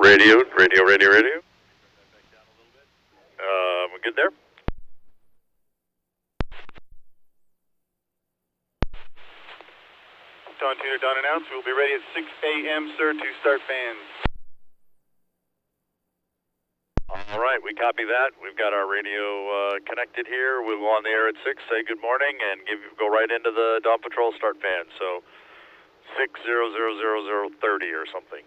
Radio. We good there? Dawn Tuner, Dawn announced. We'll be ready at 6 a.m., sir, to start fans. All right, we copy that. We've got our radio connected here. We'll go on the air at 6, say good morning, and go right into the Dawn Patrol start fan. So 6000030 or something.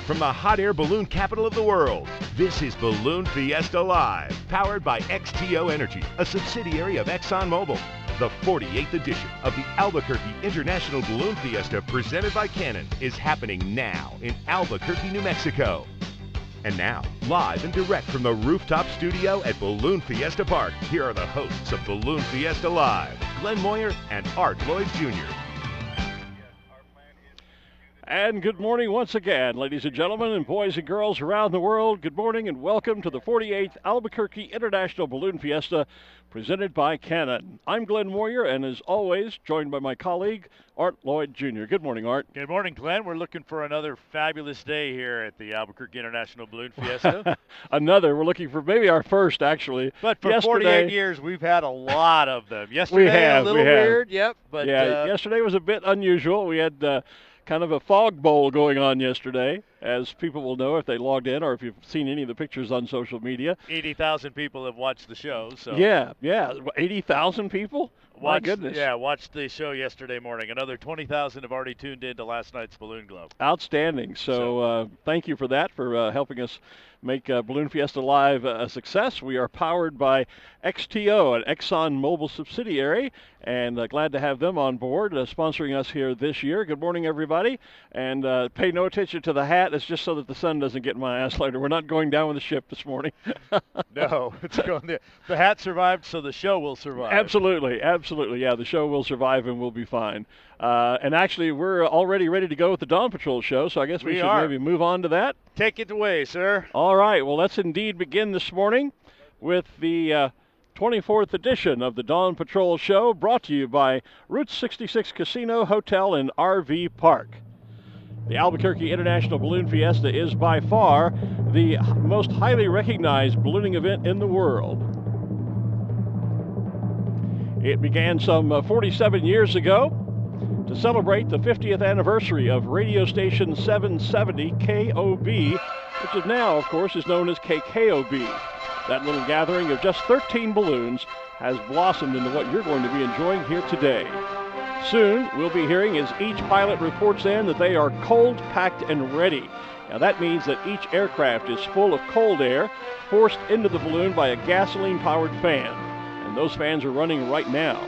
From the hot air balloon capital of the world, this is Balloon Fiesta Live, powered by XTO Energy, a subsidiary of ExxonMobil. The 48th edition of the Albuquerque International Balloon Fiesta, presented by Canon, is happening now in Albuquerque, New Mexico. And now, live and direct from the rooftop studio at Balloon Fiesta Park, here are the hosts of Balloon Fiesta Live, Glen Moyer and Lloyd Jr. And good morning once again, ladies and gentlemen, and boys and girls around the world. Good morning and welcome to the 48th Albuquerque International Balloon Fiesta, presented by Canon. I'm Glen Moyer, and as always, joined by my colleague, Lloyd Jr. Good morning, Art. Good morning, Glenn. We're looking for another fabulous day here at the Albuquerque International Balloon Fiesta. We're looking for maybe our first, actually. But for 48 years, we've had a lot of them. Yesterday, a little weird, yep. But yesterday was a bit unusual. We had kind of a fog bowl going on yesterday, as people will know if they logged in or if you've seen any of the pictures on social media. 80,000 people have watched the show. So Yeah, 80,000 people? My goodness. Yeah, watched the show yesterday morning. Another 20,000 have already tuned in to last night's Balloon Glow. Outstanding. So thank you for that, for helping us make Balloon Fiesta Live a success. We are powered by XTO, an ExxonMobil subsidiary, and glad to have them on board, sponsoring us here this year. Good morning, everybody. And pay no attention to the hat. It's just so that the sun doesn't get in my ass later. We're not going down with the ship this morning. No, it's going there. The hat survived, so the show will survive. Absolutely. Yeah, the show will survive and we'll be fine. And actually, we're already ready to go with the Dawn Patrol show, so I guess we should maybe move on to that. Take it away, sir. All right. Well, let's indeed begin this morning with the 24th edition of the Dawn Patrol show, brought to you by Route 66 Casino, Hotel, and RV Park. The Albuquerque International Balloon Fiesta is by far the most highly recognized ballooning event in the world. It began some 47 years ago to celebrate the 50th anniversary of radio station 770 KOB, which is now, of course, is known as KKOB. That little gathering of just 13 balloons has blossomed into what you're going to be enjoying here today. Soon, we'll be hearing as each pilot reports in that they are cold, packed, and ready. Now that means that each aircraft is full of cold air forced into the balloon by a gasoline-powered fan. And those fans are running right now.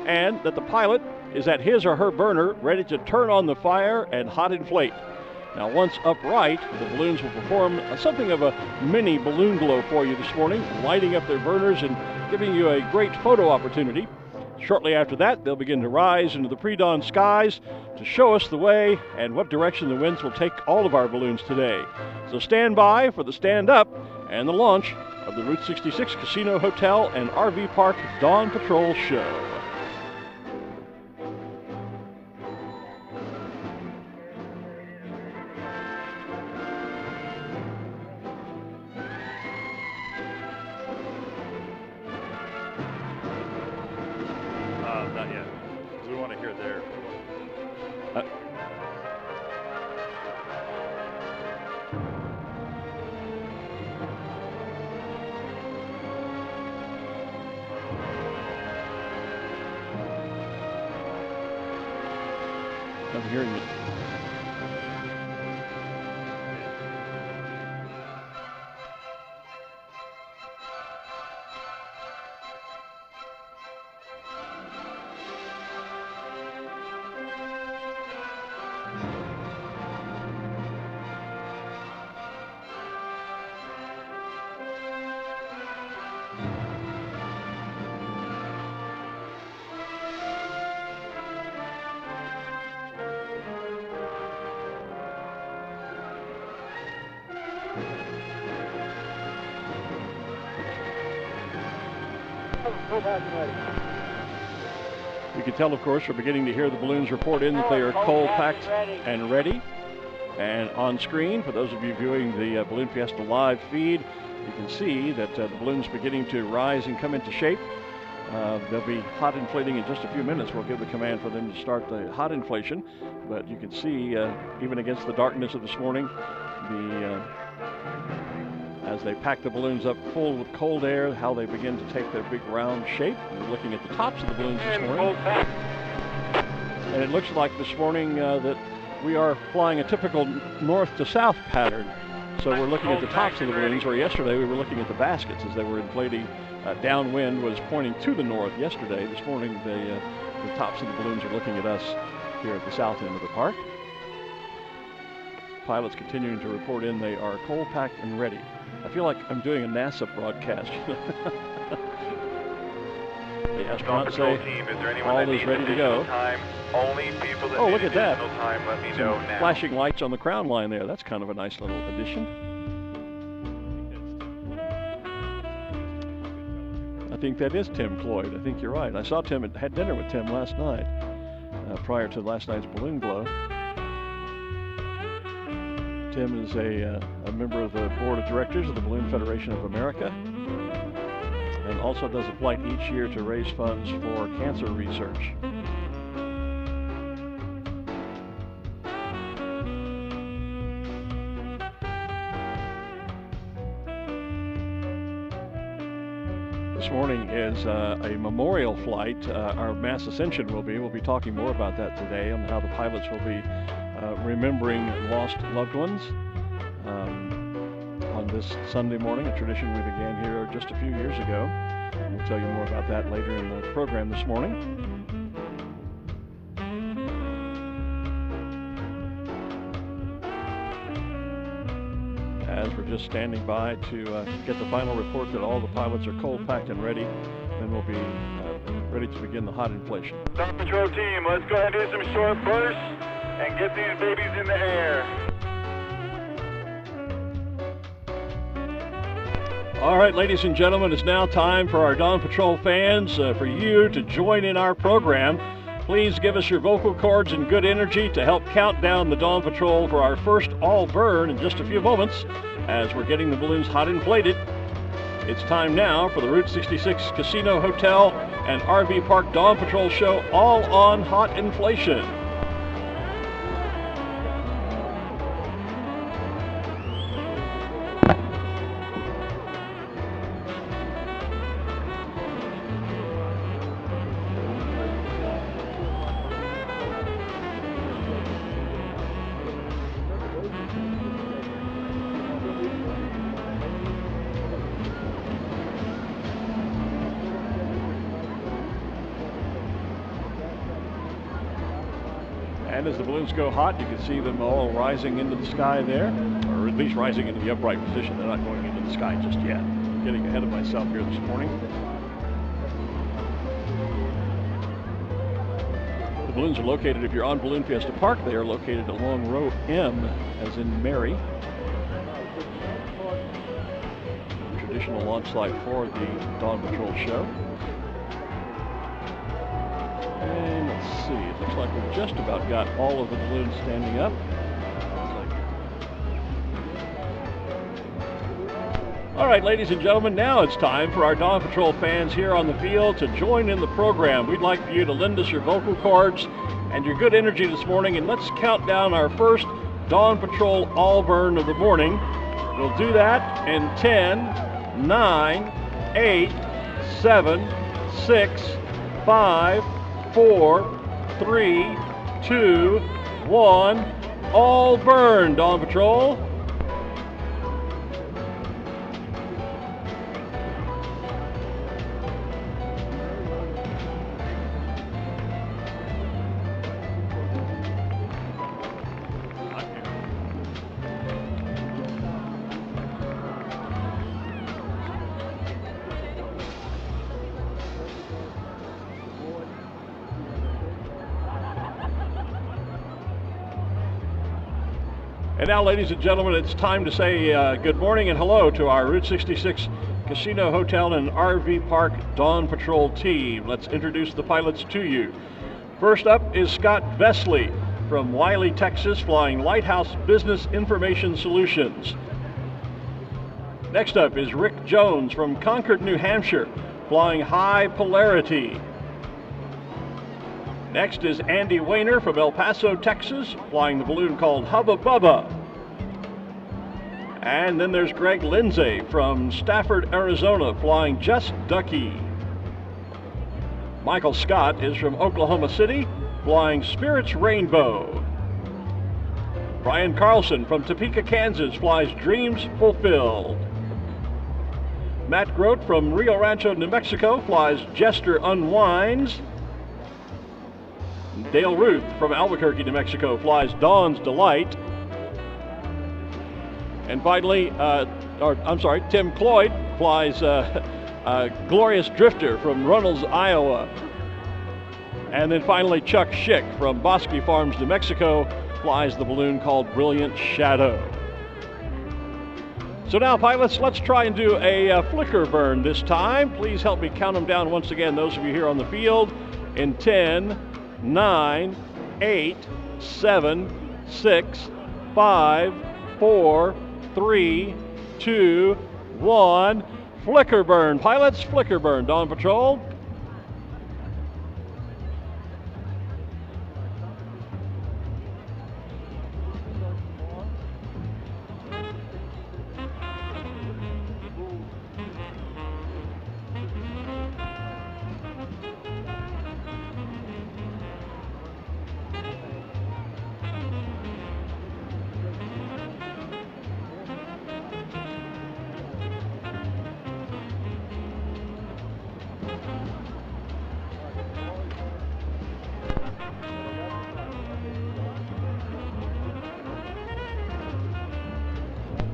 And that the pilot is at his or her burner ready to turn on the fire and hot inflate. Now once upright, the balloons will perform something of a mini balloon glow for you this morning, lighting up their burners and giving you a great photo opportunity. Shortly after that, they'll begin to rise into the pre-dawn skies to show us the way and what direction the winds will take all of our balloons today. So stand by for the stand-up and the launch of the Route 66 Casino Hotel and RV Park Dawn Patrol Show. Not yet. We want to hear their. I'm hearing it. You can tell, of course, we're beginning to hear the balloons report in that they are cold-packed and ready. And on screen, for those of you viewing the Balloon Fiesta live feed, you can see that the balloons beginning to rise and come into shape. They'll be hot inflating in just a few minutes. We'll give the command for them to start the hot inflation. But you can see, even against the darkness of this morning, as they pack the balloons up full with cold air, how they begin to take their big round shape. We're looking at the tops of the balloons this morning. And it looks like this morning that we are flying a typical north to south pattern. So we're looking at the tops of the balloons, where yesterday we were looking at the baskets as they were inflating. Downwind was pointing to the north yesterday. This morning the tops of the balloons are looking at us here at the south end of the park. Pilots continuing to report in. They are cold packed and ready. I feel like I'm doing a NASA broadcast. The astronauts say all is ready to go. Oh, look at that. Some flashing lights on the crown line there. That's kind of a nice little addition. I think that is Tim Lloyd. I think you're right. I saw Tim, had dinner with Tim last night, prior to last night's Balloon Glow. Tim is a member of the board of directors of the Balloon Federation of America, and also does a flight each year to raise funds for cancer research. This morning is a memorial flight. Our mass Ascension will be. We'll be talking more about that today, on how the pilots will be remembering lost loved ones on this Sunday morning, a tradition we began here just a few years ago. We'll tell you more about that later in the program this morning. As we're just standing by to get the final report that all the pilots are cold packed and ready, then we'll be ready to begin the hot inflation. Dawn Patrol team, let's go ahead and do some short bursts and get these babies in the air. All right, ladies and gentlemen, it's now time for our Dawn Patrol fans, for you to join in our program. Please give us your vocal cords and good energy to help count down the Dawn Patrol for our first all burn in just a few moments as we're getting the balloons hot inflated. It's time now for the Route 66 Casino Hotel and RV Park Dawn Patrol Show, all on hot inflation. And as the balloons go hot, you can see them all rising into the sky there, or at least rising into the upright position. They're not going into the sky just yet. I'm getting ahead of myself here this morning. balloons are located, if you're on Balloon Fiesta Park, they are located along row M, as in Mary. Traditional launch site for the Dawn Patrol show. And let's see, it looks like we've just about got all of the balloons standing up. All right, ladies and gentlemen, now it's time for our Dawn Patrol fans here on the field to join in the program. We'd like for you to lend us your vocal cords and your good energy this morning, and let's count down our first Dawn Patrol all burn of the morning. We'll do that in 10, 9, 8, 7, 6, 5, 4, 3, 2, 1. All burn, Dawn Patrol. And now, ladies and gentlemen, it's time to say good morning and hello to our Route 66 Casino Hotel and RV Park Dawn Patrol team. Let's introduce the pilots to you. First up is Scott Vesley from Wiley, Texas, flying Lighthouse Business Information Solutions. Next up is Rick Jones from Concord, New Hampshire, flying High Polarity. Next is Andy Wayner from El Paso, Texas, flying the balloon called Hubba Bubba. And then there's Greg Lindsay from Stafford, Arizona, flying Just Ducky. Michael Scott is from Oklahoma City, flying Spirits Rainbow. Brian Carlson from Topeka, Kansas, flies Dreams Fulfilled. Matt Grote from Rio Rancho, New Mexico, flies Jester Unwinds. Dale Ruth from Albuquerque, New Mexico, flies Dawn's Delight. And finally, Tim Cloyd flies Glorious Drifter from Runnels, Iowa. And then finally, Chuck Schick from Bosque Farms, New Mexico, flies the balloon called Brilliant Shadow. So now, pilots, let's try and do a flicker burn this time. Please help me count them down once again, those of you here on the field, in 10, 9, 8, 7, 6, 5, 4, 3, 2, 1. Flicker burn. Pilots, flicker burn. Dawn Patrol.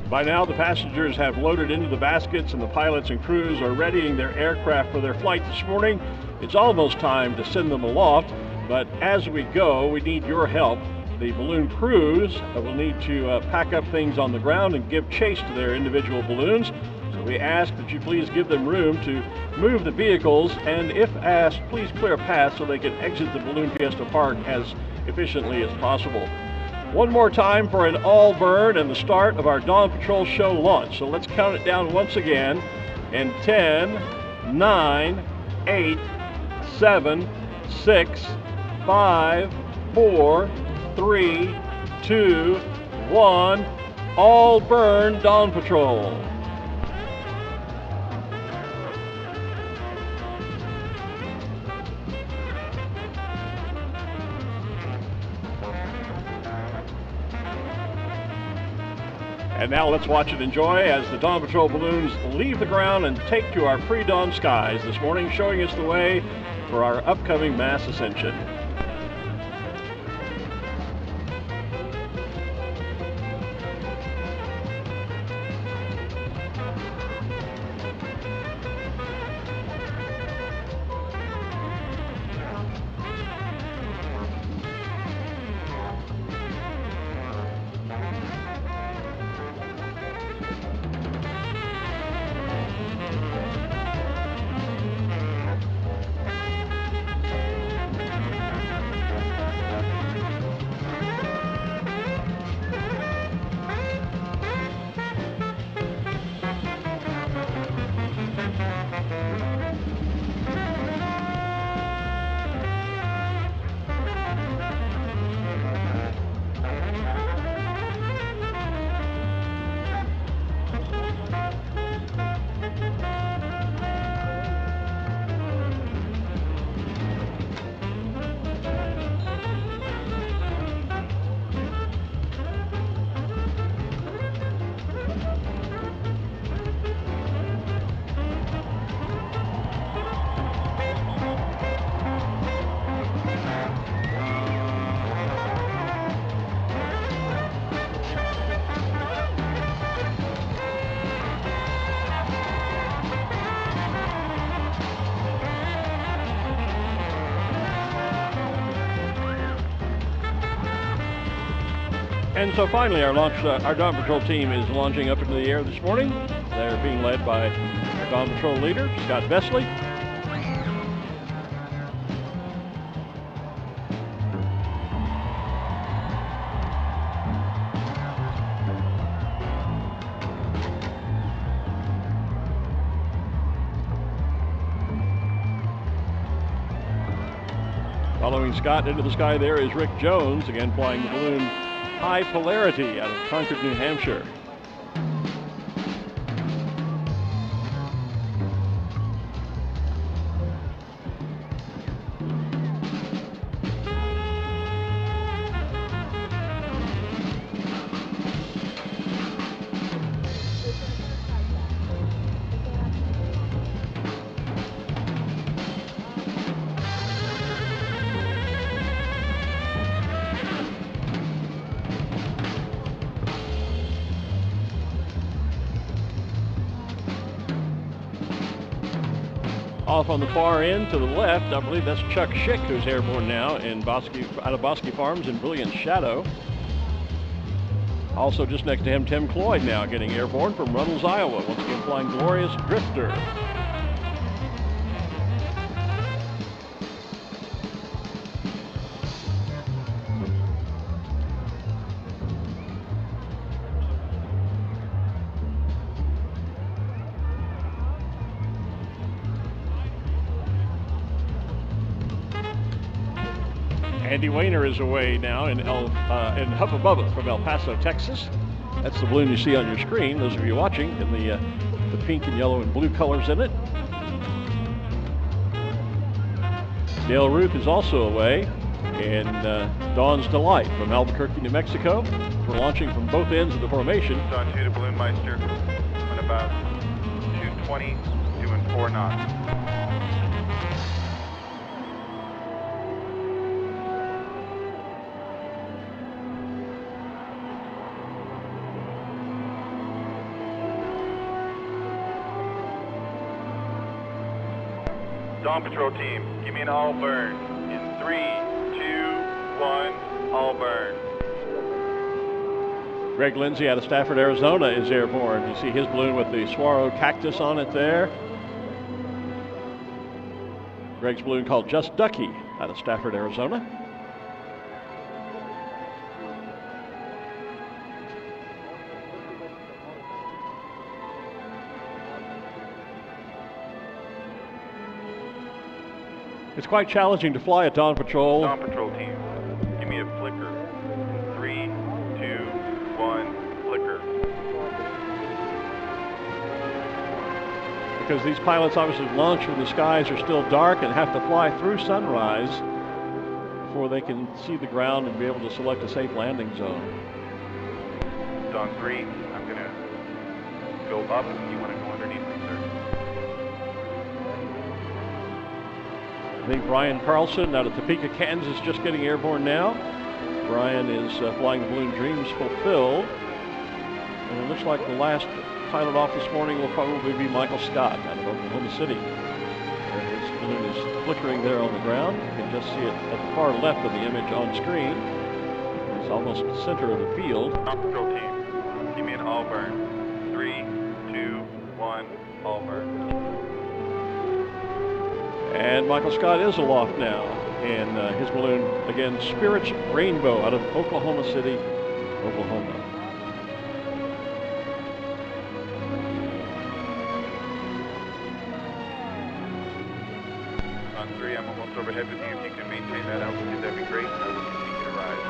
By now, the passengers have loaded into the baskets and the pilots and crews are readying their aircraft for their flight this morning. It's almost time to send them aloft, but as we go, we need your help. The balloon crews will need to pack up things on the ground and give chase to their individual balloons. So we ask that you please give them room to move the vehicles, and if asked, please clear a path so they can exit the Balloon Fiesta Park as efficiently as possible. One more time for an all burn and the start of our Dawn Patrol show launch. So let's count it down once again in 10, 9, 8, 7, 6, 5, 4, 3, 2, 1. All burn, Dawn Patrol. And now let's watch and enjoy as the Dawn Patrol balloons leave the ground and take to our pre-dawn skies this morning, showing us the way for our upcoming mass ascension. And so finally, our Dawn Patrol team is launching up into the air this morning. They're being led by our Dawn Patrol leader, Scott Vesley. Following Scott into the sky there is Rick Jones, again flying the balloon High Polarity out of Concord, New Hampshire. Off on the far end to the left, I believe that's Chuck Schick, who's airborne now out of Bosque Farms in Brilliant Shadow. Also just next to him, Tim Cloyd now getting airborne from Runnels, Iowa, once again flying Glorious Drifter. Andy Wayner is away now in Hubba Bubba from El Paso, Texas. That's the balloon you see on your screen, those of you watching, in the pink and yellow and blue colors in it. Dale Ruth is also away in Dawn's Delight from Albuquerque, New Mexico. We're launching from both ends of the formation. Dawn 2 to Balloon Meister on about 220, doing 4 knots. Dawn Patrol team, give me an all burn. In 3, 2, 1, all burn. Greg Lindsay out of Stafford, Arizona is airborne. You see his balloon with the saguaro cactus on it there. Greg's balloon called Just Ducky out of Stafford, Arizona. It's quite challenging to fly at Dawn Patrol. Dawn Patrol team, give me a flicker. 3, 2, 1, flicker. Because these pilots obviously launch when the skies are still dark and have to fly through sunrise before they can see the ground and be able to select a safe landing zone. Dawn 3, I'm going to go up. You want to go underneath me, sir? I think Brian Carlson out of Topeka, Kansas, just getting airborne now. Brian is flying the balloon Dreams Fulfilled. And it looks like the last pilot off this morning will probably be Michael Scott out of Oklahoma City. His balloon is flickering there on the ground. You can just see it at the far left of the image on screen. It's almost the center of the field. Dawn Patrol team, give me an all burn. 3, 2, 1, all burn. And Michael Scott is aloft now in his balloon, again, Spirit's Rainbow out of Oklahoma City, Oklahoma. On 3, I'm almost overhead with you. If you can maintain that altitude, that'd be great. I will continue to rise.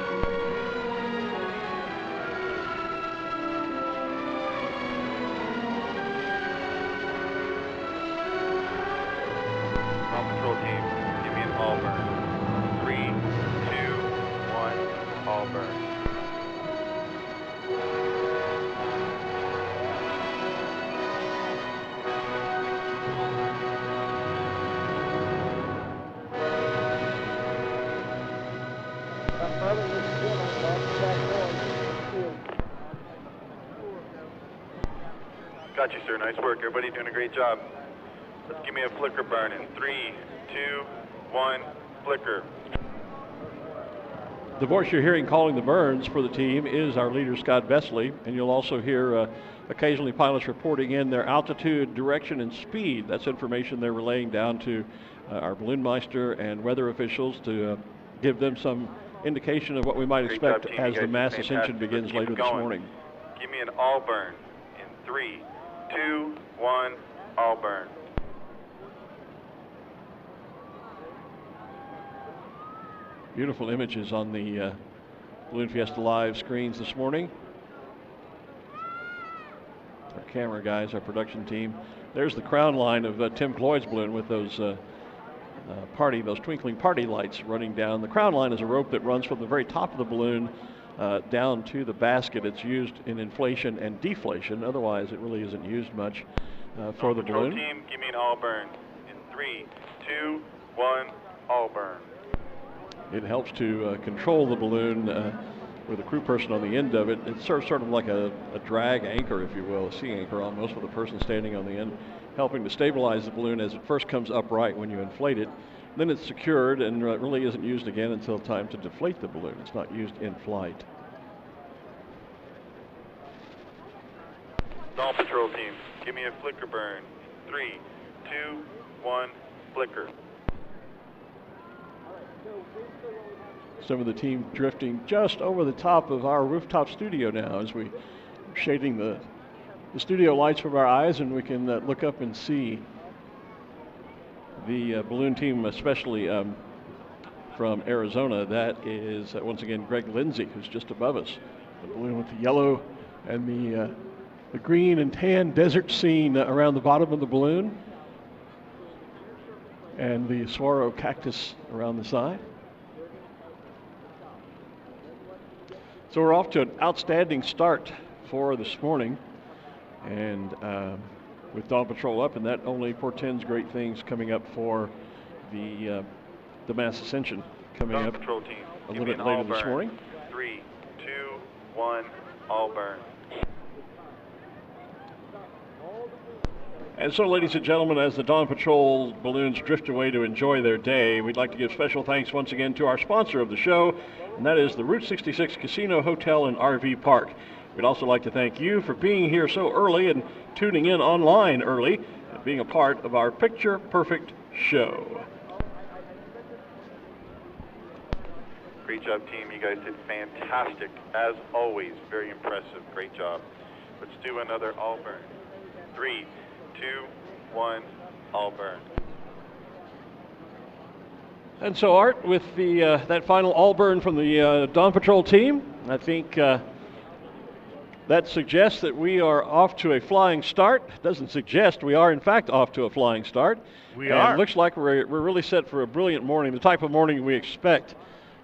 Dawn Patrol team, give me an all burn. 3, 2, 1, all burn. Got you, sir. Nice work. Everybody doing a great job. Let's give me a flicker burn in 3, 2, 1, flicker. The voice you're hearing calling the burns for the team is our leader, Scott Vesely, and you'll also hear occasionally pilots reporting in their altitude, direction, and speed. That's information they're relaying down to our Balloon Meister and weather officials to give them some indication of what we might expect as the mass ascension begins later this morning. Give me an all burn in 3, 2, 1, all burn. Beautiful images on the Balloon Fiesta Live screens this morning. Our camera guys, our production team. There's the crown line of Tim Lloyd's balloon with those those twinkling party lights running down. The crown line is a rope that runs from the very top of the balloon down to the basket. It's used in inflation and deflation. Otherwise, it really isn't used much for the balloon. Team, give me an all burn in 3, 2, 1, all burn. It helps to control the balloon with a crew person on the end of it. It's sort of like a drag anchor, if you will, a sea anchor almost, with a person standing on the end, helping to stabilize the balloon as it first comes upright when you inflate it. Then it's secured and really isn't used again until time to deflate the balloon. It's not used in flight. Dawn Patrol team, give me a flicker burn. 3, 2, 1, flicker. Some of the team drifting just over the top of our rooftop studio now as we shading the studio lights from our eyes, and we can look up and see the balloon team, especially from Arizona. That is once again Greg Lindsay, who's just above us. The balloon with the yellow and the green and tan desert scene around the bottom of the balloon, and the saguaro cactus around the side. So we're off to an outstanding start for this morning, and with Dawn Patrol up, and that only portends great things coming up for the mass ascension coming Dawn up Patrol team, a little bit later this morning. 3, 2, 1, all burn. And so, ladies and gentlemen, as the Dawn Patrol balloons drift away to enjoy their day, we'd like to give special thanks once again to our sponsor of the show, and that is the Route 66 Casino, Hotel, and RV Park. We'd also like to thank you for being here so early and tuning in online early and being a part of our Picture Perfect show. Great job, team. You guys did fantastic. As always, very impressive. Great job. Let's do another all burn. 3, 2, 1, all burn. And so, Art, with the that final all burn from the Dawn Patrol team, I think that suggests that we are off to a flying start. Doesn't suggest, we are in fact off to a flying start. We are. It looks like we're really set for a brilliant morning, the type of morning we expect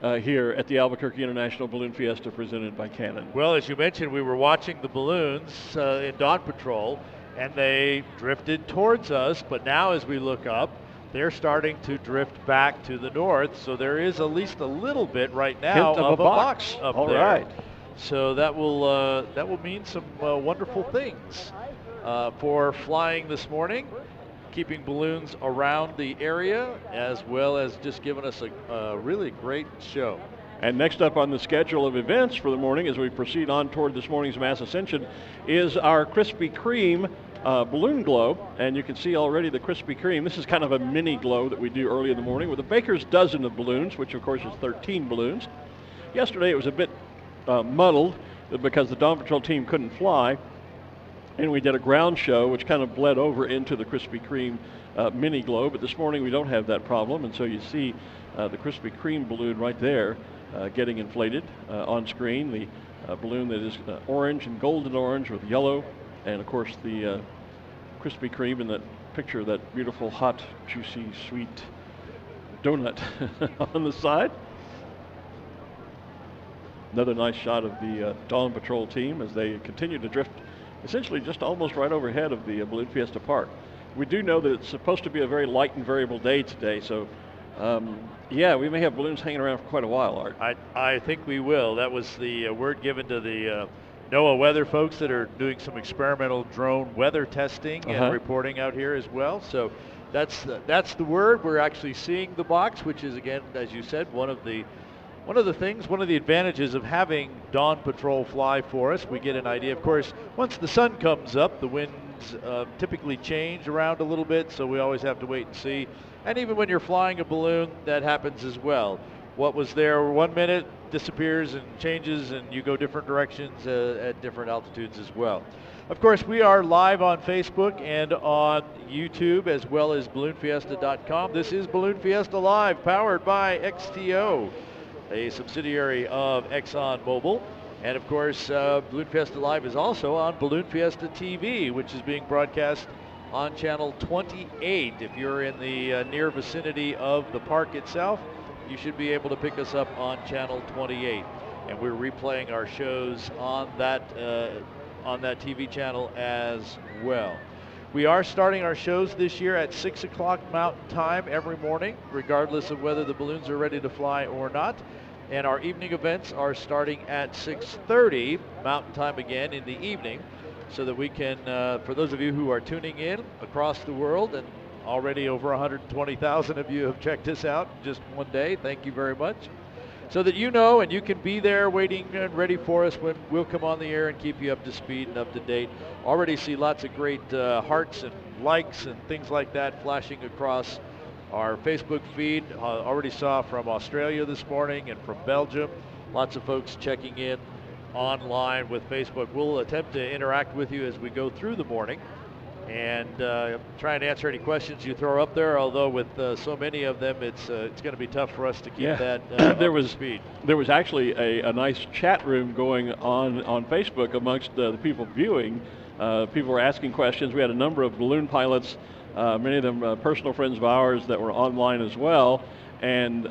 here at the Albuquerque International Balloon Fiesta presented by Canon. Well, as you mentioned, we were watching the balloons in Dawn Patrol, and they drifted towards us, but now as we look up, they're starting to drift back to the north, so there is at least a little bit right now of a box up All there. right. So that will mean some wonderful things for flying this morning, keeping balloons around the area, as well as just giving us a really great show. And next up on the schedule of events for the morning as we proceed on toward this morning's mass ascension is our Krispy Kreme balloon glow. And you can see already the Krispy Kreme. This is kind of a mini glow that we do early in the morning with a baker's dozen of balloons, which of course is 13 balloons. Yesterday it was a bit muddled because the Dawn Patrol team couldn't fly. And we did a ground show, which kind of bled over into the Krispy Kreme mini glow. But this morning we don't have that problem. And so you see the Krispy Kreme balloon right there getting inflated on screen. The balloon that is orange and golden orange with yellow. And of course the Krispy Kreme in that picture, that beautiful, hot, juicy, sweet donut on the side. Another nice shot of the Dawn Patrol team as they continue to drift essentially just almost right overhead of the Balloon Fiesta Park. We do know that it's supposed to be a very light and variable day today, so yeah, we may have balloons hanging around for quite a while, Art. I think we will. That was the word given to the NOAA weather folks that are doing some experimental drone weather testing and reporting out here as well. So that's the word. We're actually seeing the box, which is, again, as you said, one of the one of the advantages of having Dawn Patrol fly for us, we get an idea. Of course, once the sun comes up, the winds typically change around a little bit, so we always have to wait and see. And even when you're flying a balloon, that happens as well. What was there 1 minute disappears and changes, and you go different directions at different altitudes as well. Of course, we are live on Facebook and on YouTube, as well as balloonfiesta.com. This is Balloon Fiesta Live, powered by XTO, a subsidiary of ExxonMobil. And of course, Balloon Fiesta Live is also on Balloon Fiesta TV, which is being broadcast on channel 28. If you're in the near vicinity of the park itself, you should be able to pick us up on channel 28. And we're replaying our shows on that TV channel as well. We are starting our shows this year at 6 o'clock Mountain Time every morning, regardless of whether the balloons are ready to fly or not. And our evening events are starting at 6:30 Mountain Time again in the evening, so that we can, for those of you who are tuning in across the world, and already over 120,000 of you have checked us out in just one day, thank you very much. So that you know, and you can be there waiting and ready for us when we'll come on the air and keep you up to speed and up to date. Already see lots of great hearts and likes and things like that flashing across our Facebook feed. Already saw from Australia this morning and from Belgium. Lots of folks checking in online with Facebook. We'll attempt to interact with you as we go through the morning and try and answer any questions you throw up there, although with so many of them, it's going to be tough for us to keep that there was speed. There was actually a nice chat room going on Facebook amongst the people viewing. People were asking questions. We had a number of balloon pilots, many of them personal friends of ours that were online as well, and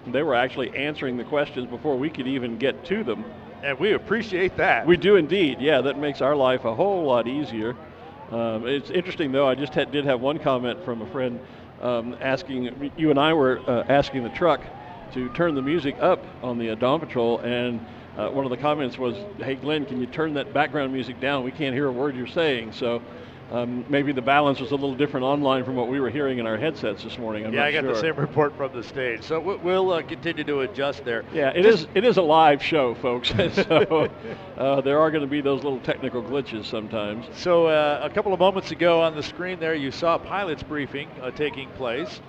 they were actually answering the questions before we could even get to them. And we appreciate that. We do indeed. Yeah, that makes our life a whole lot easier. It's interesting, though. I just did have one comment from a friend asking, you and I were asking the truck to turn the music up on the Dawn Patrol, and one of the comments was, hey, Glenn, can you turn that background music down? We can't hear a word you're saying. So maybe the balance was a little different online from what we were hearing in our headsets this morning. I'm not I got sure. the same report from the stage. So we'll continue to adjust there. Yeah, it is a live show, folks. So there are going to be those little technical glitches sometimes. So a couple of moments ago on the screen there, you saw a pilot's briefing taking place.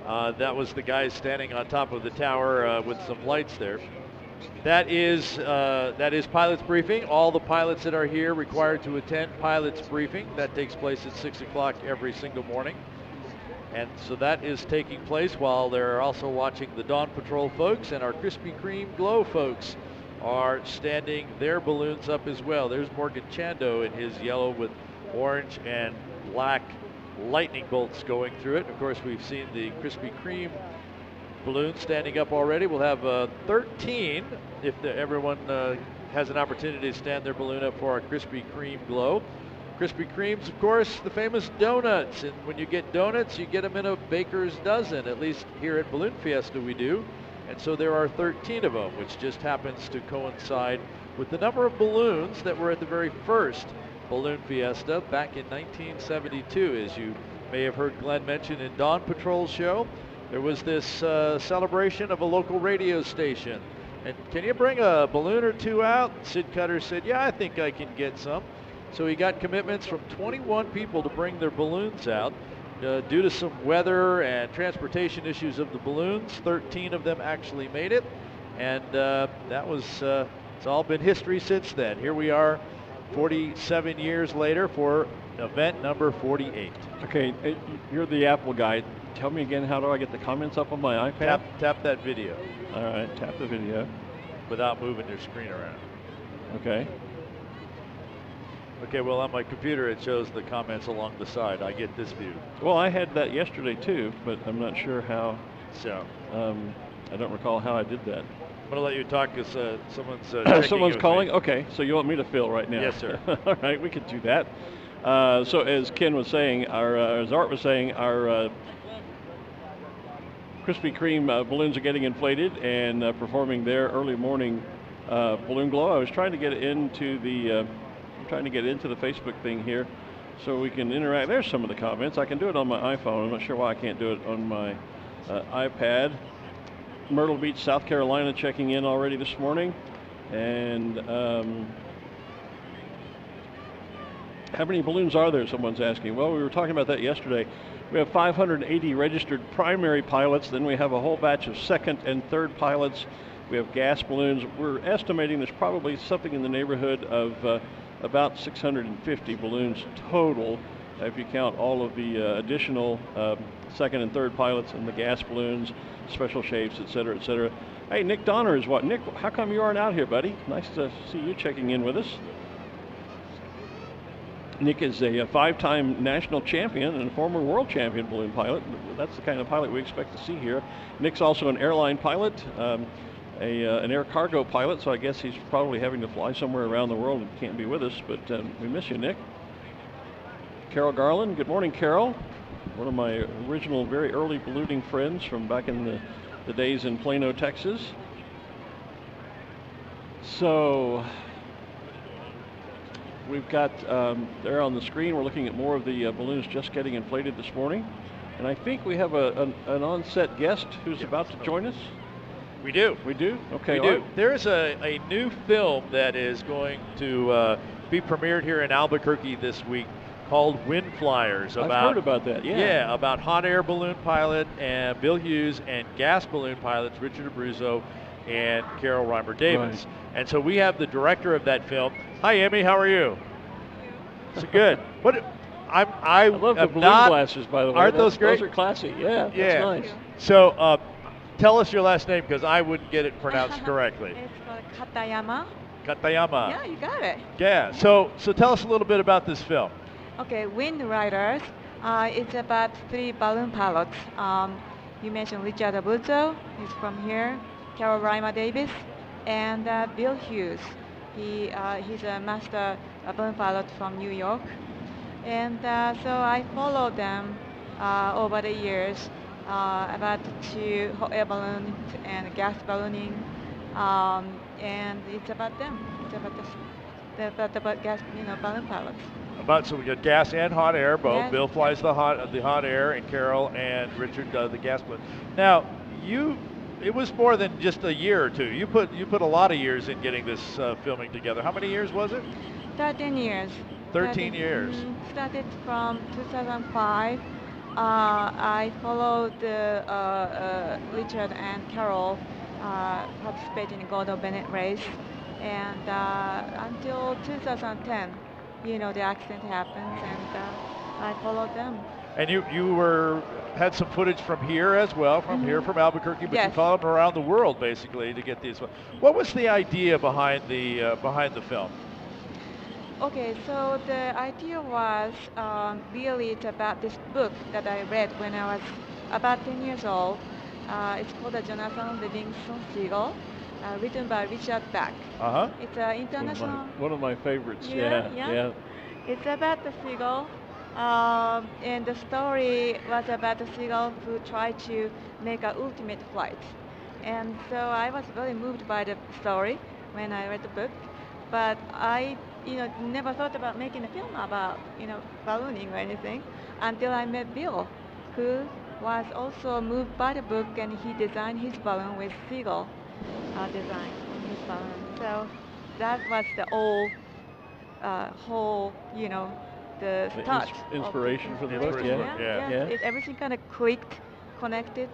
That was the guys standing on top of the tower with some lights there. That is pilot's briefing. All the pilots that are here required to attend pilot's briefing. That takes place at 6 o'clock every single morning. And so that is taking place while they're also watching the Dawn Patrol folks, and our Krispy Kreme Glow folks are standing their balloons up as well. There's Morgan Chando in his yellow with orange and black lightning bolts going through it. Of course, we've seen the Krispy Kreme balloons standing up already. We'll have 13 if everyone has an opportunity to stand their balloon up for our Krispy Kreme Glow. Krispy Kreme's, of course, the famous donuts, and when you get donuts, you get them in a baker's dozen. At least here at Balloon Fiesta we do. And so there are 13 of them, which just happens to coincide with the number of balloons that were at the very first Balloon Fiesta back in 1972. As you may have heard Glen mention in Dawn Patrol's show, there was this celebration of a local radio station. And can you bring a balloon or two out? Sid Cutter said, yeah, I think I can get some. So he got commitments from 21 people to bring their balloons out. Due to some weather and transportation issues of the balloons, 13 of them actually made it. And that was, it's all been history since then. Here we are 47 years later for event number 48. Okay, you're the Apple guy. Tell me again, how do I get the comments up on my iPad? Tap that video. All right, tap the video. Without moving your screen around. Okay. Okay, well, on my computer it shows the comments along the side. I get this view. Well, I had that yesterday too, but I'm not sure how. So. I don't recall how I did that. I'm going to let you talk because someone's someone's calling? Okay, so you want me to fill right now? Yes, sir. All right, we could do that. So as Ken was saying, as Art was saying, our Krispy Kreme balloons are getting inflated and performing their early morning balloon glow. I was trying to get into the Facebook thing here so we can interact. There's some of the comments. I can do it on my iPhone. I'm not sure why I can't do it on my iPad. Myrtle Beach, South Carolina, checking in already this morning. And how many balloons are there, someone's asking? Well, we were talking about that yesterday. We have 580 registered primary pilots, then we have a whole batch of second and third pilots. We have gas balloons. We're estimating there's probably something in the neighborhood of about 650 balloons total, if you count all of the additional second and third pilots and the gas balloons, special shapes, et cetera, et cetera. Hey, Nick Donner is what? Nick, how come you aren't out here, buddy? Nice to see you checking in with us. Nick is a 5-time national champion and a former world champion balloon pilot. That's the kind of pilot we expect to see here. Nick's also an airline pilot, an air cargo pilot, so I guess he's probably having to fly somewhere around the world and can't be with us, but we miss you, Nick. Carol Garland, good morning, Carol. One of my original, very early ballooning friends from back in the days in Plano, Texas. So we've got there on the screen, we're looking at more of the balloons just getting inflated this morning. And I think we have an on-set guest who's about to join us. We do. We do? Okay. We do. There's a new film that is going to be premiered here in Albuquerque this week called Wind Flyers. I've heard about that, yeah. Yeah, about hot air balloon pilot and Bill Hughes and gas balloon pilots Richard Abruzzo and Carol Reimer Davis. Right. And so we have the director of that film. Hi, Emmy. How are you? So good. I love the balloon glasses, by the way. Aren't those great? Those are classy. Yeah, yeah. That's nice. So tell us your last name because I wouldn't get it pronounced correctly. It's called Katayama. Katayama. Yeah, you got it. Yeah. So tell us a little bit about this film. Okay, Wind Riders. It's about 3 balloon pilots. You mentioned Richard Abruzzo. He's from here. Carol Reimer Davis, and Bill Hughes. He's a master balloon pilot from New York. And so I followed them over the years about to hot air balloons and gas ballooning, and it's about them. It's about gas, balloon pilots. So we got gas and hot air both. Yes, Bill flies the hot air, and Carol and Richard does the gas balloon. Now it was more than just a year or two. You put a lot of years in getting this filming together. How many years was it? 13 years. 13 years. Started from 2005. I followed Richard and Carol participating in Gordon Bennett race, and until 2010, the accident happened, and I followed them. And you had some footage from here as well, from Albuquerque, but yes. You followed them around the world basically to get these. What was the idea behind the film? Okay, so the idea was really it's about this book that I read when I was about 10 years old. It's called The Jonathan Livingston Seagull, written by Richard Bach. Uh-huh. It's an international... One of my favorites, yeah. It's about the seagull, and the story was about the seagull who tried to make an ultimate flight. And so I was very moved by the story when I read the book, but I never thought about making a film about, ballooning or anything until I met Bill, who was also moved by the book, and he designed his balloon with seagull design on his balloon. So that was the whole, the start. Inspiration for the book, yeah. Everything kind of clicked, connected.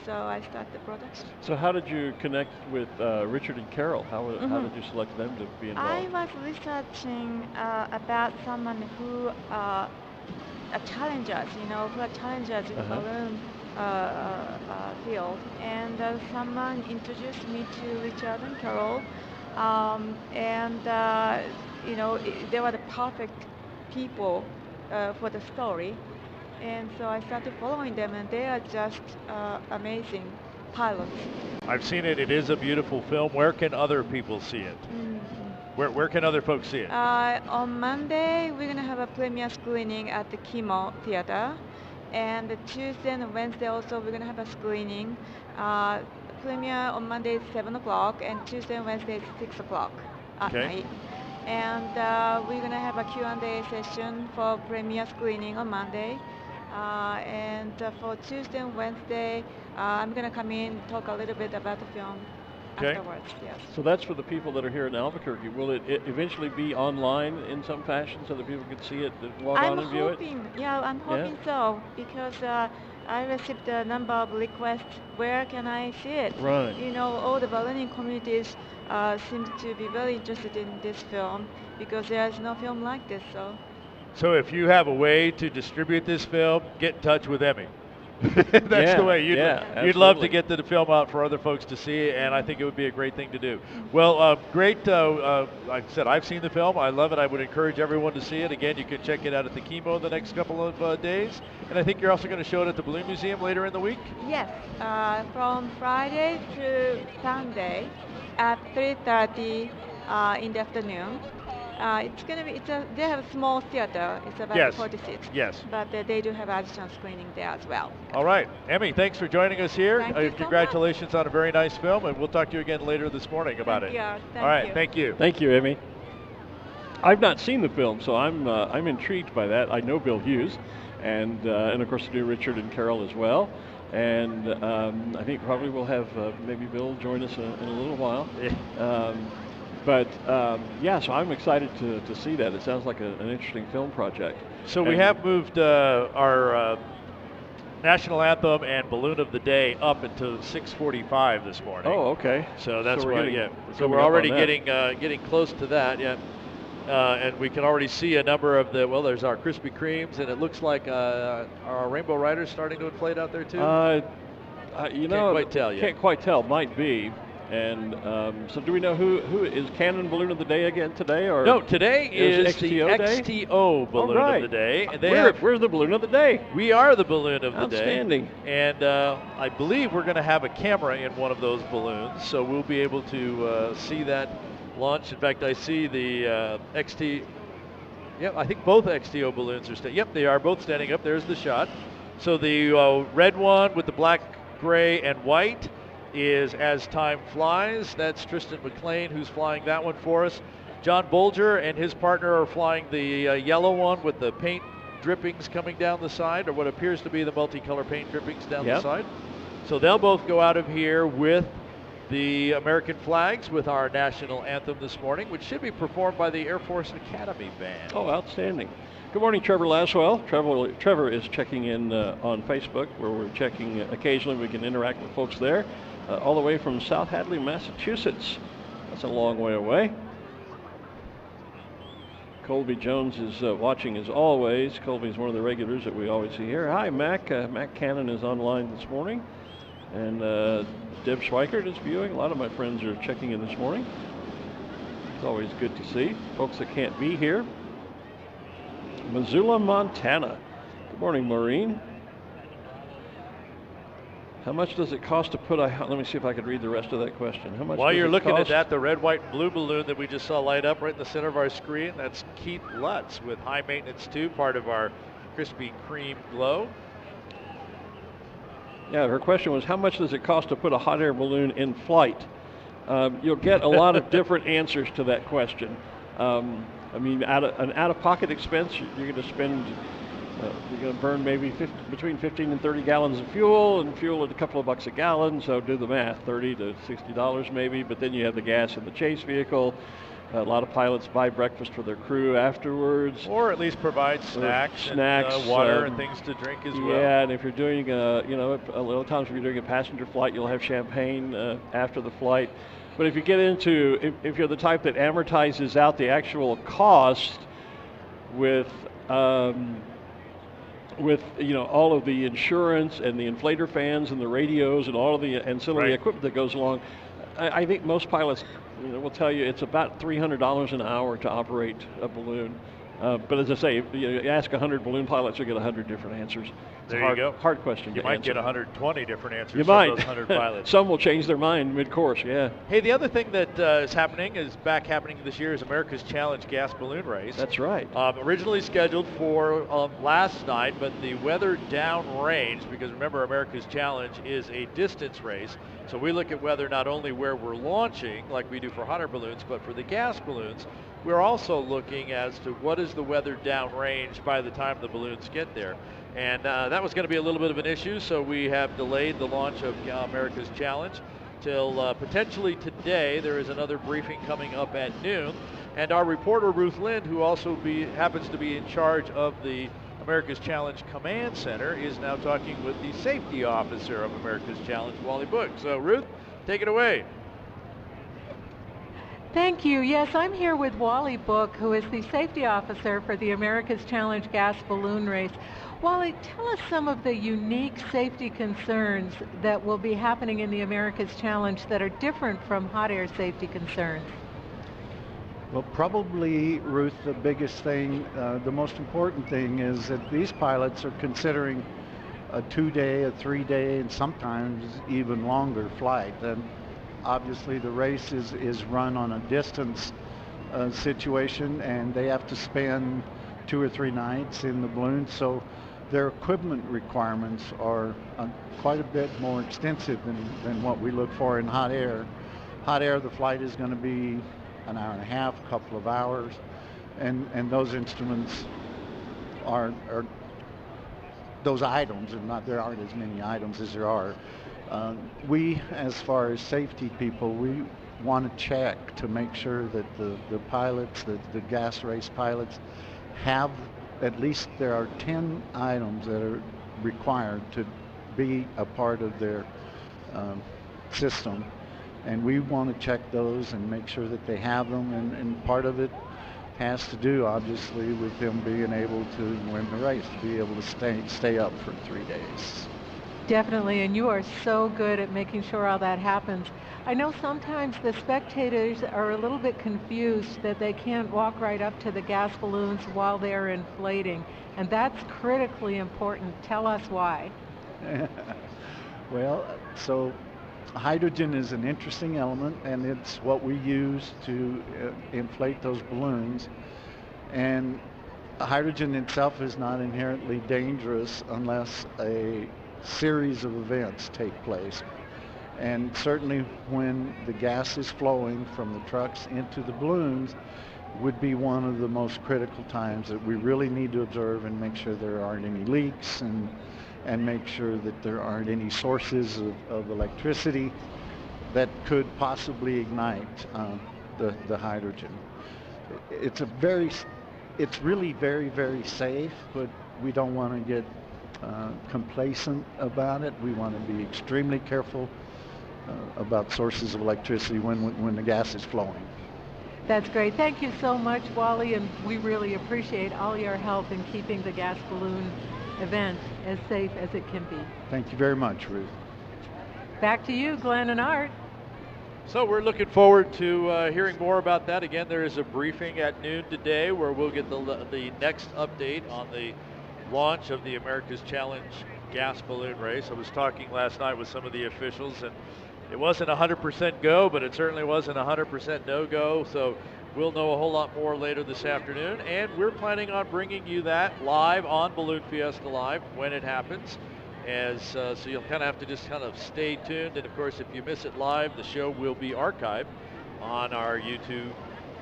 So I started the production. So how did you connect with Richard and Carol? How did you select them to be involved? I was researching about someone who are challengers, who are challengers in the balloon field. And someone introduced me to Richard and Carol. They were the perfect people for the story. And so I started following them, and they are just amazing pilots. I've seen it. It is a beautiful film. Where can other people see it? Where can other folks see it? On Monday, we're going to have a premiere screening at the Kimo Theater. And the Tuesday and Wednesday also, we're going to have a screening. Premiere on Monday is 7 o'clock, and Tuesday and Wednesday is 6 o'clock at night. And we're going to have a Q&A session for premiere screening on Monday. And for Tuesday and Wednesday, I'm going to come in and talk a little bit about the film Okay. afterwards. Yes. So that's for the people that are here in Albuquerque. Will it eventually be online in some fashion so that people can see it, log on and view it? I'm hoping so, because I received a number of requests. Where can I see it? Right. You know, all the ballooning communities seem to be very interested in this film because there is no film like this. So if you have a way to distribute this film, get in touch with Emmy. That's the way you'd love to get the film out for other folks to see, and I think it would be a great thing to do. Well, great. Like I said, I've seen the film. I love it. I would encourage everyone to see it. Again, you can check it out at the Chemo the next couple of days, and I think you're also going to show it at the Balloon Museum later in the week. Yes, from Friday to Sunday at 3:30 in the afternoon. It's gonna be. They have a small theater. It's about 40 seats. Yes. But they do have additional screening there as well. All right, Emmy, thanks for joining us here. Thank you so Congratulations on a very nice film, and we'll talk to you again later this morning about it. Thank All right, you. thank you. Thank you, Emmy. I've not seen the film, so I'm intrigued by that. I know Bill Hughes, and of course I do Richard and Carol as well. And I think probably we'll have maybe Bill join us in a little while. But so I'm excited to see that. It sounds like an interesting film project. So we have moved our National Anthem and Balloon of the Day up until 6:45 this morning. Oh, okay. So that's why, So we're we're already getting close to that, and we can already see a number of there's our Krispy Kremes, and it looks like our Rainbow Riders starting to inflate out there too. Can't quite tell yet. Can't quite tell. Might be. And so do we know who is Cannon Balloon of the Day again today? Or no, today is the XTO Day? XTO Balloon of the Day. And we're the Balloon of the Day. We are the Balloon of the Day. Outstanding. And I believe we're going to have a camera in one of those balloons, so we'll be able to see that launch. In fact, I see the XT. Yep, I think both XTO balloons are standing. Yep, they are both standing up. There's the shot. So the red one with the black, gray, and white is As Time Flies. That's Tristan McLean who's flying that one for us. John Bolger and his partner are flying the yellow one with the paint drippings coming down the side, or what appears to be the multicolor paint drippings down the side. So they'll both go out of here with the American flags with our national anthem this morning, which should be performed by the Air Force Academy Band. Oh, outstanding. Good morning, Trevor Laswell. Trevor is checking in on Facebook, where we're checking occasionally. We can interact with folks there. All the way from South Hadley, Massachusetts. That's a long way away. Colby Jones is watching as always. Colby is one of the regulars that we always see here. Hi, Mac. Mac Cannon is online this morning. And Deb Schweikert is viewing. A lot of my friends are checking in this morning. It's always good to see folks that can't be here. Missoula, Montana. Good morning, Maureen. How much does it cost to put let me see if I could read the rest of that question. How much While you're looking cost? at that, the red, white, and blue balloon that we just saw light up right in the center of our screen, that's Keith Lutz with High Maintenance 2, part of our Krispy Kreme Glow. Yeah, her question was, how much does it cost to put a hot air balloon in flight? You'll get a lot of different answers to that question. I mean, an out-of-pocket expense, you're going to spend, you're going to burn maybe between 15 and 30 gallons of fuel, and fuel at a couple of bucks a gallon, so do the math, $30 to $60 maybe, but then you have the gas in the chase vehicle. A lot of pilots buy breakfast for their crew afterwards. Or at least provide snacks and water and things to drink as well. Yeah, and if you're doing, a lot of times if you're doing a passenger flight, you'll have champagne after the flight. But if you get into, if you're the type that amortizes out the actual cost with all of the insurance and the inflator fans and the radios and all of the ancillary equipment that goes along, I think most pilots will tell you it's about $300 an hour to operate a balloon. But as I say, if you ask 100 balloon pilots, you'll get 100 different answers. It's there you go. Hard question. You might get 120 different answers you from might. those 100 pilots. Some will change their mind mid-course, yeah. Hey, the other thing that is happening this year is America's Challenge Gas Balloon Race. That's right. Originally scheduled for last night, but the weather downrange, because remember, America's Challenge is a distance race. So we look at weather not only where we're launching, like we do for hot air balloons, but for the gas balloons, we're also looking as to what is the weather downrange by the time the balloons get there. And that was going to be a little bit of an issue, so we have delayed the launch of America's Challenge till potentially today. There is another briefing coming up at noon. And our reporter, Ruth Lind, who also happens to be in charge of the America's Challenge Command Center, is now talking with the safety officer of America's Challenge, Wally Book. So, Ruth, take it away. Thank you. Yes, I'm here with Wally Book, who is the safety officer for the America's Challenge gas balloon race. Wally, tell us some of the unique safety concerns that will be happening in the America's Challenge that are different from hot air safety concerns. Well, probably, Ruth, the biggest thing, the most important thing is that these pilots are considering a 2-day, a 3-day, and sometimes even longer flight. And obviously the race is run on a distance situation, and they have to spend 2 or 3 nights in the balloon, so their equipment requirements are quite a bit more extensive than what we look for in hot air. Hot air, the flight is going to be an hour and a half, a couple of hours, and those instruments are those items, and there aren't as many items as there are. We, as far as safety people, we want to check to make sure that the pilots, the gas race pilots, have at least there are 10 items that are required to be a part of their system. And we want to check those and make sure that they have them, and part of it has to do, obviously, with them being able to win the race, to be able to stay up for 3 days. Definitely, and you are so good at making sure all that happens. I know sometimes the spectators are a little bit confused that they can't walk right up to the gas balloons while they're inflating, and that's critically important. Tell us why. Well, so hydrogen is an interesting element, and it's what we use to inflate those balloons. And hydrogen itself is not inherently dangerous unless a series of events take place. And certainly when the gas is flowing from the trucks into the balloons would be one of the most critical times that we really need to observe and make sure there aren't any leaks, and make sure that there aren't any sources of electricity that could possibly ignite the hydrogen. It's really very, very safe, but we don't want to get complacent about it. We want to be extremely careful about sources of electricity when the gas is flowing. That's great. Thank you so much, Wally, and we really appreciate all your help in keeping the gas balloon event as safe as it can be. Thank you very much, Ruth. Back to you, Glenn and Art. So we're looking forward to hearing more about that. Again, there is a briefing at noon today where we'll get the next update on the launch of the America's Challenge gas balloon race. I was talking last night with some of the officials, and it wasn't 100% go, but it certainly wasn't 100% no-go. So we'll know a whole lot more later this afternoon, and we're planning on bringing you that live on Balloon Fiesta Live when it happens. So you'll kind of have to just kind of stay tuned. And of course, if you miss it live, the show will be archived on our YouTube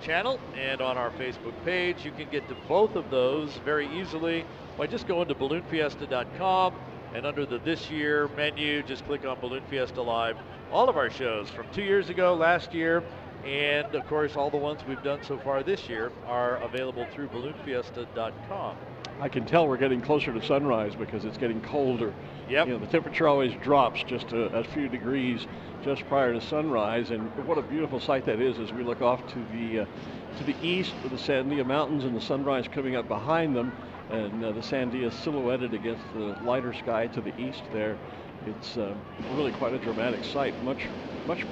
channel and on our Facebook page. You can get to both of those very easily by just going to balloonfiesta.com, and under the This Year menu, just click on Balloon Fiesta Live. All of our shows from 2 years ago, last year, and of course all the ones we've done so far this year are available through balloonfiesta.com. I can tell we're getting closer to sunrise because it's getting colder. Yep. You know, the temperature always drops just a few degrees just prior to sunrise, and what a beautiful sight that is as we look off to the east with the Sandia Mountains and the sunrise coming up behind them, and the Sandia silhouetted against the lighter sky to the east there. It's really quite a dramatic sight, much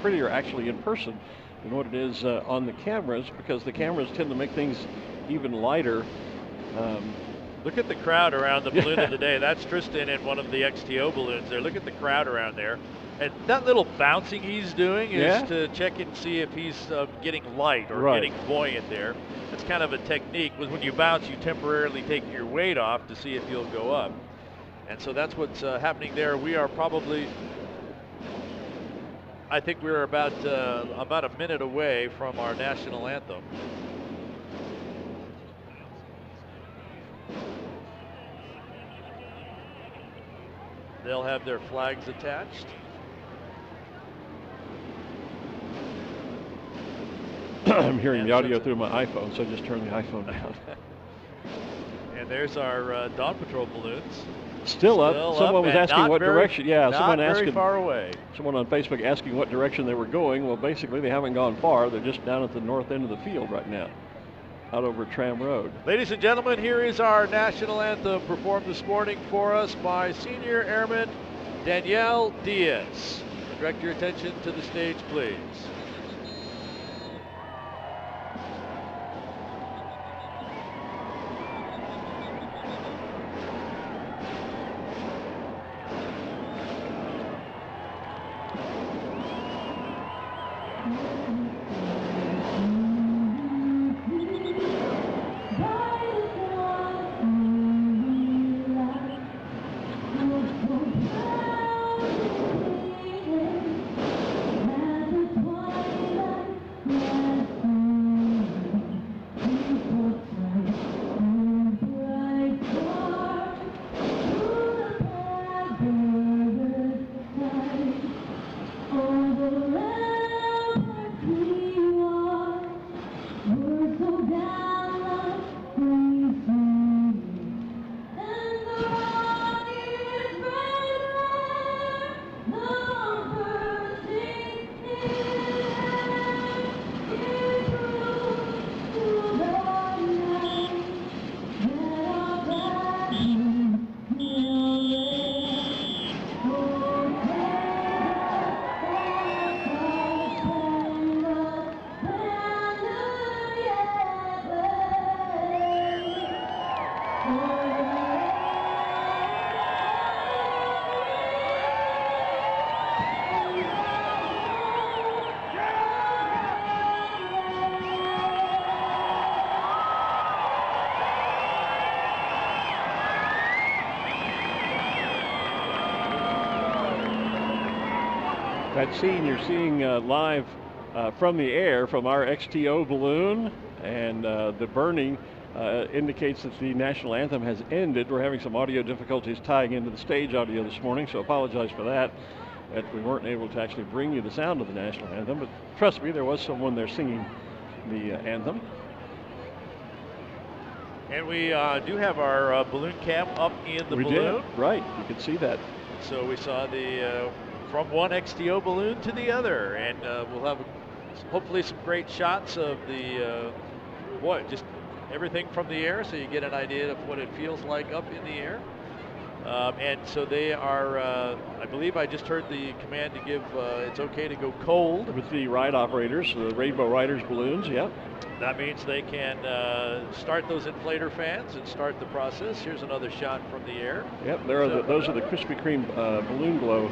prettier actually in person than what it is on the cameras, because the cameras tend to make things even lighter. Look at the crowd around the balloon of the day. That's Tristan in one of the XTO balloons there. Look at the crowd around there. And that little bouncing he's doing is to check and see if he's getting light or getting buoyant there. That's kind of a technique. When you bounce, you temporarily take your weight off to see if you'll go up. And so that's what's happening there. We are probably, I think we're about a minute away from our national anthem. they'll have their flags attached. I'm hearing the audio through my iPhone, so I just turned the iPhone down. And there's our Dawn Patrol balloons. Still up. Someone was asking what direction. Yeah, someone not asking. Very far away. Someone on Facebook asking what direction they were going. Well, basically, they haven't gone far. They're just down at the north end of the field right now, out over Tram Road. Ladies and gentlemen, here is our national anthem performed this morning for us by Senior Airman Danielle Diaz. Direct your attention to the stage, please. That scene you're seeing live from the air from our XTO balloon, and the burning indicates that the national anthem has ended. We're having some audio difficulties tying into the stage audio this morning, so apologize for that we weren't able to actually bring you the sound of the national anthem, but trust me, there was someone there singing the anthem. And we do have our balloon cam up in the balloon. We did, right, you can see that. So we saw the from one XTO balloon to the other, and we'll have hopefully some great shots of the just everything from the air, so you get an idea of what it feels like up in the air. And so they are, I believe I just heard the command to give it's okay to go cold. With the ride operators, the Rainbow Riders balloons, yep. That means they can start those inflator fans and start the process. Here's another shot from the air. Yep, those are the Krispy Kreme balloon glow,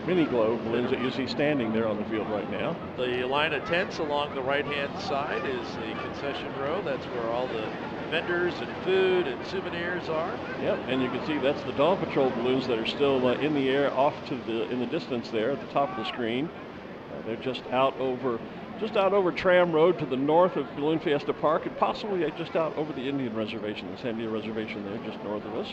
mini glow balloons that you see standing there on the field right now. The line of tents along the right-hand side is the concession row. That's where all the vendors and food and souvenirs are. Yep, and you can see that's the Dawn Patrol balloons that are still in the air off to in the distance there at the top of the screen. They're just out over Tram Road to the north of Balloon Fiesta Park, and possibly just out over the Indian Reservation, the Sandia Reservation there just north of us.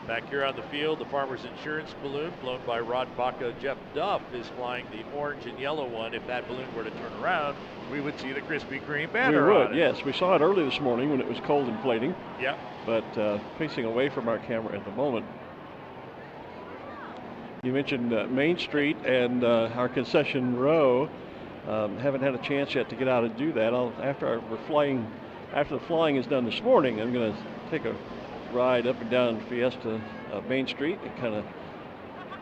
Back here on the field, the Farmers Insurance balloon, blown by Rod Baca. Jeff Duff is flying the orange and yellow one. If that balloon were to turn around, we would see the Krispy Kreme banner. We would, on it. yes. We saw it early this morning when it was cold inflating. Yeah. But facing away from our camera at the moment. You mentioned Main Street and our concession row. Haven't had a chance yet to get out and do that. After the flying is done this morning, I'm going to take a ride up and down Fiesta Main Street and kind of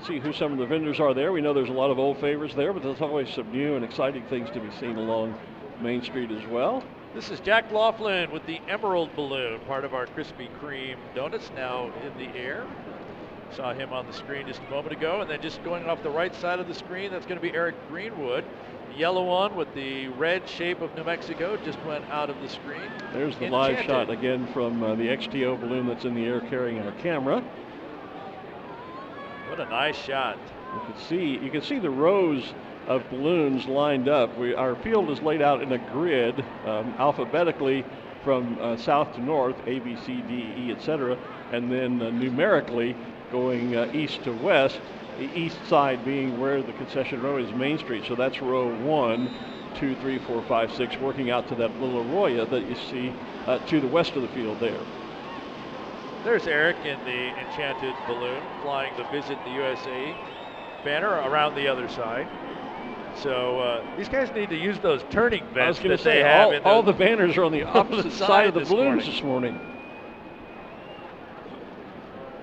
see who some of the vendors are there. We know there's a lot of old favorites there, but there's always some new and exciting things to be seen along Main Street as well. This is Jack Laughlin with the Emerald balloon, part of our Krispy Kreme donuts, now in the air. Saw him on the screen just a moment ago, and then just going off the right side of the screen, that's going to be Eric Greenwood. The yellow one with the red shape of New Mexico just went out of the screen. There's the live shot again from the XTO balloon that's in the air carrying our camera. What a nice shot. You can see the rows of balloons lined up. Our field is laid out in a grid alphabetically from south to north, A, B, C, D, E, etc., and then numerically going east to west, the east side being where the concession row is Main Street. So that's row 1, 2, 3, 4, 5, 6, working out to that little arroyo that you see to the west of the field there. There's Eric in the Enchanted balloon flying the Visit the USA banner around the other side. So these guys need to use those turning vents that they have. All the banners are on the opposite side of the balloons this morning.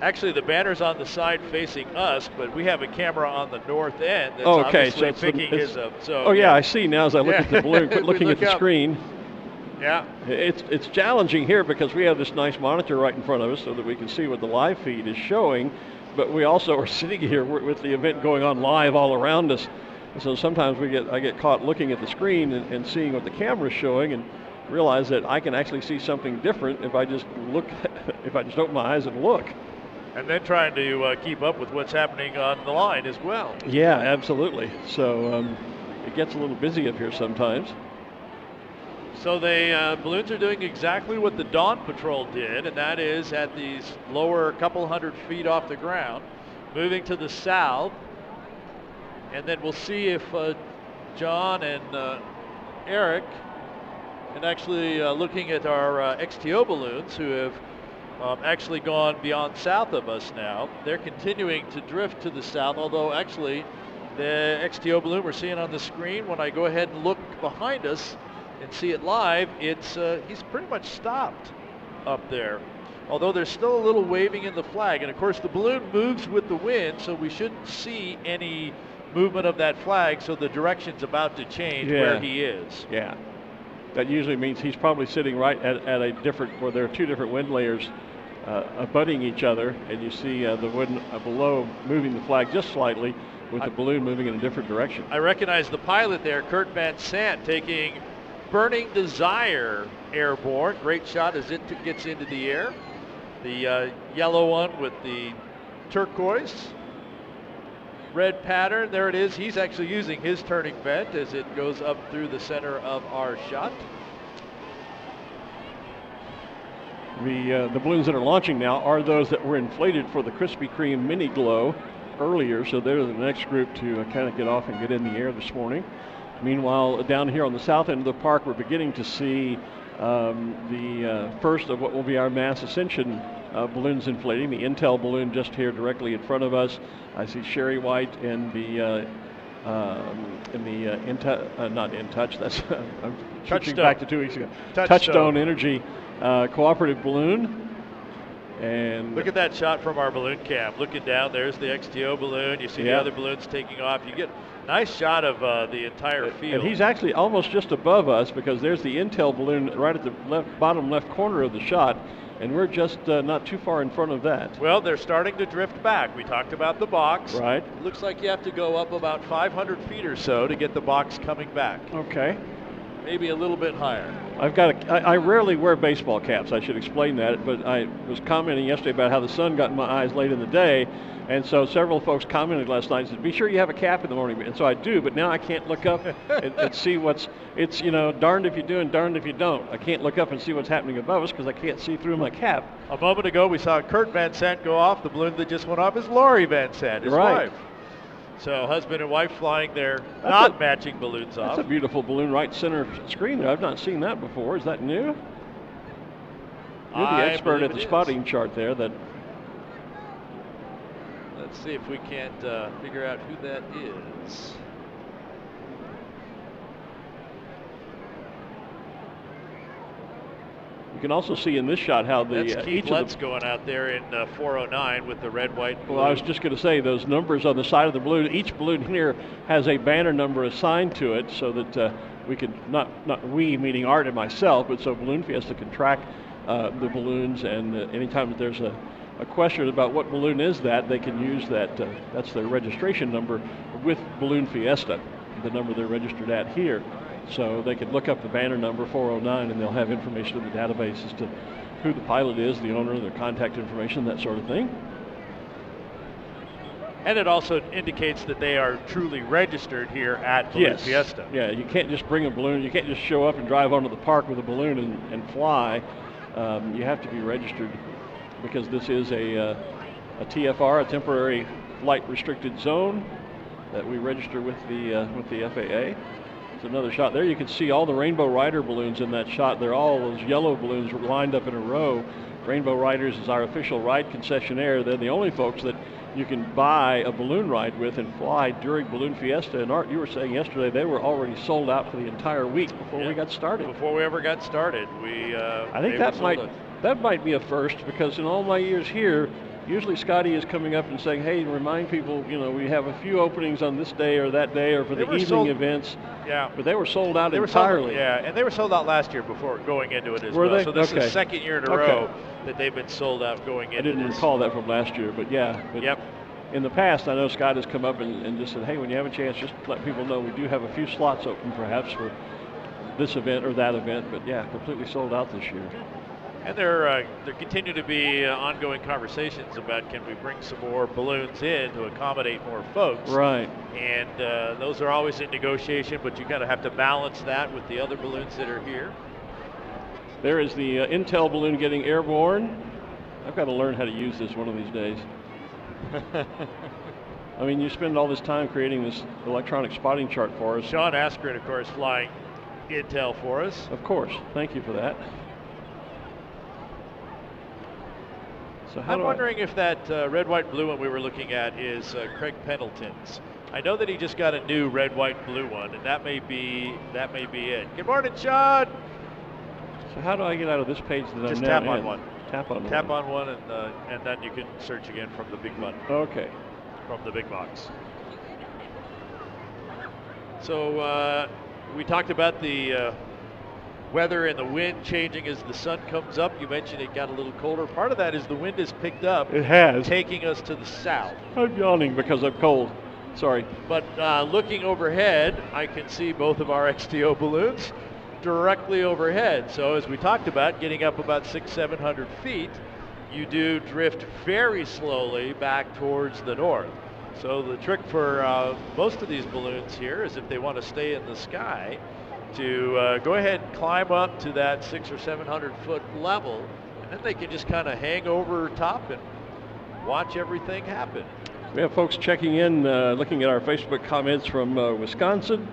Actually, the banner's on the side facing us, but we have a camera on the north end that's so picking his up. So, I see now as I look at the balloon, looking at the screen. Yeah. It's challenging here because we have this nice monitor right in front of us so that we can see what the live feed is showing, but we also are sitting here with the event going on live all around us. So sometimes I get caught looking at the screen and seeing what the camera's showing and realize that I can actually see something different if I just open my eyes and look. And then trying to keep up with what's happening on the line as well. Yeah, absolutely. So it gets a little busy up here sometimes. So the balloons are doing exactly what the Dawn Patrol did, and that is at these lower couple hundred feet off the ground, moving to the south. And then we'll see if John and Eric, and actually looking at our XTO balloons who have actually gone beyond south of us now. They're continuing to drift to the south, although actually the XTO balloon we're seeing on the screen, when I go ahead and look behind us and see it live, he's pretty much stopped up there. Although there's still a little waving in the flag. And of course the balloon moves with the wind, so we shouldn't see any movement of that flag, so the direction's about to change where he is. Yeah. That usually means he's probably sitting right at a different, where there are two different wind layers abutting each other, and you see the wind below moving the flag just slightly with the balloon moving in a different direction. I recognize the pilot there, Kurt Van Sant, taking Burning Desire airborne. Great shot as it gets into the air. The yellow one with the turquoise red pattern, there it is. He's actually using his turning vent as it goes up through the center of our shot. The balloons that are launching now are those that were inflated for the Krispy Kreme mini glow earlier, so they're the next group to kind of get off and get in the air this morning. Meanwhile, down here on the south end of the park, we're beginning to see the first of what will be our mass Ascension balloons inflating. The Intel balloon just here directly in front of us. I see Sherry White in the not In Touch. That's I'm switching back to 2 weeks ago. Touchstone Energy cooperative balloon. And look at that shot from our balloon cam. Looking down, there's the XTO balloon. You see the other balloons taking off. You get a nice shot of the entire field. And he's actually almost just above us because there's the Intel balloon right at the bottom left corner of the shot, and we're just not too far in front of that. Well, they're starting to drift back. We talked about the box. Right. It looks like you have to go up about 500 feet or so to get the box coming back. Okay. Maybe a little bit higher. I rarely wear baseball caps. I should explain that, but I was commenting yesterday about how the sun got in my eyes late in the day, and so several folks commented last night and said, be sure you have a cap in the morning. And so I do, but now I can't look up and see it's darned if you do and darned if you don't. I can't look up and see what's happening above us because I can't see through my cap. A moment ago, we saw Kurt Van Sant go off. The balloon that just went off is Lori Van Sant, his wife. So husband and wife flying their matching balloons off. That's a beautiful balloon right center screen there. I've not seen that before. Is that new? You're the expert at the spotting chart there. Let's see if we can't figure out who that is. You can also see in this shot how that's Keith Lutz going out there in 409 with the red, white, blue. Well, I was just going to say those numbers on the side of the balloon. Each balloon here has a banner number assigned to it, so that we can not we meaning Art and myself, but so Balloon Fiesta can track the balloons. And anytime that there's a question about what balloon is that, they can use that. That's their registration number with Balloon Fiesta, the number they're registered at here. So they can look up the banner number 409 and they'll have information in the database as to who the pilot is, the owner, their contact information, that sort of thing. And it also indicates that they are truly registered here at Balloon Fiesta. Yeah, you can't just bring a balloon. You can't just show up and drive onto the park with a balloon and fly. You have to be registered because this is a a TFR, a temporary flight restricted zone, that we register with the FAA. It's another shot there. You can see all the Rainbow Rider balloons in that shot. They're all those yellow balloons lined up in a row. Rainbow Riders is our official ride concessionaire. They're the only folks that you can buy a balloon ride with and fly during Balloon Fiesta. And Art, you were saying yesterday they were already sold out for the entire week before we got started. Before we ever got started, I think that might be a first, because in all my years here, usually Scotty is coming up and saying, hey, remind people, we have a few openings on this day or that day or for the evening events. Yeah. But they were sold out entirely. And they were sold out last year before going into it as were well. They? So this is the second year in a row that they've been sold out going into it. I didn't recall that from last year, but yeah. But yep. In the past, I know Scott has come up and just said, hey, when you have a chance, just let people know we do have a few slots open perhaps for this event or that event. But yeah, completely sold out this year. And there continue to be ongoing conversations about, can we bring some more balloons in to accommodate more folks? Right. And those are always in negotiation, but you kind of have to balance that with the other balloons that are here. There is the Intel balloon getting airborne. I've got to learn how to use this one of these days. I mean, you spend all this time creating this electronic spotting chart for us. Sean Askren, of course, flying Intel for us. Of course. Thank you for that. So I'm wondering if that red, white, blue one we were looking at is Craig Pendleton's. I know that he just got a new red, white, blue one, and that may be it. Good morning, Sean. So how do I get out of this page that just I'm now tap on in? one. Tap on one. Tap on one, and then you can search again from the big button. Okay. From the big box. So we talked about the weather and the wind changing as the sun comes up. You mentioned it got a little colder. Part of that is the wind has picked up. It has. Taking us to the south. I'm yawning because I'm cold. Sorry. But looking overhead, I can see both of our XTO balloons directly overhead. So as we talked about, getting up about 600-700 feet, you do drift very slowly back towards the north. So the trick for most of these balloons here is, if they want to stay in the sky, to go ahead and climb up to that 600 or 700 foot level, and then they can just kind of hang over top and watch everything happen. We have folks checking in, looking at our Facebook comments from Wisconsin,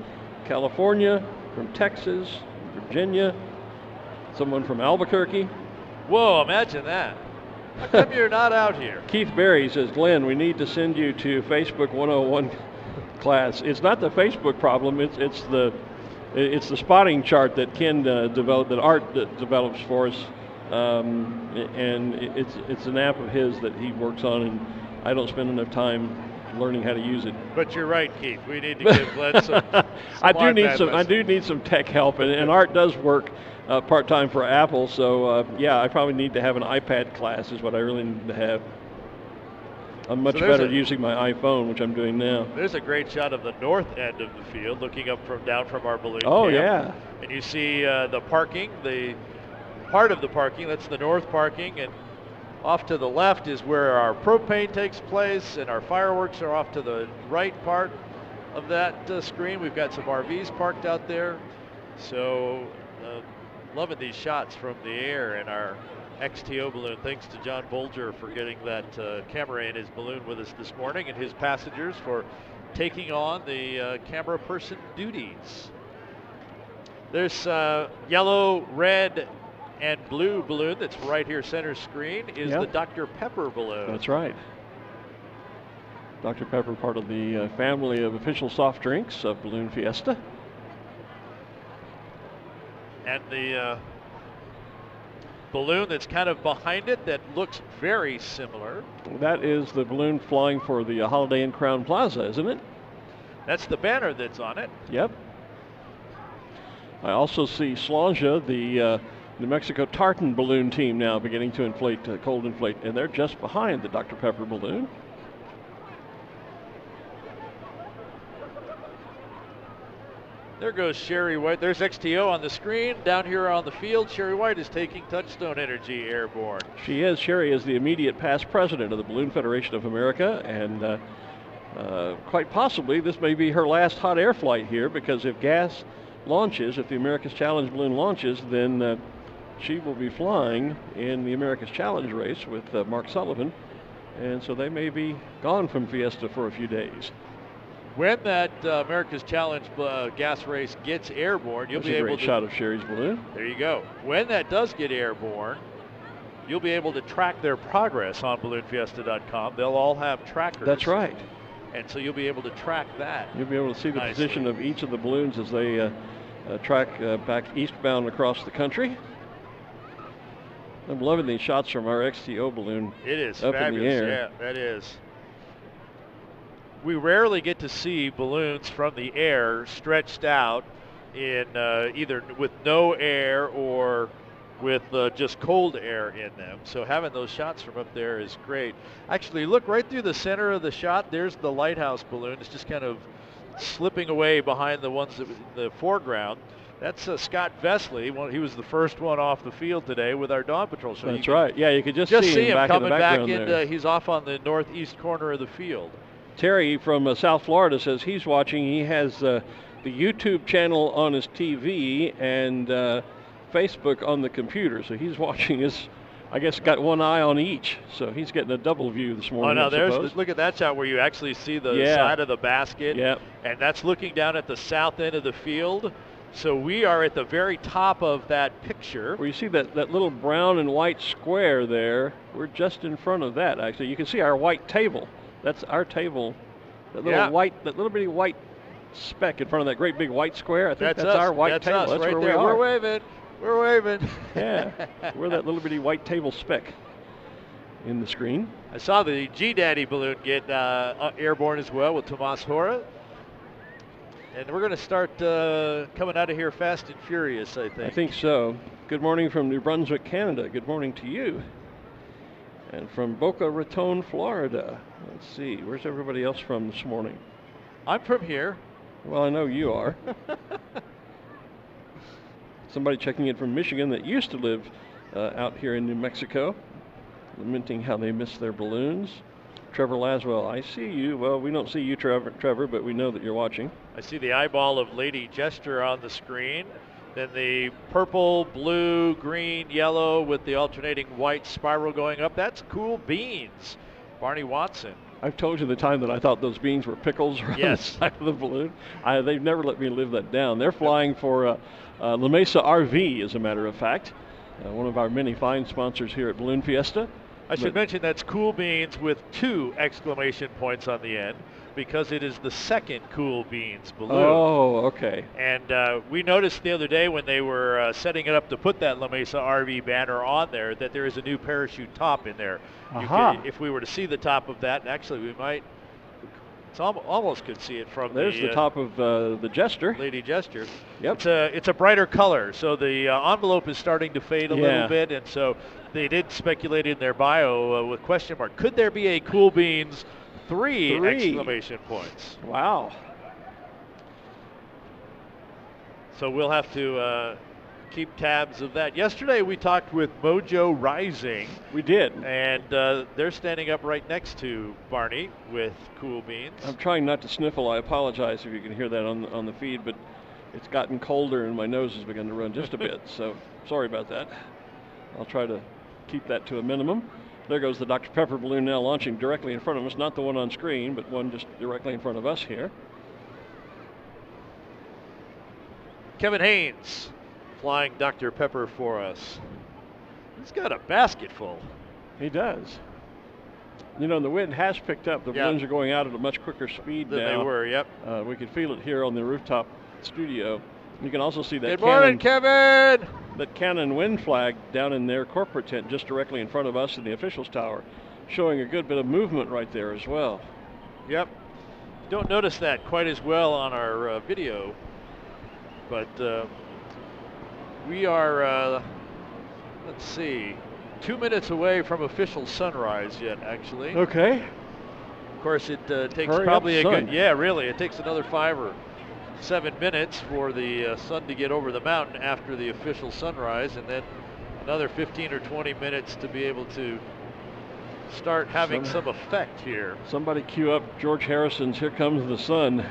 California, from Texas, Virginia, someone from Albuquerque. Whoa, imagine that. How come you're not out here? Keith Berry says, Glenn, we need to send you to Facebook 101 class. It's not the Facebook problem, it's the spotting chart that Ken developed, that Art develops for us, and it's an app of his that he works on, and I don't spend enough time learning how to use it. But you're right, Keith. We need to give Glenn some I do need some tech help, and Art does work part-time for Apple, so yeah, I probably need to have an iPad class is what I really need to have. I'm much better at using my iPhone, which I'm doing now. There's a great shot of the north end of the field, looking up down from our balloon camp. Yeah. And you see the parking, the part of the parking, that's the north parking, and off to the left is where our propane takes place, and our fireworks are off to the right part of that screen. We've got some RVs parked out there. So loving these shots from the air and our XTO balloon. Thanks to John Bolger for getting that camera in his balloon with us this morning, and his passengers for taking on the camera person duties. There's yellow, red, and blue balloon that's right here center screen is the Dr. Pepper balloon. That's right. Dr. Pepper, part of the family of official soft drinks of Balloon Fiesta. And the balloon that's kind of behind it that looks very similar. That is the balloon flying for the Holiday Inn Crowne Plaza, isn't it? That's the banner that's on it. Yep. I also see Slanja, the New Mexico tartan balloon team, now beginning to inflate, cold inflate, and they're just behind the Dr. Pepper balloon. There goes Sherry White. There's XTO on the screen. Down here on the field, Sherry White is taking Touchstone Energy airborne. She is. Sherry is the immediate past president of the Balloon Federation of America, and quite possibly this may be her last hot air flight here, because if gas launches, if the America's Challenge balloon launches, then she will be flying in the America's Challenge race with Mark Sullivan and so they may be gone from Fiesta for a few days. When that America's Challenge gas race gets airborne, you'll That's be a able great to shot of Sherry's balloon. There you go. When that does get airborne, you'll be able to track their progress on balloonfiesta.com. They'll all have trackers. That's right. And so you'll be able to track that. You'll be able to see the nicely. position of each of the balloons as they track back eastbound across the country. I'm loving these shots from our XTO balloon. It is up fabulous. in the air. Yeah, that is. We rarely get to see balloons from the air stretched out in either with no air or with just cold air in them. So having those shots from up there is great. Actually, look right through the center of the shot. There's the lighthouse balloon. It's just kind of slipping away behind the ones that in the foreground. That's Scott Vesley. He was the first one off the field today with our Dawn Patrol. So That's right. Yeah, you could just see him back coming in the back background in. there. He's off on the northeast corner of the field. Terry from South Florida says he's watching. He has the YouTube channel on his TV and Facebook on the computer. So he's watching his, I guess, got one eye on each. So he's getting a double view this morning. Oh, no, look at that shot where you actually see the side of the basket. Yep. And that's looking down at the south end of the field. So we are at the very top of that picture. Where you see that little brown and white square there, we're just in front of that, actually. You can see our white table. That's our table. That little bitty white speck in front of that great big white square. I think that's our white table. That's right where there. we are. We're waving. Yeah, we're that little bitty white table speck in the screen. I saw the G-Daddy balloon get airborne as well with Tomas Hora. And we're going to start coming out of here fast and furious, I think. I think so. Good morning from New Brunswick, Canada. Good morning to you. And from Boca Raton, Florida. Let's see, where's everybody else from this morning? I'm from here. Well, I know you are. Somebody checking in from Michigan that used to live out here in New Mexico, lamenting how they miss their balloons. Trevor Laswell, I see you. Well, we don't see you, Trevor, but we know that you're watching. I see the eyeball of Lady Jester on the screen. Then the purple, blue, green, yellow with the alternating white spiral going up. That's cool beans. Barney Watson. I've told you the time that I thought those beans were pickles around the side of the balloon. They've never let me live that down. They're flying for La Mesa RV, as a matter of fact. One of our many fine sponsors here at Balloon Fiesta. I should mention that's Cool Beans with 2 exclamation points on the end because it is the second Cool Beans balloon. Oh, okay. And we noticed the other day when they were setting it up to put that La Mesa RV banner on there that there is a new parachute top in there. If we were to see the top of that, and actually we might, almost could see it from There's the top of the Jester. Lady Jester. Yep. It's a brighter color, so the envelope is starting to fade a little bit, and so they did speculate in their bio with question mark, could there be a Cool Beans 3 exclamation points? Wow. So we'll have to keep tabs of that. Yesterday we talked with Mojo Rising. We did. And they're standing up right next to Barney with Cool Beans. I'm trying not to sniffle. I apologize if you can hear that on the feed, but it's gotten colder and my nose has begun to run just a bit, so sorry about that. I'll try to keep that to a minimum. There goes the Dr. Pepper balloon now launching directly in front of us, not the one on screen, but one just directly in front of us here. Kevin Haynes flying Dr. Pepper for us. He's got a basket full. He does. You know, the wind has picked up. The balloons are going out at a much quicker speed than now. They were, yep. We can feel it here on the rooftop studio. You can also see that Good morning, Kevin! That Cannon wind flag down in their corporate tent just directly in front of us in the officials tower, showing a good bit of movement right there as well. Yep. Don't notice that quite as well on our video, but we are, let's see, 2 minutes away from official sunrise yet, actually. Okay. Of course, it takes Hurry probably up, a good, really, it takes another 5 or 7 minutes for the sun to get over the mountain after the official sunrise, and then another 15 or 20 minutes to be able to start having some effect here. Somebody cue up George Harrison's Here Comes the Sun.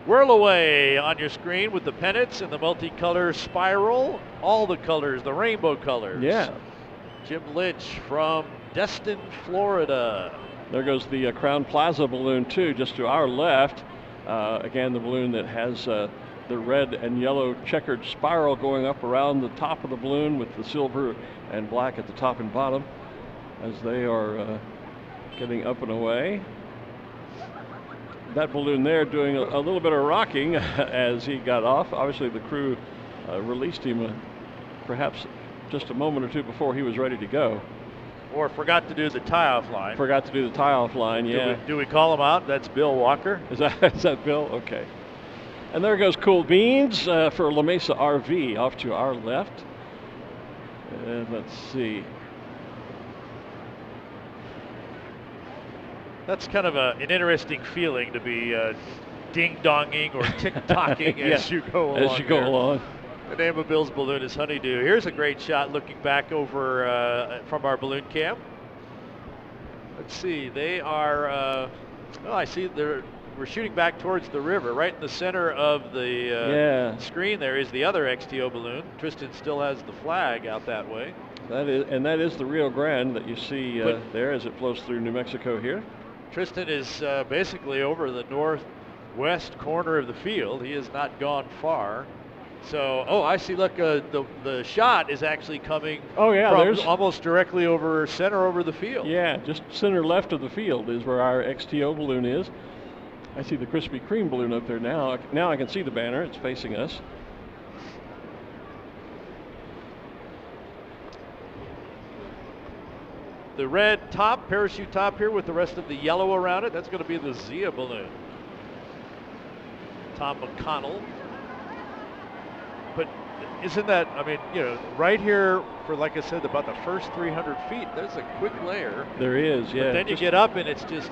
Whirl away on your screen with the pennants and the multicolor spiral, all the colors, the rainbow colors. Yeah. Jim Lynch from Destin, Florida. There goes the Crown Plaza balloon too, just to our left. Again, the balloon that has the red and yellow checkered spiral going up around the top of the balloon with the silver and black at the top and bottom as they are getting up and away. That balloon there doing a little bit of rocking as he got off. Obviously the crew released him perhaps just a moment or two before he was ready to go. Or forgot to do the tie-off line. Forgot to do the tie-off line, yeah. Do we call him out? That's Bill Walker. Is that Bill? Okay. And there goes Cool Beans for La Mesa RV off to our left. And let's see. That's kind of an interesting feeling to be ding-donging or tick-tocking as you go along. As you go along. The name of Bill's balloon is Honeydew. Here's a great shot looking back over from our balloon cam. Let's see, they are, I see we're shooting back towards the river. Right in the center of the screen there is the other XTO balloon. Tristan still has the flag out that way. That is the Rio Grande that you see there as it flows through New Mexico here. Tristan is basically over the northwest corner of the field. He has not gone far. So, I see, look, the shot is actually coming from almost directly over the field. Yeah, just center left of the field is where our XTO balloon is. I see the Krispy Kreme balloon up there now. Now I can see the banner. It's facing us. The red top, parachute top here with the rest of the yellow around it, that's going to be the Zia balloon. Tom McConnell. But isn't that, right here for, like I said, about the first 300 feet, there's a quick layer. There is, yeah. But then you get up and it's just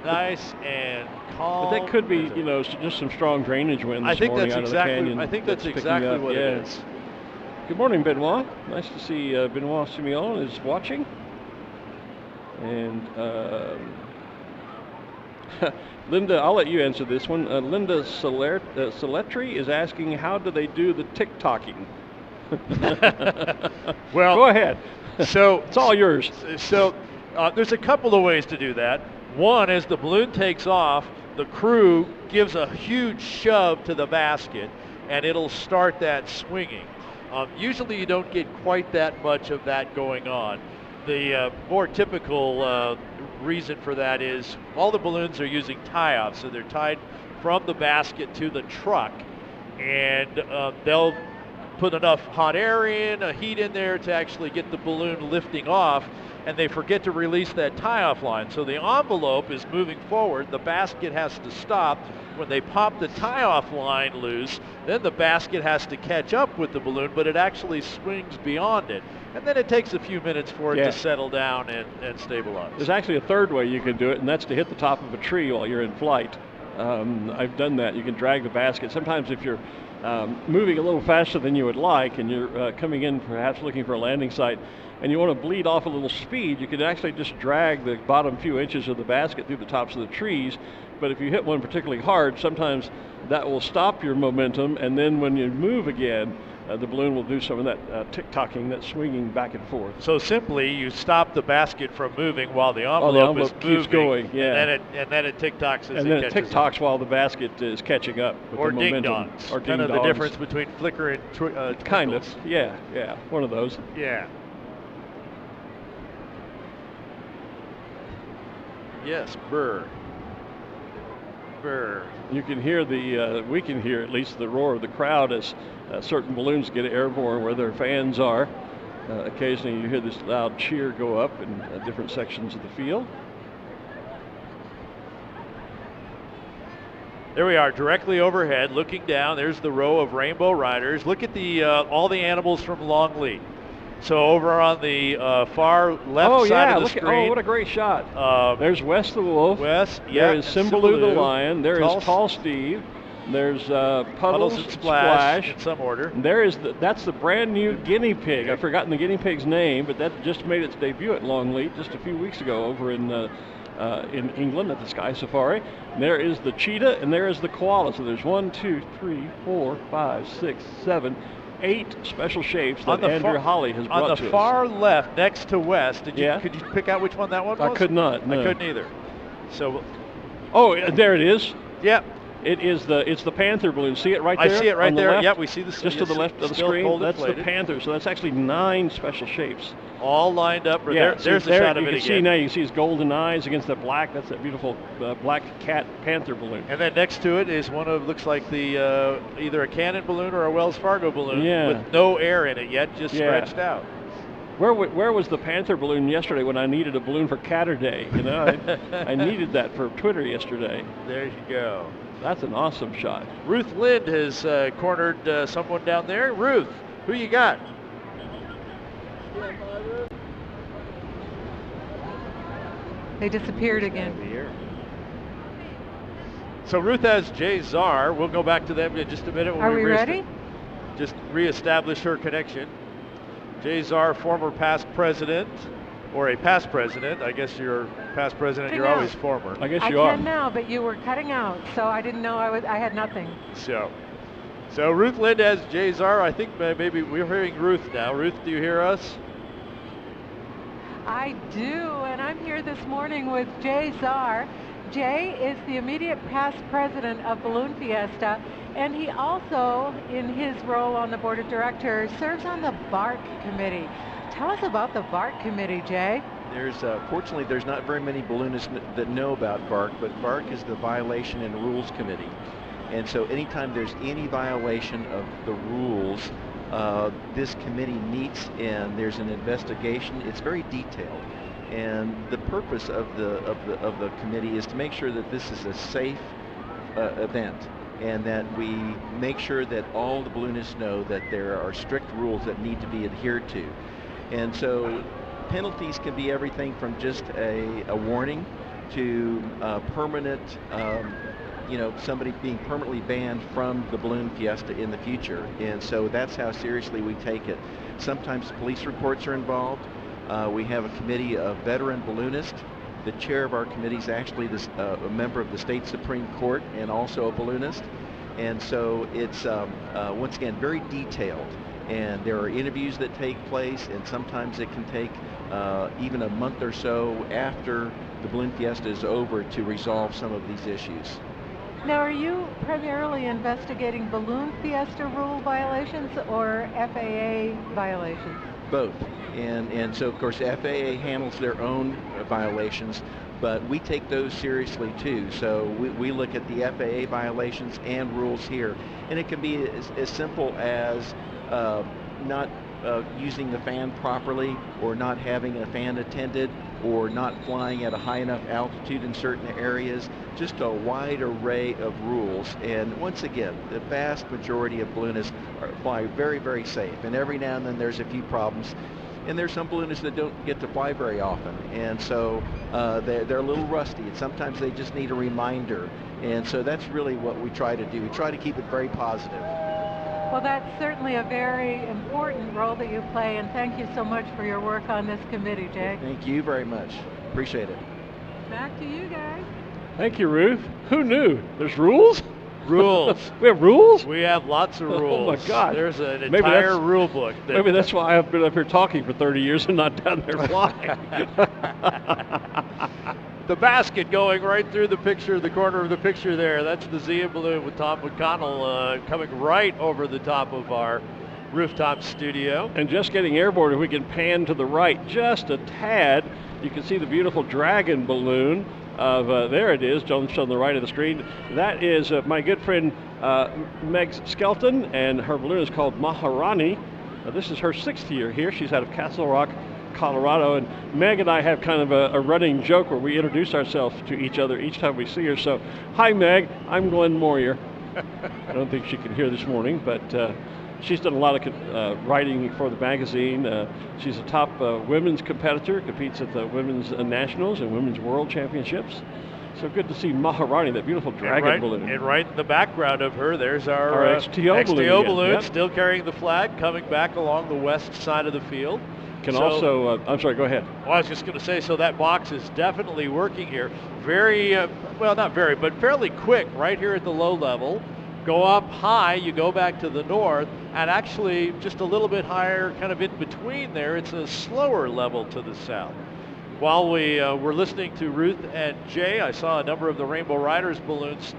nice and calm. But that could be, just some strong drainage wind this morning out of the canyon. I think that's exactly what it is. Good morning, Benoit. Nice to see Benoit Simeon is watching. And Linda, I'll let you answer this one. Linda Saletri is asking, how do they do the tick-tocking? Well, go ahead. So it's all yours. So there's a couple of ways to do that. One, as the balloon takes off, the crew gives a huge shove to the basket, and it'll start that swinging. Usually you don't get quite that much of that going on. The more typical reason for that is all the balloons are using tie-offs, so they're tied from the basket to the truck, and they'll put enough hot air in, heat in there to actually get the balloon lifting off, and they forget to release that tie-off line. So the envelope is moving forward, the basket has to stop. When they pop the tie-off line loose, then the basket has to catch up with the balloon, but it actually swings beyond it. And then it takes a few minutes for it to settle down and stabilize. There's actually a third way you can do it, and that's to hit the top of a tree while you're in flight. I've done that. You can drag the basket. Sometimes if you're moving a little faster than you would like and you're coming in perhaps looking for a landing site and you want to bleed off a little speed, you can actually just drag the bottom few inches of the basket through the tops of the trees. But if you hit one particularly hard, sometimes that will stop your momentum, and then when you move again, the balloon will do some of that tick-tocking, that swinging back and forth. So simply, you stop the basket from moving while the envelope is moving, keeps going, and then it tick-tocks as it catches up. And then it tick-tocks while the basket is catching up with the momentum. Or ding-dongs. Kind of the difference between flicker and twinkles. Kind of, yeah, one of those. Yeah. Yes, Burr. You can hear we can hear at least the roar of the crowd as certain balloons get airborne where their fans are. Occasionally you hear this loud cheer go up in different sections of the field. There we are, directly overhead, looking down. There's the row of rainbow riders. Look at the all the animals from Longleat. So over on the far left side of the screen. Oh, what a great shot. There's Wes the wolf. There is Cymbaloo the lion. There is Tall Steve. There's Puddles and Splash. In some order. And that's the brand new guinea pig. I've forgotten the guinea pig's name, but that just made its debut at Longleat just a few weeks ago over in England at the Sky Safari. And there is the cheetah and there is the koala. So there's 1, 2, 3, 4, 5, 6, 7. 8 special shapes that Andrew Holly has brought to us. On the far left, next to West, could you pick out which one that one was? I could not. No. I couldn't either. So, there it is. Yep. It's the Panther balloon. See it right there? I see it right there. Left? Yep, we see the just to the left of the screen. That's the Panther. So that's actually 9 special shapes, all lined up. Yeah, there's a shot of it again. See now. You can see his golden eyes against the black. That's that beautiful black cat Panther balloon. And then next to it is one of looks like the either a Cannon balloon or a Wells Fargo balloon with no air in it yet, just stretched out. Where was the Panther balloon yesterday when I needed a balloon for Catter Day? You know, I needed that for Twitter yesterday. There you go. That's an awesome shot. Ruth Lind has cornered someone down there. Ruth, who you got? They disappeared again. So Ruth has Jay Czar. We'll go back to them in just a minute. Are we ready? Just reestablish her connection. Jay Czar, former past president, or a past president. I guess you're past president. You're always former. I guess you are. I can now, but you were cutting out, so I didn't know I had nothing. So Ruth Lind has Jay Czar. I think maybe we're hearing Ruth now. Ruth, do you hear us? I do, and I'm here this morning with Jay Czar. Jay is the immediate past president of Balloon Fiesta, and he also, in his role on the board of directors, serves on the BARC committee. Tell us about the BARC committee, Jay. Fortunately, there's not very many balloonists that know about BARC, but BARC is the Violation and Rules Committee. And so anytime there's any violation of the rules, this committee meets and there's an investigation. It's very detailed. And the purpose of the committee is to make sure that this is a safe event, and that we make sure that all the balloonists know that there are strict rules that need to be adhered to. And so penalties can be everything from just a warning to permanent, somebody being permanently banned from the Balloon Fiesta in the future. And so that's how seriously we take it. Sometimes police reports are involved. We have a committee of veteran balloonists. The chair of our committee is actually a member of the state Supreme Court and also a balloonist. And so it's, once again, very detailed. And there are interviews that take place, and sometimes it can take even a month or so after the Balloon Fiesta is over to resolve some of these issues. Now, are you primarily investigating Balloon Fiesta rule violations or FAA violations? Both. And so, of course, FAA handles their own violations, but we take those seriously too. So we look at the FAA violations and rules here. And it can be as simple as not using the fan properly, or not having a fan attended, or not flying at a high enough altitude in certain areas. Just a wide array of rules. And once again, the vast majority of balloonists fly very, very safe. And every now and then there's a few problems. And there's some balloonists that don't get to fly very often. And so they're a little rusty. And sometimes they just need a reminder. And so that's really what we try to do. We try to keep it very positive. Well, that's certainly a very important role that you play, and thank you so much for your work on this committee, Jay. Thank you very much. Appreciate it. Back to you guys. Thank you, Ruth. Who knew? There's rules? Rules. We have rules? We have lots of rules. Oh, my God. There's an entire rule book. Maybe that's why I've been up here talking for 30 years and not down there flying. The basket going right through the picture, the corner of the picture there. That's the Zia balloon with Tom McConnell coming right over the top of our rooftop studio. And just getting airborne, if we can pan to the right just a tad, you can see the beautiful Dragon balloon. There it is, just on the right of the screen. That is my good friend Meg Skelton, and her balloon is called Maharani. This is her 6th year here. She's out of Castle Rock, Colorado, and Meg and I have kind of a running joke where we introduce ourselves to each other each time we see her. So, hi Meg, I'm Glen Moyer. I don't think she can hear this morning, but she's done a lot of writing for the magazine. She's a top women's competitor, competes at the Women's Nationals and Women's World Championships. So good to see Maharani, that beautiful Dragon balloon. And right in the background of her, there's our XTO balloon, yep. Still carrying the flag, coming back along the west side of the field. I'm sorry, go ahead. Well, I was just going to say, so that box is definitely working here. Very, well, not very, but fairly quick right here at the low level. go up high, you go back to the north, and actually just a little bit higher, kind of in between there, it's a slower level to the south. While we were listening to Ruth and Jay, I saw a number of the Rainbow Riders balloons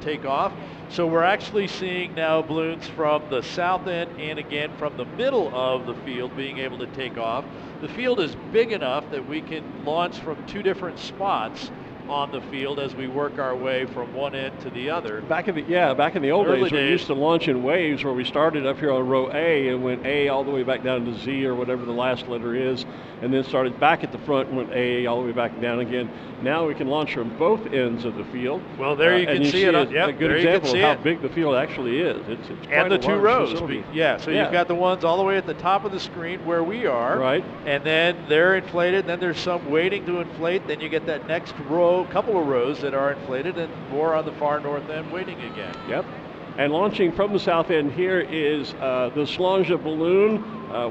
take off. So we're actually seeing now balloons from the south end and again from the middle of the field being able to take off. The field is big enough that we can launch from 2 different spots on the field as we work our way from one end to the other. Back in the old days, we used to launch in waves where we started up here on row A and went A all the way back down to Z or whatever the last letter is, and then started back at the front and went A all the way back down again. Now we can launch from both ends of the field. Well, there you can see it. A good example of how big the field actually is. It's and the 2 rows. Facility. So you've got the ones all the way at the top of the screen where we are. Right. And then they're inflated. Then there's some waiting to inflate. Then you get that next row, couple of rows that are inflated, and more on the far north end waiting again. Yep. And launching from the south end here is the Slanja balloon,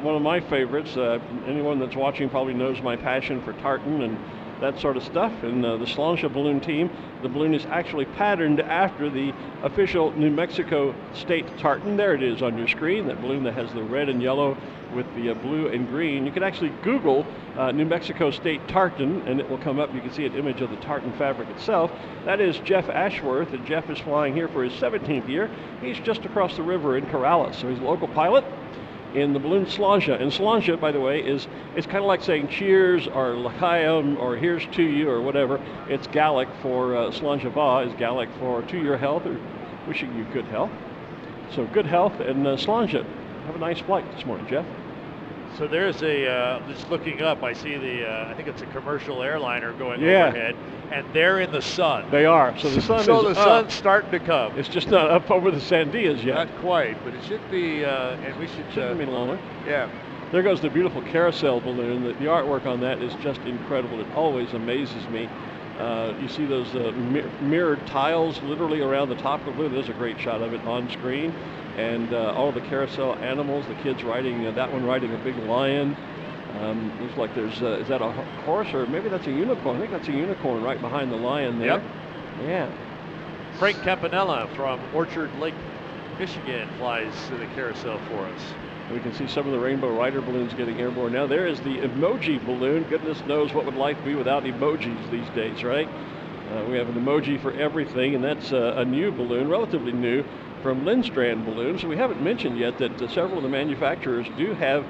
one of my favorites. Anyone that's watching probably knows my passion for tartan and that sort of stuff. And the Slanja balloon team, the balloon is actually patterned after the official New Mexico state tartan. There it is on your screen, that balloon that has the red and yellow with the blue and green. You can actually Google New Mexico State tartan, and it will come up. You can see an image of the tartan fabric itself. That is Jeff Ashworth, and Jeff is flying here for his 17th year. He's just across the river in Corrales, so he's a local pilot in the balloon Slanja. And Slanja, by the way, it's kind of like saying cheers or l'chaim or here's to you or whatever. It's Gallic for Slanja Va is Gallic for to your health or wishing you good health. So good health and Slanja. Have a nice flight this morning, Jeff. So there's just looking up, I see I think it's a commercial airliner going overhead, and they're in the sun. They are. So the sun the sun's starting to come. It's just not up over the Sandias yet. Not quite, but it should be, and we should... Shouldn't be longer. Yeah. There goes the beautiful carousel balloon. The artwork on that is just incredible. It always amazes me. You see those mirrored tiles literally around the top of the balloon. There's a great shot of it on screen. And all the carousel animals, the kids riding, that one riding a big lion. Looks like there's, is that a horse or maybe that's a unicorn? I think that's a unicorn right behind the lion there. Yep. Yeah. Frank Campanella from Orchard Lake, Michigan flies the carousel for us. We can see some of the Rainbow Rider balloons getting airborne now. There is the emoji balloon. Goodness knows what would life be without emojis these days, right? We have an emoji for everything, and that's a new balloon, relatively new, from Lindstrand Balloons. We haven't mentioned yet that several of the manufacturers do have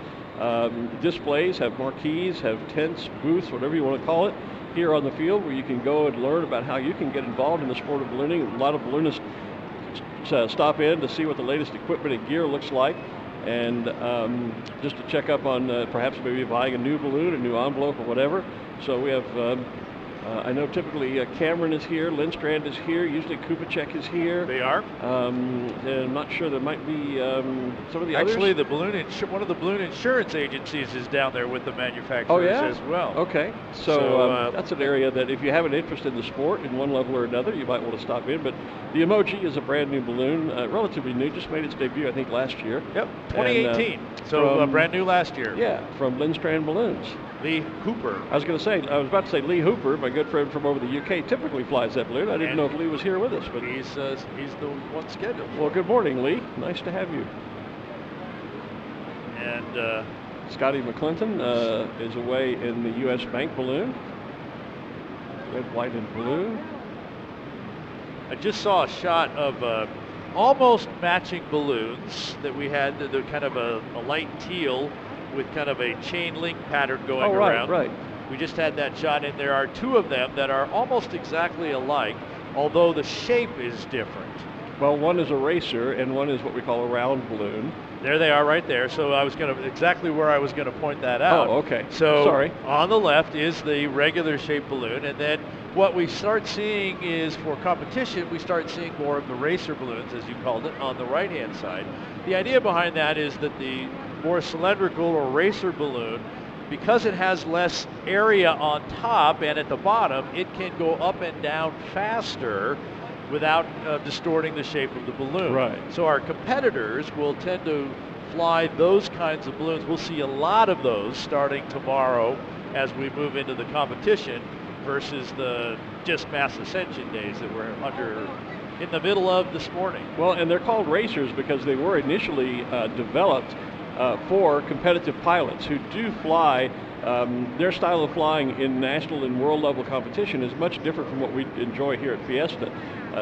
displays, have marquees, have tents, booths, whatever you want to call it, here on the field where you can go and learn about how you can get involved in the sport of ballooning. A lot of balloonists stop in to see what the latest equipment and gear looks like, and just to check up on perhaps maybe buying a new balloon, a new envelope or whatever. So we have I know typically Cameron is here, Lindstrand is here, usually Kupacek is here. They are. And I'm not sure, there might be some of the others. Actually, one of the balloon insurance agencies is down there with the manufacturers as well. Okay, so that's an area that if you have an interest in the sport in one level or another, you might want to stop in. But the Emoji is a brand new balloon, relatively new, just made its debut I think last year. Yep, 2018, so brand new last year. Yeah, from Lindstrand Balloons. Lee Hooper. I was about to say Lee Hooper, my good friend from over the UK, typically flies that balloon. I didn't know if Lee was here with us, but he's the one scheduled. Well, good morning, Lee. Nice to have you. And Scotty McClinton is away in the U.S. Bank balloon. Red, white, and blue. I just saw a shot of almost matching balloons that we had. They're kind of a light teal with kind of a chain link pattern going around. Right. We just had that shot, and there are 2 of them that are almost exactly alike, although the shape is different. Well, one is a racer, and one is what we call a round balloon. There they are right there. So I was exactly where I was going to point that out. Oh, okay. So sorry. On the left is the regular shaped balloon, and then what we start seeing is for competition, we start seeing more of the racer balloons, as you called it, on the right-hand side. The idea behind that is that the more cylindrical or racer balloon, because it has less area on top and at the bottom, it can go up and down faster without distorting the shape of the balloon. Right. So our competitors will tend to fly those kinds of balloons. We'll see a lot of those starting tomorrow as we move into the competition versus the just mass ascension days that we're in the middle of this morning. Well, and they're called racers because they were initially developed for competitive pilots who do fly. Their style of flying in national and world level competition is much different from what we enjoy here at Fiesta.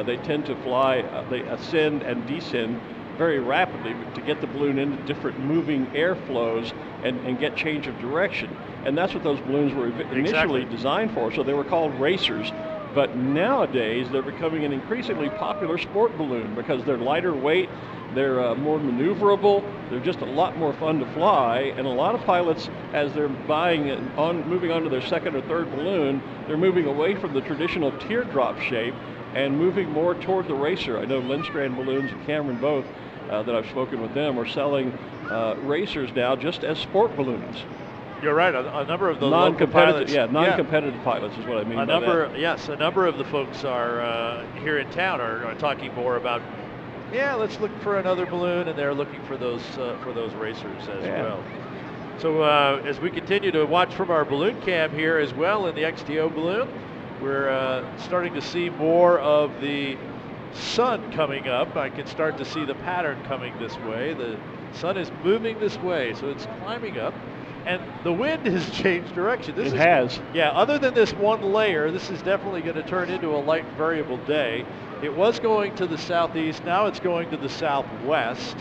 They tend to fly, they ascend and descend very rapidly to get the balloon into different moving airflows and get change of direction. And that's what those balloons were initially designed for. So they were called racers. But nowadays they're becoming an increasingly popular sport balloon because they're lighter weight, they're more maneuverable, they're just a lot more fun to fly. And a lot of pilots, as they're moving on to their second or third balloon, they're moving away from the traditional teardrop shape and moving more toward the racer. I know Lindstrand Balloons and Cameron both, that I've spoken with them, are selling racers now just as sport balloons. You're right. A number of the non-competitive, non-competitive pilots is what I mean by that. Yes, a number of the folks are here in town are talking more about. Yeah, let's look for another balloon, and they're looking for those racers as well. So as we continue to watch from our balloon cam here as well in the XTO balloon, we're starting to see more of the sun coming up. I can start to see the pattern coming this way. The sun is moving this way, so it's climbing up. And the wind has changed direction. It has. Yeah, other than this one layer, this is definitely going to turn into a light variable day. It was going to the southeast, now it's going to the southwest,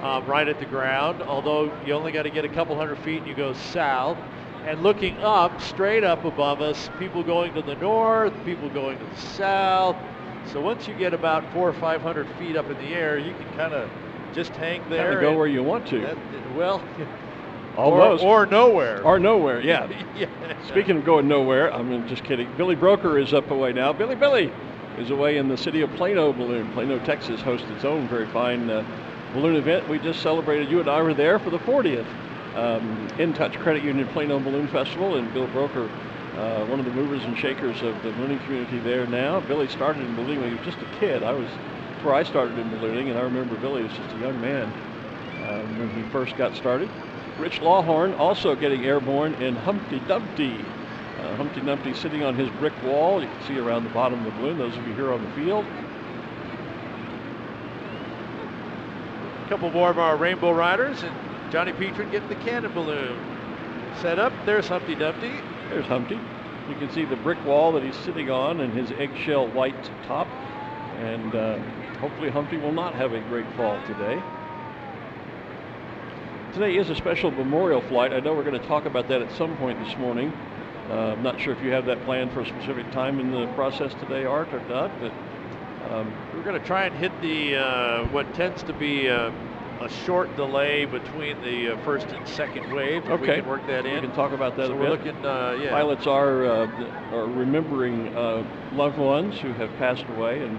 right at the ground, although you only got to get a couple hundred feet and you go south. And looking up, straight up above us, people going to the north, people going to the south. So once you get about 400 or 500 feet up in the air, you can kind of just hang there. Kind of go where you want to. Almost. Or nowhere. Or nowhere, yeah. Yeah. Speaking of going nowhere, I'm just kidding. Billy Broker is up away now. Billy is away in the city of Plano Balloon. Plano, Texas hosts its own very fine balloon event. We just celebrated, you and I were there for the 40th In Touch Credit Union Plano Balloon Festival, and Bill Broker, one of the movers and shakers of the ballooning community there now. Billy started in ballooning when he was just a kid. That's where I started in ballooning, and I remember Billy was just a young man when he first got started. Rich Lawhorn also getting airborne in Humpty Dumpty. Humpty Dumpty sitting on his brick wall. You can see around the bottom of the balloon, those of you here on the field. A couple more of our Rainbow Riders, and Johnny Petrin getting the cannon balloon set up. There's Humpty Dumpty. There's Humpty. You can see the brick wall that he's sitting on and his eggshell white top. And hopefully Humpty will not have a great fall today. Today is a special memorial flight. I know we're going to talk about that at some point this morning. I'm not sure if you have that planned for a specific time in the process today, Art, or not, but we're going to try and hit the what tends to be a short delay between the first and second wave. If we can work that in. We can talk about that a bit. We're looking, Pilots are remembering loved ones who have passed away in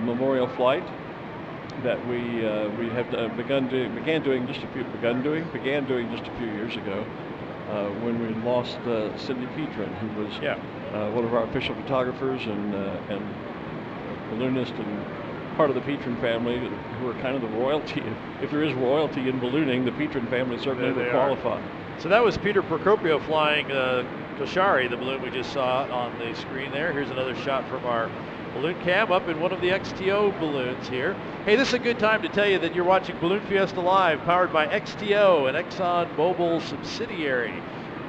memorial flight that we have began doing just a few years ago when we lost Cindy Petrin, who was one of our official photographers and balloonist and part of the Petrin family, who are kind of the royalty. If there is royalty in ballooning, the Petrin family certainly would qualify. So that was Peter Procopio flying Koshari, the balloon we just saw on the screen there. Here's another shot from our balloon cam up in one of the XTO balloons here. Hey, this is a good time to tell you that you're watching Balloon Fiesta Live, powered by XTO, an Exxon Mobil subsidiary.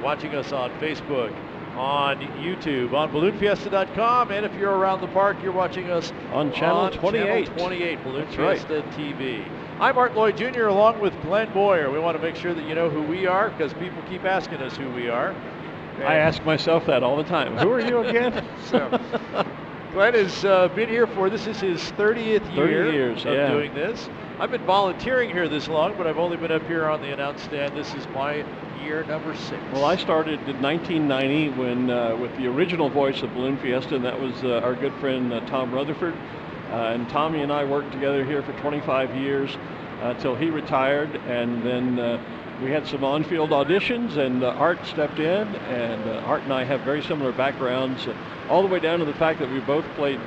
Watching us on Facebook, on YouTube, on balloonfiesta.com, and if you're around the park, you're watching us on Channel 28. Channel 28, Balloon Fiesta TV. I'm Art Lloyd Jr. along with Glen Moyer. We want to make sure that you know who we are, because people keep asking us who we are. And I ask myself that all the time. Who are you again? Glenn has been here this is his 30th year of doing this. I've been volunteering here this long, but I've only been up here on the announce stand. This is my year number 6. Well, I started in 1990 when with the original voice of Balloon Fiesta, and that was our good friend Tom Rutherford. And Tommy and I worked together here for 25 years till he retired, and then we had some on-field auditions, and Art stepped in, and Art and I have very similar backgrounds, all the way down to the fact that we both played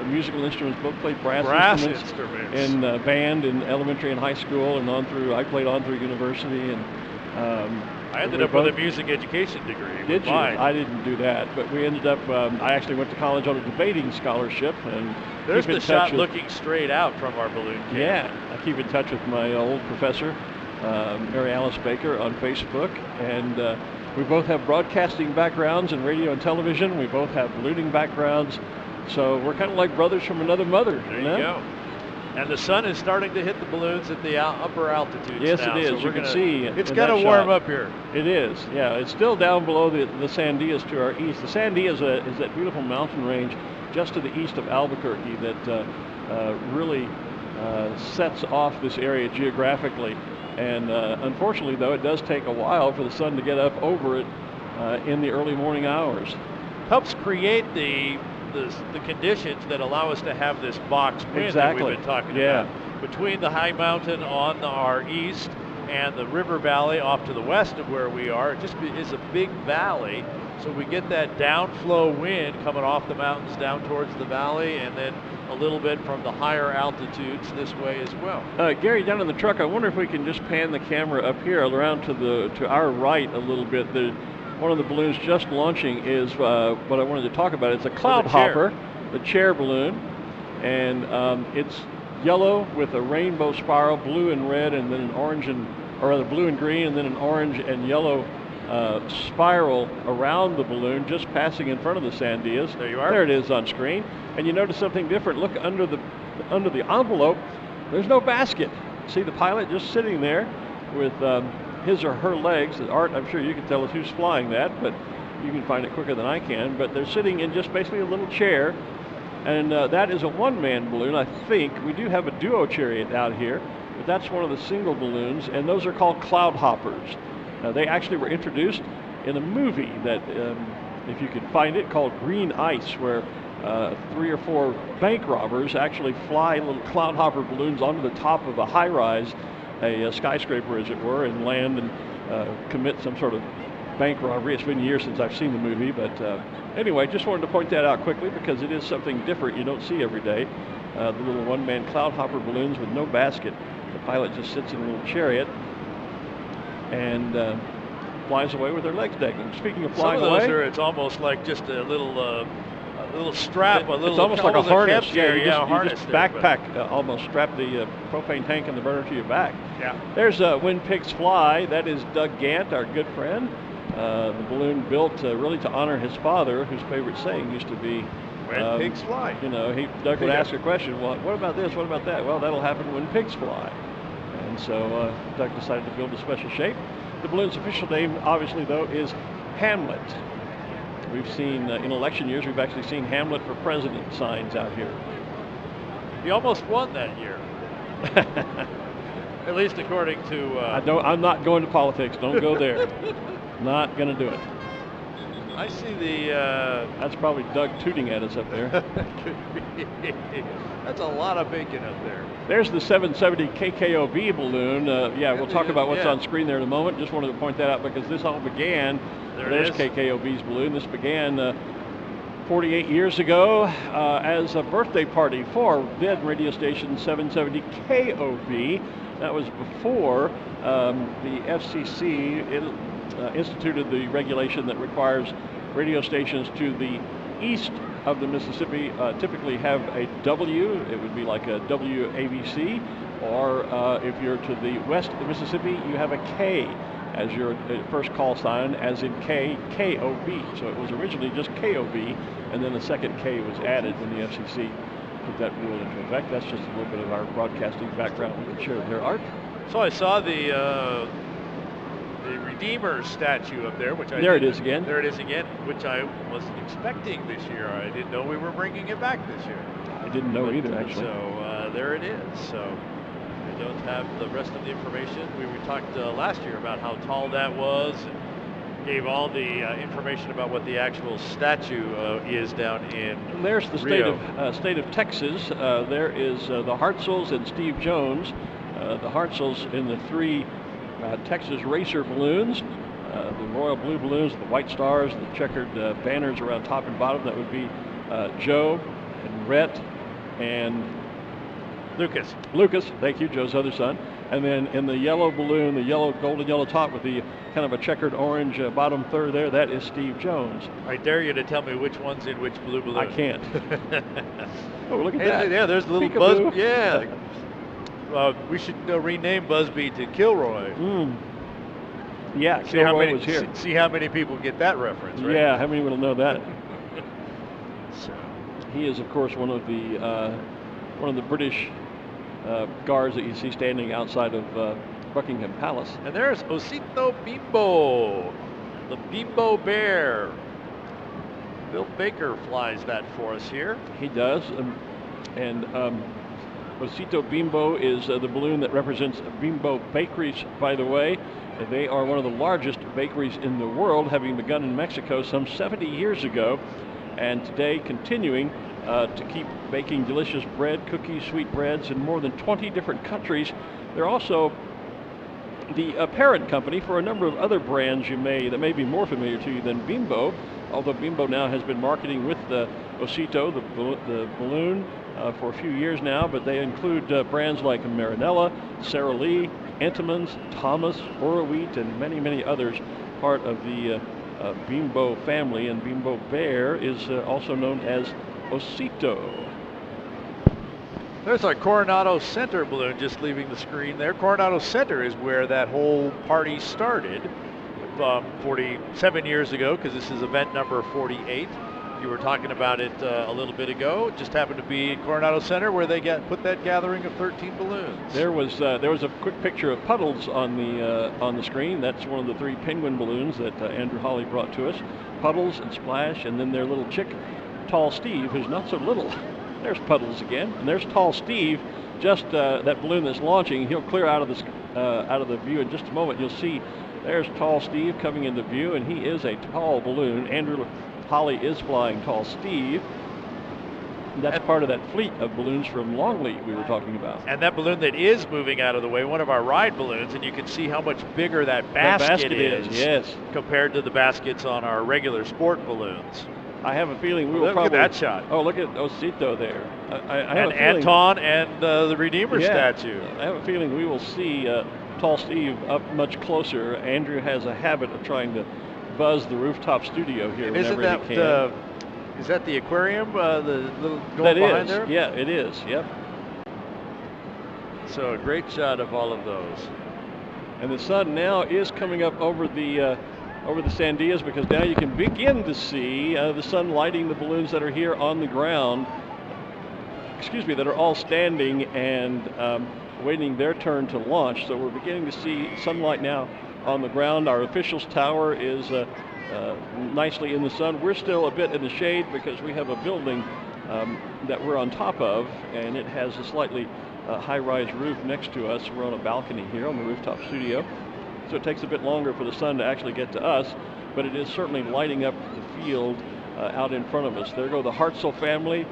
musical instruments, both played brass instruments in band in elementary and high school, and I played on through university, and I ended up with a music education degree. Did you? Mine. I didn't do that, but we ended up, I actually went to college on a debating scholarship. And there's the shot looking straight out from our balloon camp. Yeah, I keep in touch with my old professor, Mary Alice Baker, on Facebook, and we both have broadcasting backgrounds in radio and television. We both have ballooning backgrounds, so we're kind of like brothers from another mother. There you go. And the sun is starting to hit the balloons at the upper altitudes yes, now. It is. So you can see it's going to warm up here. It is. Yeah, it's still down below the Sandias to our east. The Sandia is that beautiful mountain range just to the east of Albuquerque that really sets off this area geographically. And unfortunately, though, it does take a while for the sun to get up over it in the early morning hours. Helps create the conditions that allow us to have this box wind exactly. that we've been talking about. Between the high mountain on our east and the river valley off to the west of where we are, it just is a big valley. So we get that downflow wind coming off the mountains down towards the valley, and then a little bit from the higher altitudes this way as well. Gary, down in the truck, I wonder if we can just pan the camera up here around to our right a little bit. One of the balloons just launching is what I wanted to talk about. It's a cloud hopper, the chair balloon, and it's yellow with a rainbow spiral, blue and red, and then blue and green, and then an orange and yellow spiral around the balloon, just passing in front of the Sandias. There you are. There it is on screen. And you notice something different. Look under the envelope. There's no basket. See the pilot just sitting there with his or her legs. Art, I'm sure you can tell us who's flying that, but you can find it quicker than I can. But they're sitting in just basically a little chair, and that is a one-man balloon, I think. We do have a duo chariot out here, but that's one of the single balloons, and those are called cloud hoppers. They actually were introduced in a movie that, if you can find it, called Green Ice, where 3 or 4 bank robbers actually fly little cloud hopper balloons onto the top of a high-rise, a skyscraper as it were, and land and commit some sort of bank robbery. It's been years since I've seen the movie, but anyway, just wanted to point that out quickly because it is something different you don't see every day. The little one-man cloud hopper balloons with no basket. The pilot just sits in a little chariot and flies away with their legs dangling. Speaking of flying away, some of those it's almost like just a little strap, it's almost like a harness. You just backpack, almost strap the propane tank and the burner to your back. Yeah. There's When Pigs Fly. That is Doug Gant, our good friend. The balloon built really to honor his father, whose favorite saying used to be, "When pigs fly." You know, Doug would ask a question. Well, what about this? What about that? Well, that'll happen when pigs fly. And so Doug decided to build a special shape. The balloon's official name, obviously, though, is Hamlet. We've seen, in election years, we've actually seen Hamlet for President signs out here. He almost won that year. At least according to... I'm not going to politics. Don't go there. Not going to do it. I see the... That's probably Doug tooting at us up there. That's a lot of bacon up there. There's the 770 KKOB balloon. We'll talk about what's on screen there in a moment. Just wanted to point that out because this all began... There's KKOB's balloon. This began 48 years ago as a birthday party for then radio station 770 KOB. That was before the FCC instituted the regulation that requires radio stations to the east of the Mississippi typically have a W. It would be like a WABC. Or if you're to the west of the Mississippi, you have a K as your first call sign, as in KOB. So it was originally just KOB, and then the second K was added when the FCC put that rule into effect. That's just a little bit of our broadcasting background we can share there, Art. So I saw the Redeemer statue up there, which There it is again, which I wasn't expecting this year. I didn't know we were bringing it back this year. I didn't know either, actually. So there it is. So I don't have the rest of the information. We talked last year about how tall that was and gave all the information about what the actual statue is down in and there's the state of Texas. There is the Hartzels and Steve Jones. The Hartzels in the 3 Texas racer balloons, the royal blue balloons, the white stars, the checkered banners around top and bottom. That would be Joe and Rhett and Lucas, thank you, Joe's other son. And then in the yellow balloon, the golden yellow top with the kind of a checkered orange bottom third there, that is Steve Jones. I dare you to tell me which one's in which blue balloon. I can't. Oh, look at Hey, that. yeah, there's the little Peekaboo. Buzz. Yeah. We should rename Busby to Kilroy. Yeah, See how Kilroy many was here. see how many people get that reference, right? Yeah, how many will know that? He is, of course, one of the British guards that you see standing outside of Buckingham Palace. And there's Osito Bimbo, the Bimbo Bear. Bill Baker flies that for us here. He does, and Osito Bimbo is the balloon that represents Bimbo Bakeries, by the way. They are one of the largest bakeries in the world, having begun in Mexico some 70 years ago, and today continuing to keep baking delicious bread, cookies, sweetbreads in more than 20 different countries. They're also the parent company for a number of other brands that may be more familiar to you than Bimbo, although Bimbo now has been marketing with Osito, the balloon, for a few years now, but they include brands like Marinella, Sara Lee, Entenmann's, Thomas, Ora Wheat, and many, many others, part of the Bimbo family, and Bimbo Bear is also known as Osito. There's our Coronado Center balloon just leaving the screen there. Coronado Center is where that whole party started 47 years ago, because this is event number 48. You were talking about it a little bit ago. It just happened to be Coronado Center where they put that gathering of 13 balloons. There was a quick picture of Puddles on the screen. That's one of the 3 penguin balloons that Andrew Hawley brought to us. Puddles and Splash, and then their little chick, Tall Steve, who's not so little. There's Puddles again, and there's Tall Steve. Just that balloon that's launching. He'll clear out of the view in just a moment. You'll see there's Tall Steve coming into view, and he is a tall balloon. Andrew Hawley is flying Tall Steve. That's part of that fleet of balloons from Longleat we were talking about. And that balloon that is moving out of the way, one of our ride balloons, and you can see how much bigger that basket is, yes, compared to the baskets on our regular sport balloons. I have a feeling we will Look probably... at that shot. Oh, look at Osito there. I have and a feeling, Anton and the Redeemer statue. I have a feeling we will see Tall Steve up much closer. Andrew has a habit of trying to buzz the rooftop studio here whenever he can. Is that the aquarium, the little going behind there? Yeah, it is, yep. So a great shot of all of those. And the sun now is coming up over the Sandias, because now you can begin to see the sun lighting the balloons that are here on the ground, that are all standing and waiting their turn to launch. So we're beginning to see sunlight now on the ground. Our officials tower is nicely in the sun. We're still a bit in the shade because we have a building that we're on top of, and it has a slightly high-rise roof next to us. We're on a balcony here on the rooftop studio. So it takes a bit longer for the sun to actually get to us, but it is certainly lighting up the field out in front of us. There go the Hartzell family,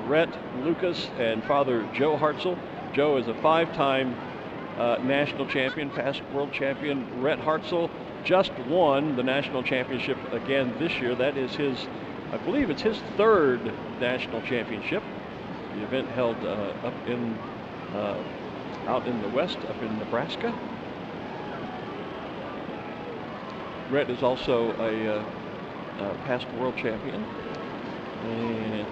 Rhett, Lucas, and Father Joe Hartzell. Joe is a 5-time national champion, past world champion. Rhett Hartzell just won the national championship again this year. That is I believe it's his 3rd national championship. The event held out in the west, up in Nebraska. Rhett is also a past world champion, and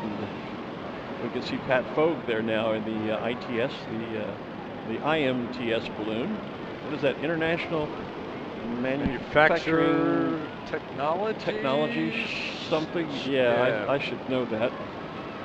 we can see Pat Fogue there now in the ITS, the IMTS balloon. What is that? International Manufacturing Technology something? Yeah. I should know that.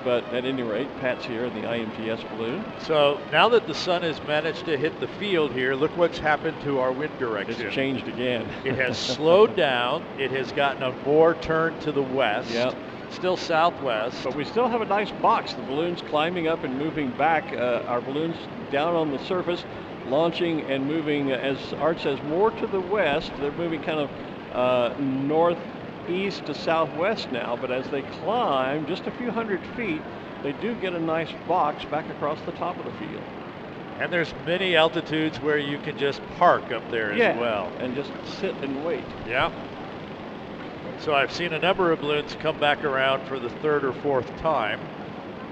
But at any rate, Pat's here in the IMTS balloon. So now that the sun has managed to hit the field here, look what's happened to our wind direction. It's changed again. It has slowed down. It has gotten a more turn to the west. Yep. Still southwest. But we still have a nice box. The balloon's climbing up and moving back. Our balloon's down on the surface, launching and moving, as Art says, more to the west. They're moving kind of northeast to southwest now, but as they climb just a few hundred feet, they do get a nice box back across the top of the field. And there's many altitudes where you can just park up there as well. And just sit and wait. Yeah. So I've seen a number of balloons come back around for the 3rd or 4th time.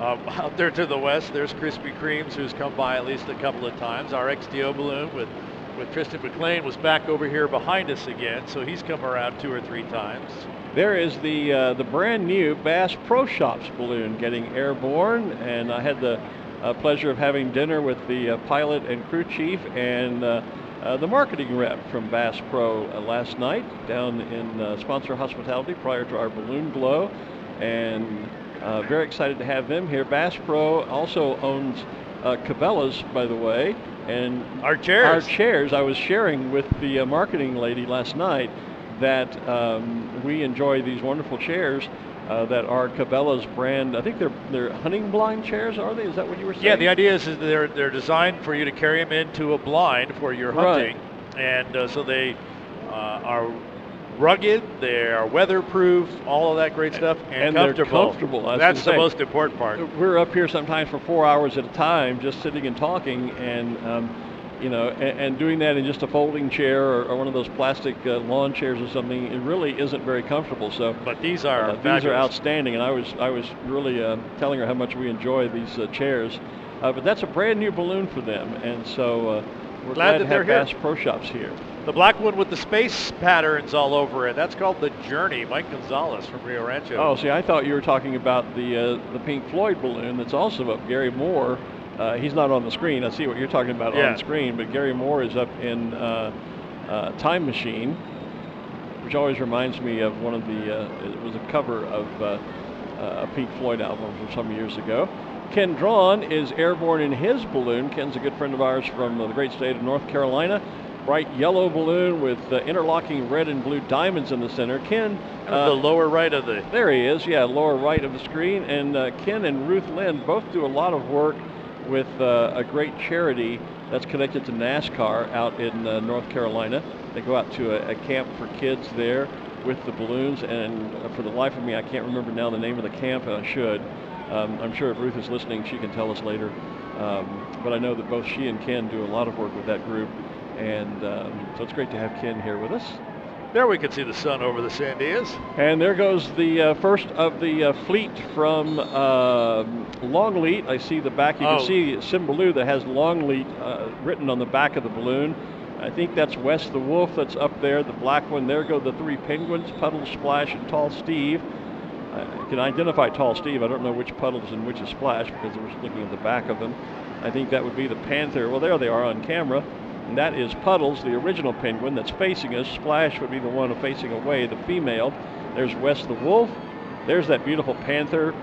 Out there to the west, there's Krispy Kreme's, who's come by at least a couple of times. Our XDO balloon with with Tristan McLean was back over here behind us again, so he's come around 2 or 3 times. There is the brand new Bass Pro Shops balloon getting airborne, and I had the pleasure of having dinner with the pilot and crew chief and the marketing rep from Bass Pro last night down in Sponsor Hospitality prior to our balloon glow, and very excited to have them here. Bass Pro also owns Cabela's, by the way, and our chairs. I was sharing with the marketing lady last night that we enjoy these wonderful chairs that are Cabela's brand. I think they're hunting blind chairs, are they? Is that what you were saying? Yeah, the idea is they're designed for you to carry them into a blind for your hunting, and so they are rugged, they are weatherproof, all of that great stuff, and comfortable. They're comfortable. That's the most important part. We're up here sometimes for 4 hours at a time, just sitting and talking, and and doing that in just a folding chair or one of those plastic lawn chairs or something, it really isn't very comfortable. So, but these are outstanding, and I was really telling her how much we enjoy these chairs. But that's a brand new balloon for them, and so we're glad to have Bass Pro Shops here. The black one with the space patterns all over it, that's called the Journey. Mike Gonzalez from Rio Rancho. Oh, see, I thought you were talking about the Pink Floyd balloon that's also up. Gary Moore. He's not on the screen. I see what you're talking about on the screen, but Gary Moore is up in Time Machine, which always reminds me of one of the, it was a cover of a Pink Floyd album from some years ago. Ken Drawn is airborne in his balloon. Ken's a good friend of ours from the great state of North Carolina. Bright yellow balloon with interlocking red and blue diamonds in the center. Ken, the lower right of the... There he is, lower right of the screen. And Ken and Ruth Lynn both do a lot of work with a great charity that's connected to NASCAR out in North Carolina. They go out to a camp for kids there with the balloons, and for the life of me, I can't remember now the name of the camp, and I should. I'm sure if Ruth is listening, she can tell us later. But I know that both she and Ken do a lot of work with that group, and so it's great to have Ken here with us. There we can see the sun over the Sandias. And there goes the first of the fleet from Longleat. I see the back. You can see Cymbaloo that has Longleat written on the back of the balloon. I think that's Wes the Wolf that's up there, the black one. There go the 3 penguins, Puddles, Splash, and Tall Steve. I can identify Tall Steve. I don't know which Puddles and which is Splash because I was looking at the back of them. I think that would be the Panther. Well, there they are on camera. And that is Puddles, the original penguin that's facing us. Splash would be the one facing away, the female. There's Wes the Wolf. There's that beautiful Panther.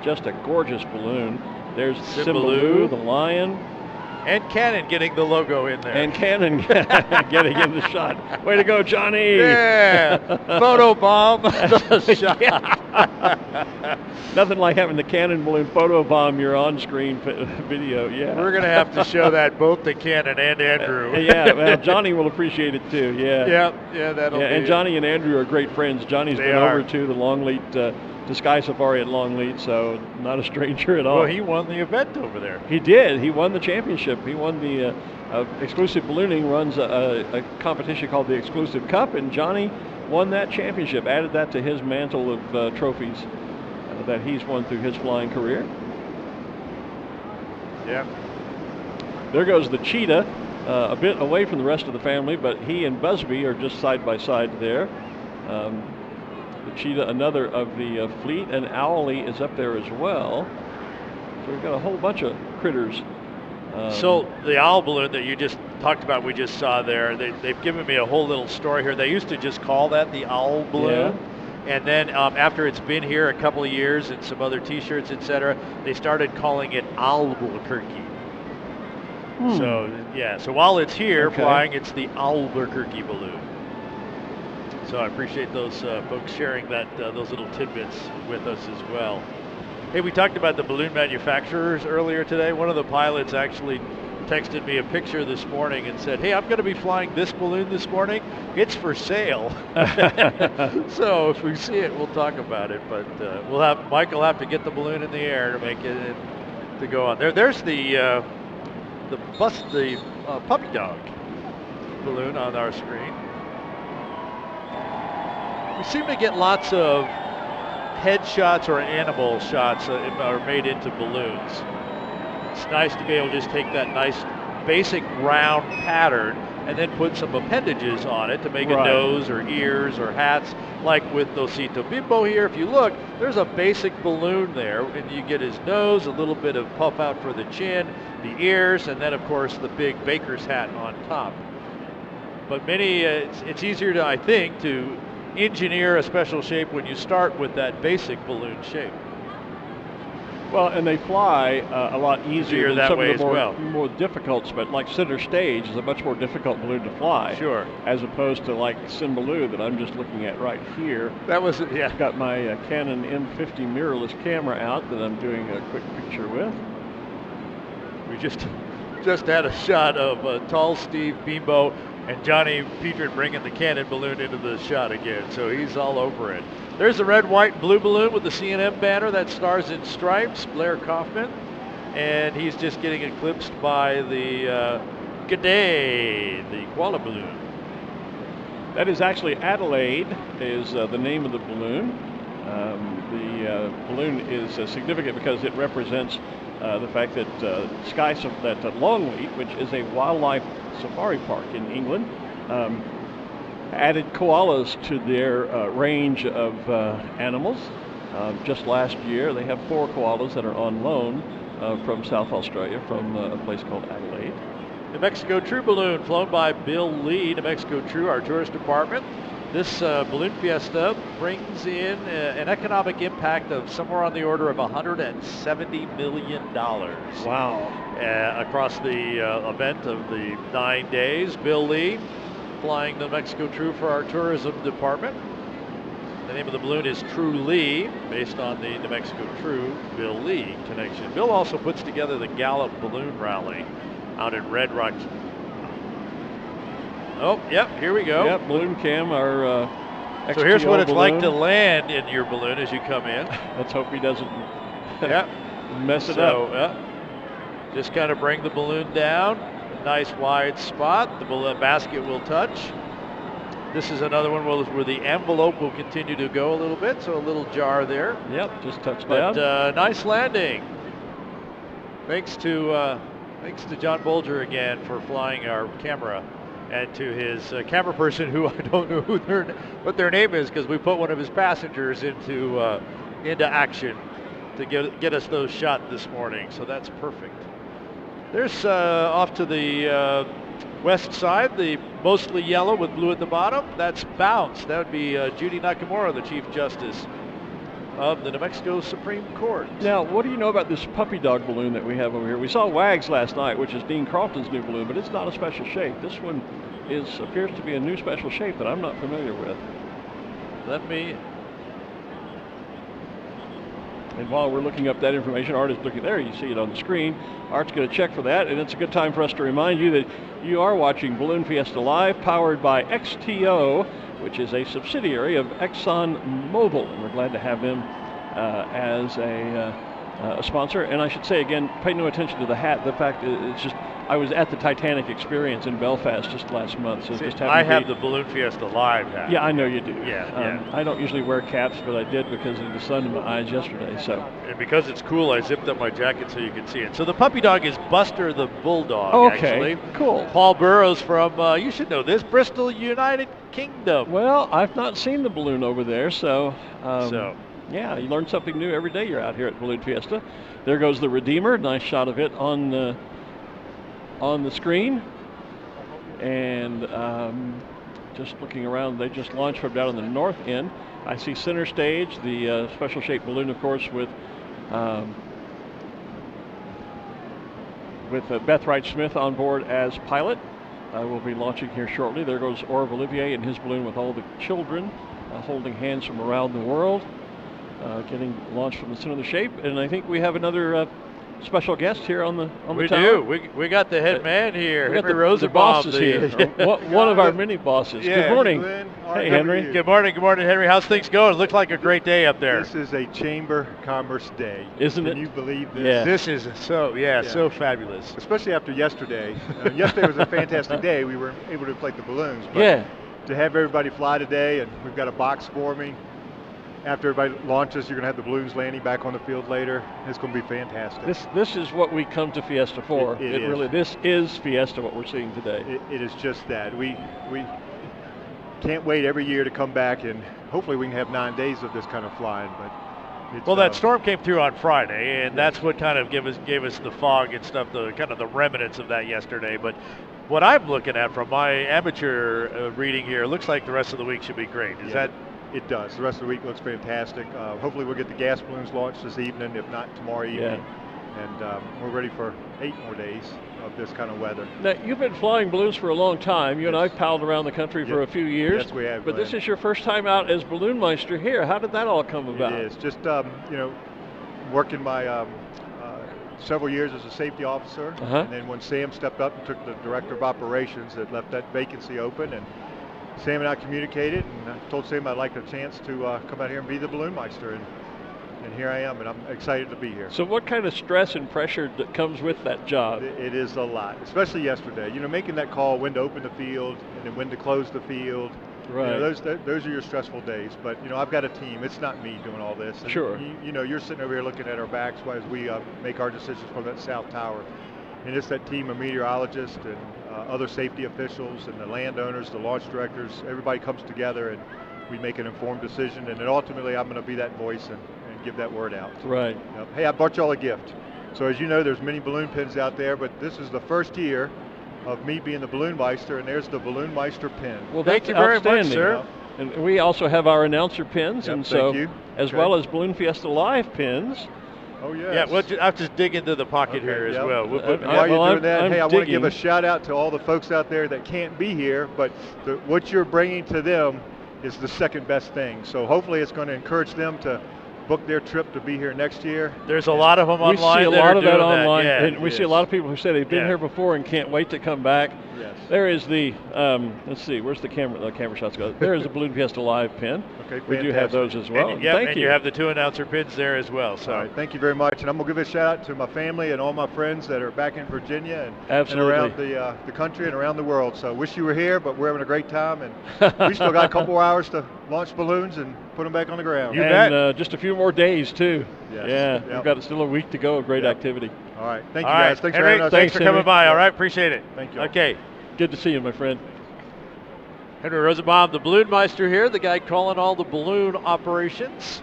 Just a gorgeous balloon. There's Cymbaloo, the lion. And Cannon getting the logo in there. And Cannon getting in the shot. Way to go, Johnny. Yeah. Photo bomb the shot. Nothing like having the Cannon balloon photo bomb your on-screen video. Yeah. We're going to have to show that both to Cannon and Andrew. Well, Johnny will appreciate it too. Yeah, that'll be and Johnny and Andrew are great friends. Johnny's been over to the Longleat to Sky Safari at Longleat, so not a stranger at all. Well, he won the event over there. He did. He won the championship. He won the Exclusive Ballooning runs a competition called the Exclusive Cup, and Johnny won that championship, added that to his mantle of trophies that he's won through his flying career. Yeah. There goes the Cheetah, a bit away from the rest of the family, but he and Busby are just side by side there. The Cheetah, another of the fleet, and Owlie is up there as well. So we've got a whole bunch of critters. So the owl balloon that you just talked about, we just saw there, they've given me a whole little story here. They used to just call that the owl balloon. Yeah. And then after it's been here a couple of years and some other T-shirts, etc., they started calling it Albuquerque. So while it's here flying, it's the Albuquerque balloon. So I appreciate those folks sharing those little tidbits with us as well. Hey, we talked about the balloon manufacturers earlier today. One of the pilots actually texted me a picture this morning and said, hey, I'm going to be flying this balloon this morning. It's for sale. So if we see it, we'll talk about it. But Mike will have to get the balloon in the air to make it to go on. There's the puppy dog balloon on our screen. We seem to get lots of headshots or animal shots are made into balloons. It's nice to be able to just take that nice basic round pattern and then put some appendages on it to make a nose or ears or hats, like with Osito Bimbo here. If you look, there's a basic balloon there, and you get his nose, a little bit of puff out for the chin, the ears, and then of course the big baker's hat on top. But many, it's easier to, I think, to engineer a special shape when you start with that basic balloon shape. Well, and they fly a lot easier than that some way of the as well. more difficult, but like center stage is a much more difficult balloon to fly. Sure. As opposed to like Cymbaloo that I'm just looking at right here. That was, yeah. I've got my Canon M50 mirrorless camera out that I'm doing a quick picture with. We just had a shot of tall Steve Bimbo and Johnny Petrin bringing the Canon balloon into the shot again, so he's all over it. There's the red, white, and blue balloon with the C&M banner that stars in stripes, Blair Kaufman, and he's just getting eclipsed by the G'day, the koala balloon. That is actually Adelaide is the name of the balloon. The balloon is significant because it represents the fact that that Longleat, which is a wildlife safari park in England, added koalas to their range of animals. Just last year, they have 4 koalas that are on loan from South Australia, from a place called Adelaide. New Mexico True balloon flown by Bill Lee, New Mexico True, our tourist department. This balloon fiesta brings in an economic impact of somewhere on the order of $170 million. Wow. Across the event of the 9 days. Bill Lee flying the Mexico True for our tourism department. The name of the balloon is True Lee, based on the New Mexico True Bill Lee connection. Bill also puts together the Gallup Balloon Rally out in Red Rock. Oh, yep, here we go. Yep, Balloon Cam, our So here's what it's balloon. like to land in your balloon as you come in. Let's hope he doesn't mess it up. Just kind of bring the balloon down. Nice wide spot. The balloon basket will touch. This is another one where the envelope will continue to go a little bit, so a little jar there. Yep, just touched But down. nice landing. Thanks to John Bolger again for flying our camera, and to his camera person, who I don't know what their name is, because we put one of his passengers into action to get us those shot this morning. So that's perfect. There's off to the west side, the mostly yellow with blue at the bottom. That's Bounce. That would be Judy Nakamura, the Chief Justice of the New Mexico Supreme Court. Now, what do you know about this puppy dog balloon that we have over here? We saw Wags last night, which is Dean Crofton's new balloon, but it's not a special shape. This one appears to be a new special shape that I'm not familiar with. And while we're looking up that information, Art is looking there. You see it on the screen. Art's going to check for that, and it's a good time for us to remind you that you are watching Balloon Fiesta Live, powered by XTO, which is a subsidiary of Exxon Mobil, and we're glad to have them as a sponsor. And I should say again, pay no attention to the hat. The fact is, it's just, I was at the Titanic experience in Belfast just last month, so just I have the Balloon Fiesta Live hat. Yeah, I know you do. Yeah. I don't usually wear caps, but I did because of the sun in my eyes yesterday. So. And because it's cool, I zipped up my jacket so you can see it. So the puppy dog is Buster the Bulldog. Okay, actually. cool. Paul Burrows from, you should know this, Bristol, United Kingdom. Well, I've not seen the balloon over there, so. Yeah, you learn something new every day you're out here at Balloon Fiesta. There goes the Redeemer. Nice shot of it on the screen. And just looking around, they just launched from down on the north end. I see center stage, the special shaped balloon, of course, with Beth Wright-Smith on board as pilot. Will be launching here shortly. There goes Orv Olivier in his balloon with all the children holding hands from around the world. Getting launched from the center of the shape, and I think we have another special guest here on the tower. We got the head man here, we got Henry the Rosenbaum, bosses here. One of our mini bosses. Yeah, good morning. Glen, hey, Henry. Good morning, Henry. How's things going? It looks like a great day up there. This is a Chamber Commerce Day. Isn't it? Can you believe this? Yeah. This is so fabulous. Especially after yesterday. Yesterday was a fantastic day. We were able to inflate the balloons. But to have everybody fly today, and we've got a box forming, after everybody launches, you're going to have the balloons landing back on the field later. It's going to be fantastic. This is what we come to Fiesta for. It is. Really, this is Fiesta, what we're seeing today. It is just that. We can't wait every year to come back, and hopefully we can have 9 days of this kind of flying. But it's, well, that storm came through on Friday, and that's what kind of gave us the fog and stuff, the kind of the remnants of that yesterday. But what I'm looking at from my amateur reading here, it looks like the rest of the week should be great. Is that? It does. The rest of the week looks fantastic. Hopefully we'll get the gas balloons launched this evening, if not tomorrow evening. And we're ready for 8 more days of this kind of weather. Now, you've been flying balloons for a long time. You and I palled around the country for a few years. Yes, we have. But this is your first time out as Balloon Meister here. How did that all come about? It is. Just, working my several years as a safety officer. And then when Sam stepped up and took the director of operations, it left that vacancy open. And Sam and I communicated, and I told Sam I'd like a chance to come out here and be the Balloon Meister, and here I am, and I'm excited to be here. So what kind of stress and pressure that comes with that job? It is a lot, especially yesterday. Making that call, when to open the field, and then when to close the field. Right. Those are your stressful days, but I've got a team. It's not me doing all this. And, sure. You're sitting over here looking at our backs as we make our decisions from that south tower. And it's that team of meteorologists and other safety officials and the landowners, the launch directors. Everybody comes together and we make an informed decision. And then ultimately, I'm going to be that voice and give that word out. Right. Hey, I brought y'all a gift. So as you know, there's many balloon pins out there, but this is the first year of me being the Balloon Meister, and there's the Balloon Meister pin. Well, thank you very much, sir. And we also have our announcer pins, and so thank you. As well as Balloon Fiesta Live pins. Oh, yes. Yeah, I'll just dig into the pocket here as well. While you're doing that, I want to give a shout out to all the folks out there that can't be here, but what you're bringing to them is the second best thing. So hopefully it's going to encourage them to book their trip to be here next year. There's a lot of them online. We see a lot of that online, yeah. and we see a lot of people who say they've been here before and can't wait to come back. Yes. There is the, let's see, where's the camera? The camera shots go. There is the Balloon Fiesta Live pin. Okay, we do have those as well. And, thank you. You have the 2 announcer pins there as well. So. All right, thank you very much. And I'm going to give a shout out to my family and all my friends that are back in Virginia and around the country and around the world. So wish you were here, but we're having a great time. And we still got a couple hours to launch balloons and put them back on the ground. You bet. Just a few more days, too. Yes. Yeah, we've got still a week to go. Great activity. All right. Thank you, guys. Thanks Henry, for having us. Thanks for coming by. All right. Appreciate it. Thank you. Okay. Good to see you, my friend. Henry Rosenbaum, the Balloon Meister here, the guy calling all the balloon operations.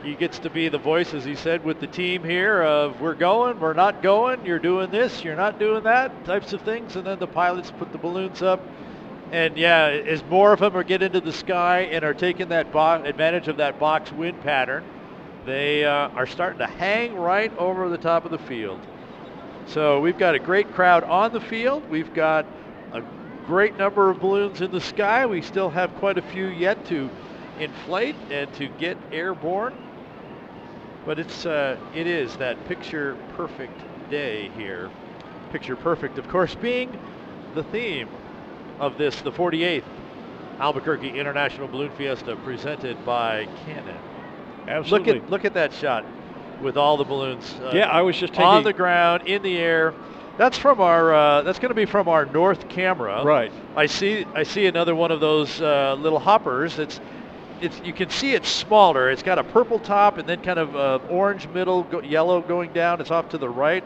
He gets to be the voice, as he said, with the team here of we're going, we're not going, you're doing this, you're not doing that, types of things. And then the pilots put the balloons up. And yeah, as more of them are getting into the sky and are taking that advantage of that box wind pattern, they are starting to hang right over the top of the field. So we've got a great crowd on the field. We've got a great number of balloons in the sky. We still have quite a few yet to inflate and to get airborne. But it is that picture perfect day here. Picture perfect, of course, being the theme of this, the 48th Albuquerque International Balloon Fiesta presented by Canon. Absolutely. Look at that shot with all the balloons. I was just taking on the ground, in the air. That's from our. That's going to be from our north camera. Right. I see another one of those little hoppers. It's. You can see it's smaller. It's got a purple top and then kind of orange middle, yellow going down. It's off to the right.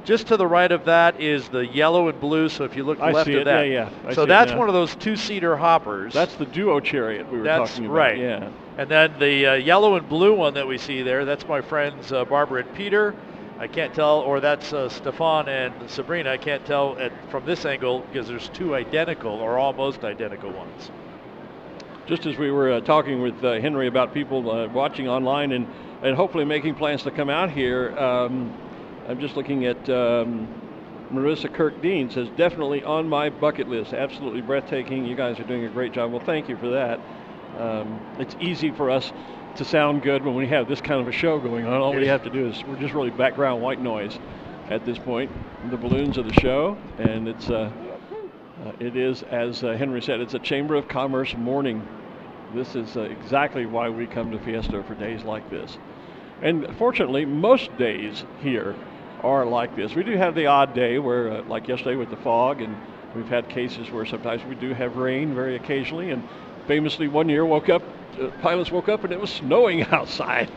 Just to the right of that is the yellow and blue. So if you look left of that, so that's one of those 2-seater hoppers. That's the duo chariot we were talking about. Right. Yeah. And then the yellow and blue one that we see there, that's my friends Barbara and Peter. I can't tell, or that's Stefan and Sabrina. I can't tell from this angle because there's 2 identical or almost identical ones. Just as we were talking with Henry about people watching online and hopefully making plans to come out here, I'm just looking at Marissa Kirk-Dean says, definitely on my bucket list. Absolutely breathtaking. You guys are doing a great job. Well, thank you for that. It's easy for us to sound good when we have this kind of a show going on. All we have to do is, we're just really background white noise at this point. The balloons are the show, and it is, as Henry said, it's a Chamber of Commerce morning. This is exactly why we come to Fiesta for days like this. And fortunately, most days here are like this. We do have the odd day where, like yesterday with the fog, and we've had cases where sometimes we do have rain very occasionally, and famously one year woke up pilots woke up and it was snowing outside.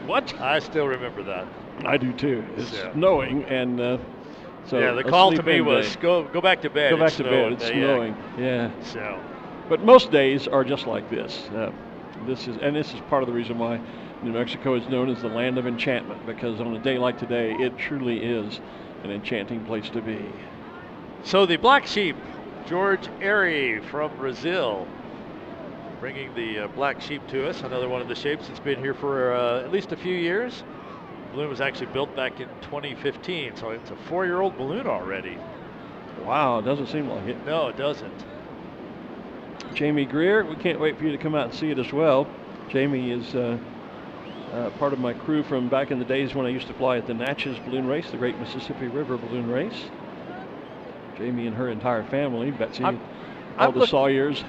What? I still remember that. I do too. It's snowing, and so yeah, the call to me was go back to bed. Go back to bed. It's snowing. Yeah. So, but most days are just like this. This is part of the reason why New Mexico is known as the land of enchantment, because on a day like today, it truly is an enchanting place to be. So the black sheep, George Airy from Brazil, bringing the black sheep to us. Another one of the shapes that's been here for at least a few years. The balloon was actually built back in 2015, so it's a 4-year-old balloon already. Wow, it doesn't seem like it. No, it doesn't. Jamie Greer, we can't wait for you to come out and see it as well. Jamie is part of my crew from back in the days when I used to fly at the Natchez Balloon Race, the Great Mississippi River Balloon Race. Jamie and her entire family, Betsy, all the Sawyers.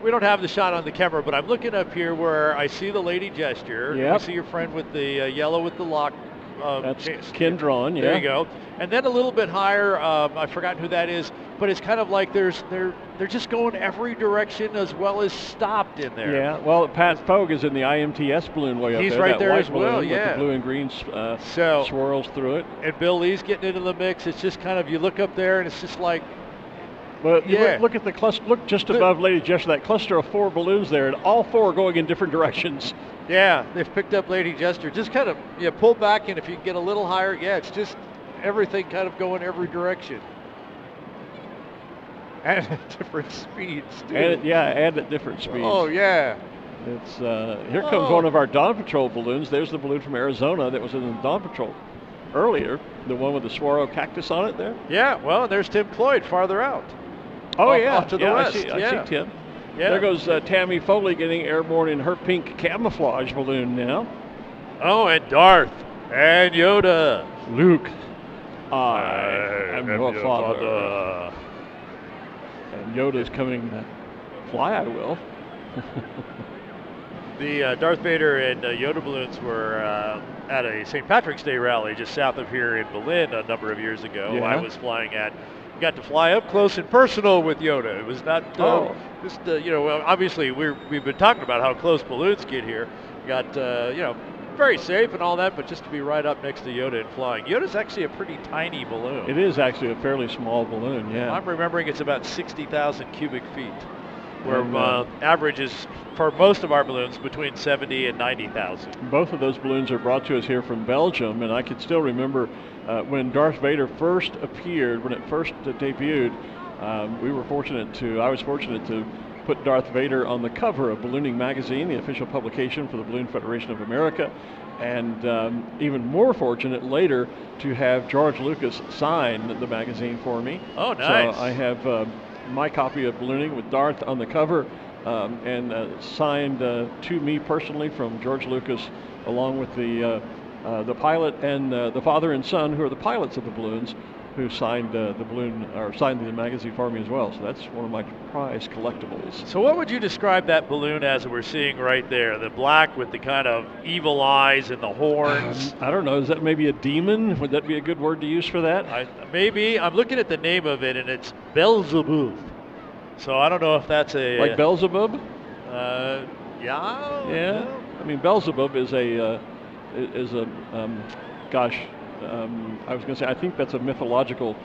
We don't have the shot on the camera, but I'm looking up here where I see the lady gesture. Yep. I see your friend with the yellow with the lock. That's Ken Drawn, yeah. There you go. And then a little bit higher, I've forgotten who that is, but it's kind of like they're just going every direction as well as stopped in there. Yeah, well, Pat Fogue is in the IMTS balloon way up there. He's right that there white as well, balloon with the blue and green swirls through it. And Bill Lee's getting into the mix. It's just kind of, you look up there and it's just like, well, look at the cluster. Look just above Lady Gesture, that cluster of 4 balloons there, and all 4 are going in different directions. Yeah, they've picked up Lady Gesture. Just kind of pull back, and if you can get a little higher, it's just everything kind of going every direction. And at different speeds, too. And at different speeds. Oh, yeah. It's here comes one of our Dawn Patrol balloons. There's the balloon from Arizona that was in the Dawn Patrol earlier, the one with the saguaro cactus on it there. Yeah, well, there's Tim Cloyd farther out. Oh, off to the west. I see Tim. Yeah. There goes Tammy Foley getting airborne in her pink camouflage balloon now. Oh, and Darth and Yoda. Luke, I am your father. And Yoda's coming to fly, I will. The Darth Vader and Yoda balloons were at a St. Patrick's Day rally just south of here in Berlin a number of years ago. Yeah. I was flying at. Got to fly up close and personal with Yoda. It was not just obviously we've been talking about how close balloons get here. Got very safe and all that, but just to be right up next to Yoda and flying. Yoda's actually a pretty tiny balloon. It is actually a fairly small balloon, yeah. I'm remembering it's about 60,000 cubic feet, where average is for most of our balloons between 70 and 90,000. Both of those balloons are brought to us here from Belgium, and I can still remember when Darth Vader first appeared, when it first debuted. I was fortunate to put Darth Vader on the cover of Ballooning Magazine, the official publication for the Balloon Federation of America, and even more fortunate later to have George Lucas sign the magazine for me. Oh, nice. So I have my copy of Ballooning with Darth on the cover, and signed to me personally from George Lucas, along with the pilot and the father and son, who are the pilots of the balloons, who signed the balloon or signed the magazine for me as well. So that's one of my prized collectibles. So what would you describe that balloon as that we're seeing right there? The black with the kind of evil eyes and the horns. I don't know. Is that maybe a demon? Would that be a good word to use for that? Maybe. I'm looking at the name of it, and it's Beelzebub. So I don't know if that's a... Like Beelzebub? Yeah. Yeah. I mean, Beelzebub is I was going to say, I think that's a mythological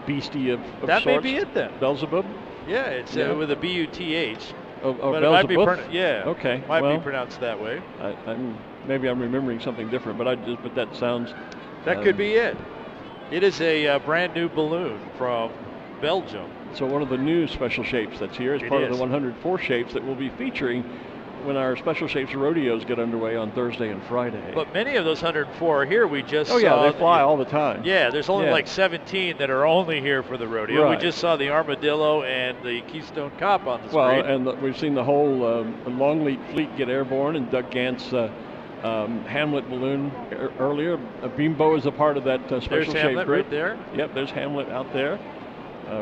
beastie of that sorts. May be it then. Beelzebub? Yeah, it's with a B-U-T-H. Oh, but Beelzebub? It might be okay. Might be pronounced that way. Maybe I'm remembering something different, but that sounds... That could be it. It is a brand new balloon from Belgium. So one of the new special shapes that's here is part of the 104 shapes that we'll be featuring when our special shapes rodeos get underway on Thursday and Friday. But many of those 104 are here. We just saw... they fly all the time. Yeah, there's only like 17 that are only here for the rodeo. Right. We just saw the Armadillo and the Keystone Cop on the screen. Well, and we've seen the whole Longleat fleet get airborne, and Doug Gant's Hamlet balloon earlier. Beambo is a part of that special there's shape Hamlet group. Right there. Yep, there's Hamlet out there.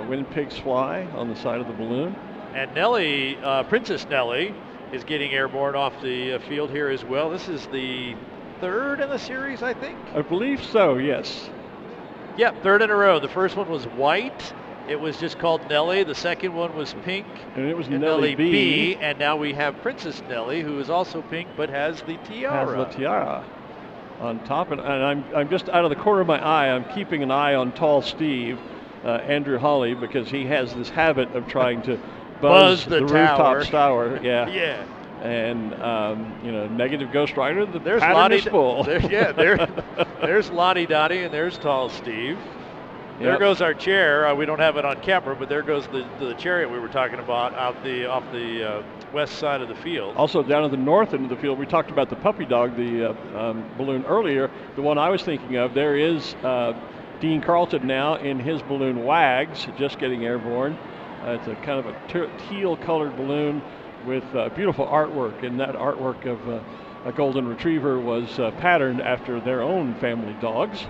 Wind Pigs Fly on the side of the balloon. And Nellie, Princess Nellie, is getting airborne off the field here as well. This is the third in the series, I think. I believe so, yes. Yep, third in a row. The first one was white, it was just called Nellie. The second one was pink. And it was and Nellie B. And now we have Princess Nellie, who is also pink but has the tiara. Has the tiara on top. And I'm just out of the corner of my eye, I'm keeping an eye on Tall Steve, Andrew Hawley, because he has this habit of trying to buzz the rooftop tower. Yeah. Yeah. And negative Ghost Rider. There's Lottie. Full. There's Lottie Dottie, and there's Tall Steve. There goes our chair. We don't have it on camera, but there goes the chariot we were talking about off the west side of the field. Also down at the north end of the field, we talked about the puppy dog, the balloon earlier. The one I was thinking of, there is Dean Carlton now in his balloon Wags, just getting airborne. It's a kind of a teal-colored balloon with beautiful artwork, and that artwork of a golden retriever was patterned after their own family dogs.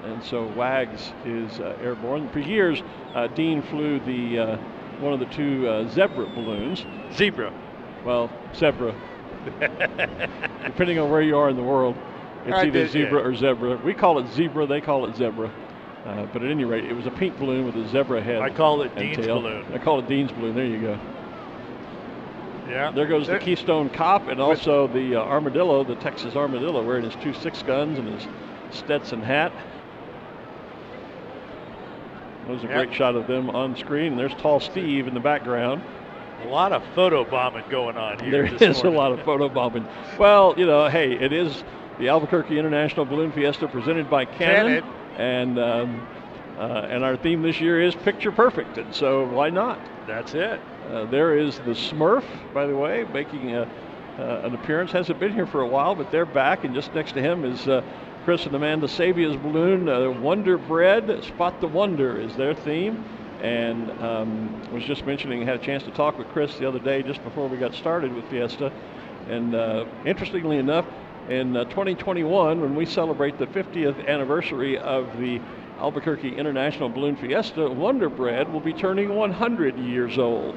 And so Wags is airborne. For years, Dean flew the one of the two zebra balloons. Zebra. Well, zebra. Depending on where you are in the world, it's either zebra or zebra. We call it zebra, they call it zebra. But at any rate, it was a pink balloon with a zebra head. I call it Dean's tail. balloon. I call it Dean's balloon. There you go. Yeah. There goes the Keystone Cop, and also the Armadillo, the Texas Armadillo, wearing his 2.6 guns and his Stetson hat. That was a great shot of them on screen. And there's Tall Steve in the background. A lot of photo bombing going on here. There is a lot of photo bombing. Well, hey, it is the Albuquerque International Balloon Fiesta presented by Canon. And our theme this year is Picture Perfect, and so why not? That's it. There is the Smurf, by the way, making an appearance. Hasn't been here for a while, but they're back, and just next to him is Chris and Amanda Savia's balloon, Wonder Bread. Spot the Wonder is their theme. And was just mentioning, had a chance to talk with Chris the other day just before we got started with Fiesta. And interestingly enough, in 2021, when we celebrate the 50th anniversary of the Albuquerque International Balloon Fiesta, Wonder Bread will be turning 100 years old.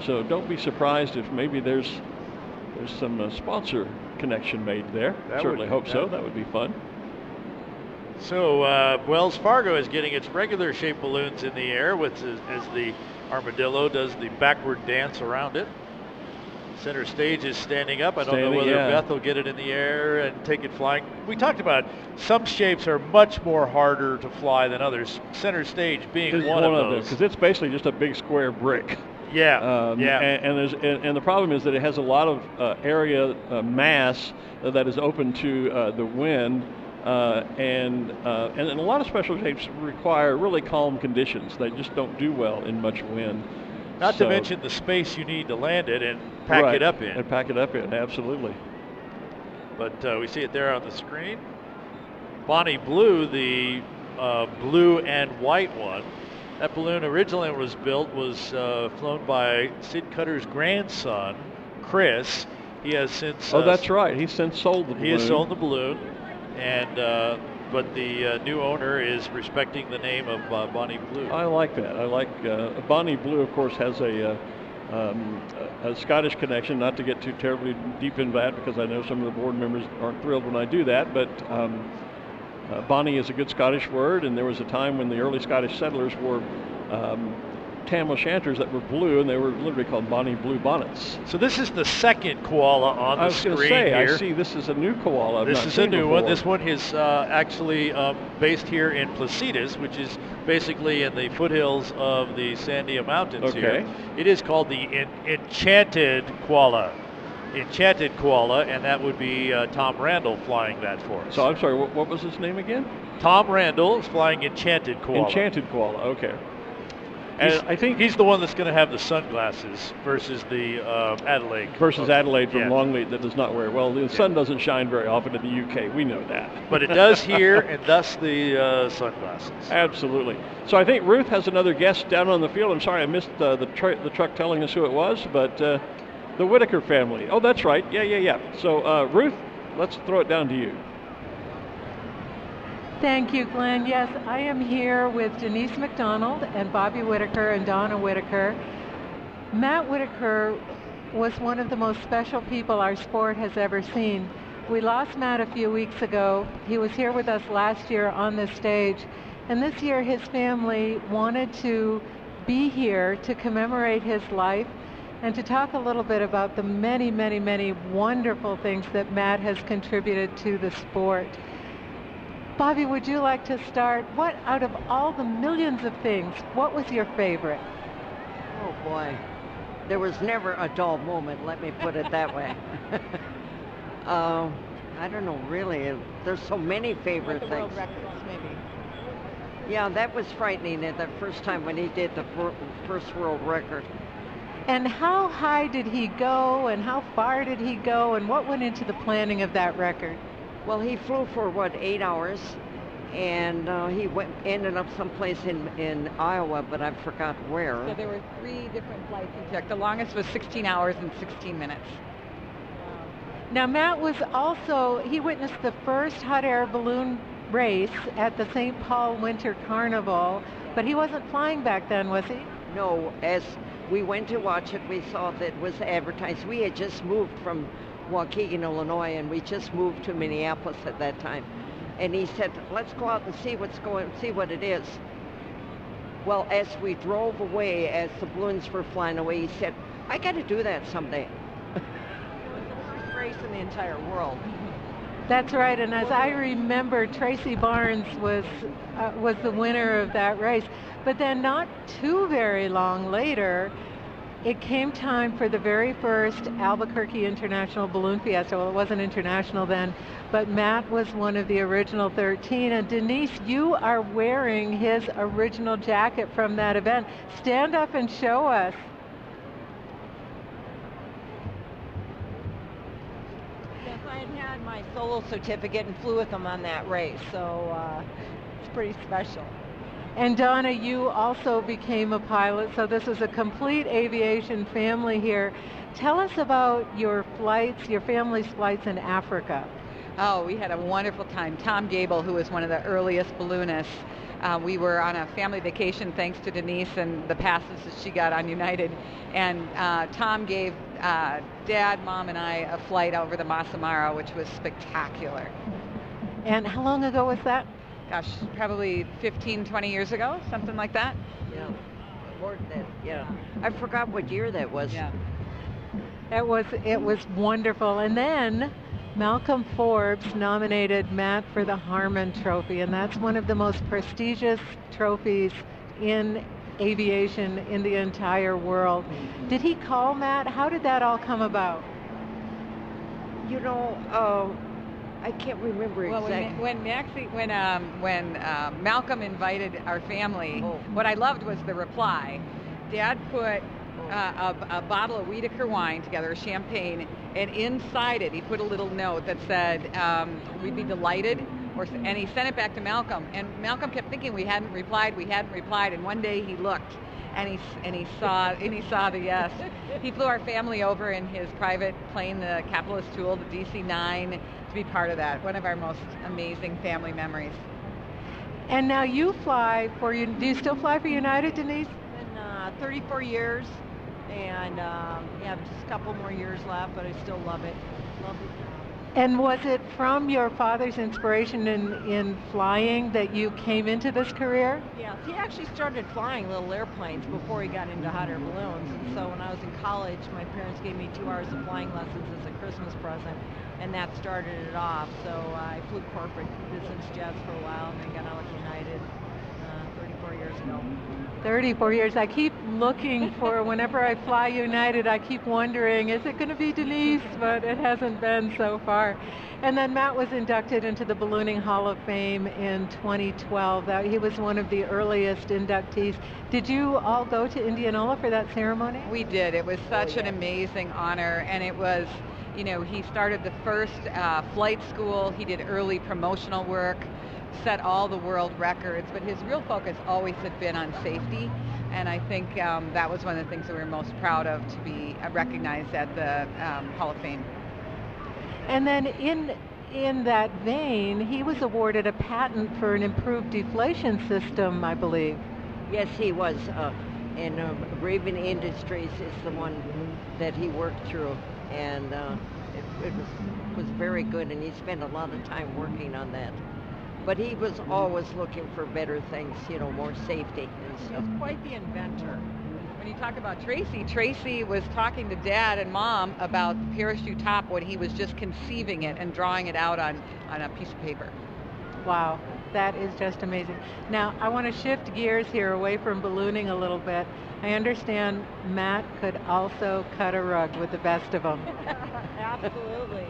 So don't be surprised if maybe there's some sponsor connection made there. Certainly hope so. That would be fun. So Wells Fargo is getting its regular shaped balloons in the air, as the Armadillo does the backward dance around it. Center stage is standing up. I don't know whether Beth will get it in the air and take it flying. We talked about some shapes are much more harder to fly than others. Center stage being one of those. Because it's basically just a big square brick. Yeah, And the problem is that it has a lot of area mass that is open to the wind. And a lot of special shapes require really calm conditions. They just don't do well in much wind. Not to mention the space you need to land it and pack it up in. And pack it up in, absolutely. But we see it there on the screen. Bonnie Blue, the blue and white one. That balloon originally was flown by Sid Cutter's grandson, Chris. He has since... Oh, that's right. He's since sold the balloon. He has sold the balloon. And but the new owner is respecting the name of Bonnie Blue. I like that. I like Bonnie Blue, of course, has a Scottish connection. Not to get too terribly deep into that, because I know some of the board members aren't thrilled when I do that. But Bonnie is a good Scottish word, and there was a time when the early Scottish settlers wore tam o'shanters that were blue, and they were literally called Bonnie Blue bonnets. So this is the second koala on the screen here. I see this is a new koala. This is a new one. This one is actually based here in Placitas, which is basically in the foothills of the Sandia Mountains here. It is called the Enchanted Koala. Enchanted Koala, and that would be Tom Randall flying that for us. So I'm sorry, what was his name again? Tom Randall is flying Enchanted Koala. Enchanted Koala, okay. And I think he's the one that's going to have the sunglasses versus the Adelaide. Versus Adelaide from Longleat that does not wear it. Well, the sun doesn't shine very often in the UK. We know that. But it does here, and thus the sunglasses. Absolutely. So I think Ruth has another guest down on the field. I'm sorry I missed the truck telling us who it was, but the Whitaker family. Oh, that's right. Yeah. So Ruth, let's throw it down to you. Thank you, Glenn. Yes, I am here with Denise McDonald and Bobby Whitaker and Donna Whitaker. Matt Whitaker was one of the most special people our sport has ever seen. We lost Matt a few weeks ago. He was here with us last year on this stage, And this year his family wanted to be here to commemorate his life and to talk a little bit about the many, many, many wonderful things that Matt has contributed to the sport. Bobby, would you like to start? What, out of all the millions of things, what was your favorite? Oh boy, there was never a dull moment, let me put it that way. I don't know, really. There's so many favorite things. World records, maybe. Yeah, that was frightening at the first time when he did the first world record. And how high did he go, and how far did he go, and what went into the planning of that record? Well, he flew for, 8 hours, and he ended up someplace in Iowa, but I forgot where. So there were 3 different flights he took. The longest was 16 hours and 16 minutes. Now, Matt was also, he witnessed the first hot air balloon race at the St. Paul Winter Carnival, but he wasn't flying back then, was he? No, as we went to watch it, we saw that it was advertised. We had just moved from Waukegan, Illinois, and we just moved to Minneapolis at that time. And he said, let's go out and see what it is. Well, as we drove away, as the balloons were flying away, he said, I got to do that someday. It was the first race in the entire world. That's right, and as I remember, Tracy Barnes was the winner of that race. But then not too very long later, it came time for the very first Albuquerque International Balloon Fiesta. Well, it wasn't international then, but Matt was one of the original 13. And Denise, you are wearing his original jacket from that event. Stand up and show us. Yes, I had my solo certificate and flew with them on that race, so it's pretty special. And Donna, you also became a pilot, so this is a complete aviation family here. Tell us about your flights, your family's flights in Africa. Oh, we had a wonderful time. Tom Gable, who was one of the earliest balloonists, we were on a family vacation thanks to Denise and the passes that she got on United. And Tom gave Dad, Mom, and I a flight over the Masamara, which was spectacular. And how long ago was that? Gosh, probably 15, 20 years ago, something like that. Yeah, more than that, yeah. I forgot what year that was. Yeah. It was wonderful. And then Malcolm Forbes nominated Matt for the Harmon Trophy, and that's one of the most prestigious trophies in aviation in the entire world. Did he call Matt? How did that all come about? You know, I can't remember exactly. When Malcolm invited our family, what I loved was the reply. Dad put a bottle of Whitaker wine together, a champagne, and inside it he put a little note that said, we'd be delighted, and he sent it back to Malcolm. And Malcolm kept thinking we hadn't replied, and one day he looked, and he saw the yes. He flew our family over in his private plane, the Capitalist Tool, the DC-9, to be part of that. One of our most amazing family memories. And now you fly for you. Do you still fly for United, Denise? Been 34 years, and just a couple more years left, but I still love it. Love it. And was it from your father's inspiration in flying that you came into this career? Yeah, he actually started flying little airplanes before he got into hot air balloons. And so when I was in college, my parents gave me 2 hours of flying lessons as a Christmas present, and that started it off. So I flew corporate business jets for a while, and then got on with United 34 years ago. 34 years. I keep looking for, whenever I fly United, I keep wondering, is it going to be Denise? But it hasn't been so far. And then Matt was inducted into the Ballooning Hall of Fame in 2012. He was one of the earliest inductees. Did you all go to Indianola for that ceremony? We did. It was such an amazing honor, and it was, he started the first flight school. He did early promotional work, set all the world records, but his real focus always had been on safety, and I think that was one of the things that we were most proud of, to be recognized at the Hall of Fame. And then in that vein, he was awarded a patent for an improved deflation system, I believe. Yes, he was, and Raven Industries is the one that he worked through, and it was very good, and he spent a lot of time working on that. But he was always looking for better things, you know, more safety and He stuff. was quite the inventor. When you talk about Tracy was talking to Dad and Mom about the parachute top when he was just conceiving it and drawing it out on a piece of paper. Wow, that is just amazing. Now, I want to shift gears here away from ballooning a little bit. I understand Matt could also cut a rug with the best of them. Absolutely.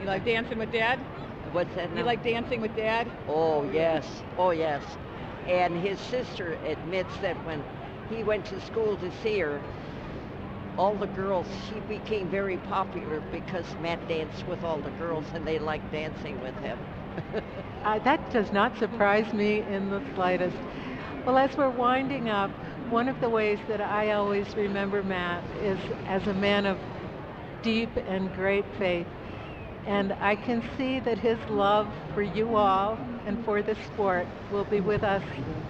You like dancing with Dad? What's that now? You like dancing with Dad? Oh, yes. Oh, yes. And his sister admits that when he went to school to see her, all the girls, she became very popular because Matt danced with all the girls and they liked dancing with him. That does not surprise me in the slightest. Well, as we're winding up, one of the ways that I always remember Matt is as a man of deep and great faith. And I can see that his love for you all and for the sport will be with us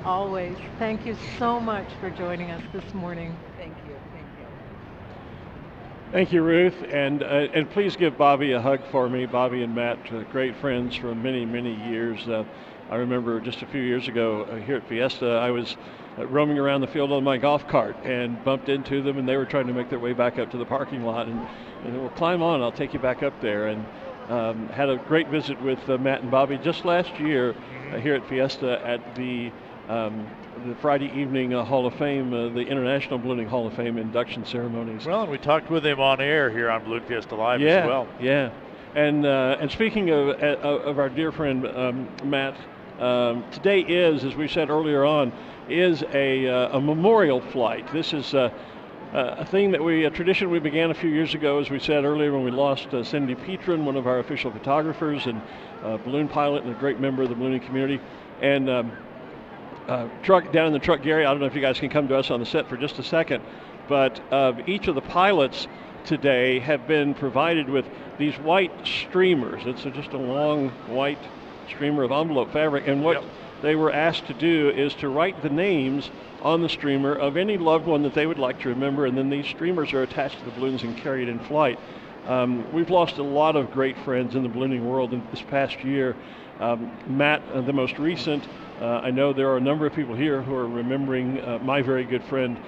always. Thank you so much for joining us this morning. Thank you. Thank you. Thank you, Ruth, and please give Bobby a hug for me. Bobby and Matt, great friends for many, many years. I remember just a few years ago here at Fiesta, I was roaming around the field on my golf cart and bumped into them, and they were trying to make their way back up to the parking lot. And well, climb on, I'll take you back up there. And had a great visit with Matt and Bobby just last year here at Fiesta at the Friday evening Hall of Fame, the International Ballooning Hall of Fame induction ceremonies. Well, and we talked with him on air here on Balloon Fiesta Live as well. Yeah, and speaking of our dear friend Matt, today is, as we said earlier on, is a memorial flight. This is a thing a tradition we began a few years ago, as we said earlier, when we lost Cindy Petrin, one of our official photographers and balloon pilot and a great member of the ballooning community. And truck down in the truck, Gary, I don't know if you guys can come to us on the set for just a second, but each of the pilots today have been provided with these white streamers. It's just a long white streamer of envelope fabric, and what they were asked to do is to write the names on the streamer of any loved one that they would like to remember, and then these streamers are attached to the balloons and carried in flight. We've lost a lot of great friends in the ballooning world in this past year. Matt, the most recent. I know there are a number of people here who are remembering my very good friend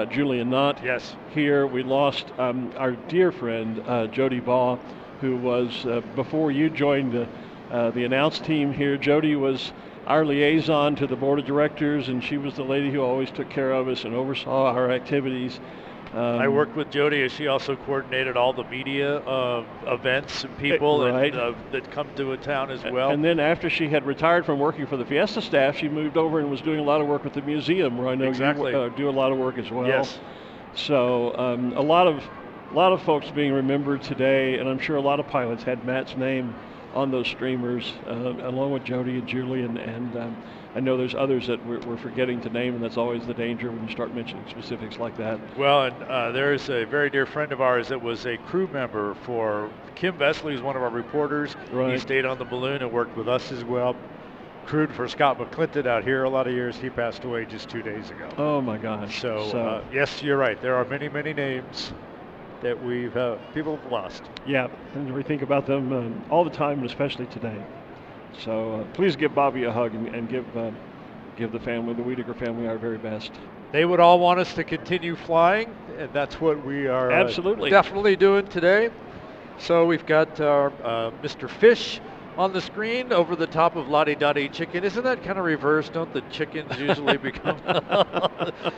Julian Knott. Yes. Here we lost our dear friend Jody Baugh, who was before you joined the announce team here. Jody was our liaison to the board of directors, and she was the lady who always took care of us and oversaw our activities. I worked with Jody as she also coordinated all the media events and people that come to a town as well. And then after she had retired from working for the Fiesta staff, she moved over and was doing a lot of work with the museum, where I know you do a lot of work as well. Yes. So a lot of folks being remembered today, and I'm sure a lot of pilots had Matt's name on those streamers, along with Jody and Julian, and I know there's others that we're forgetting to name, and that's always the danger when you start mentioning specifics like that. Well, and there's a very dear friend of ours that was a crew member for Kim Vesley, who's one of our reporters. Right. He stayed on the balloon and worked with us as well. Crewed for Scott McClinton out here a lot of years. He passed away just 2 days ago. Oh my gosh. So yes, you're right. There are many, many names that people have lost. Yeah, and we think about them all the time, and especially today. So please give Bobby a hug and give the family, the Whitaker family, our very best. They would all want us to continue flying, and that's what we are absolutely definitely doing today. So we've got our Mr. Fish on the screen over the top of Lottie Dottie Chicken. Isn't that kind of reversed? Don't the chickens usually become?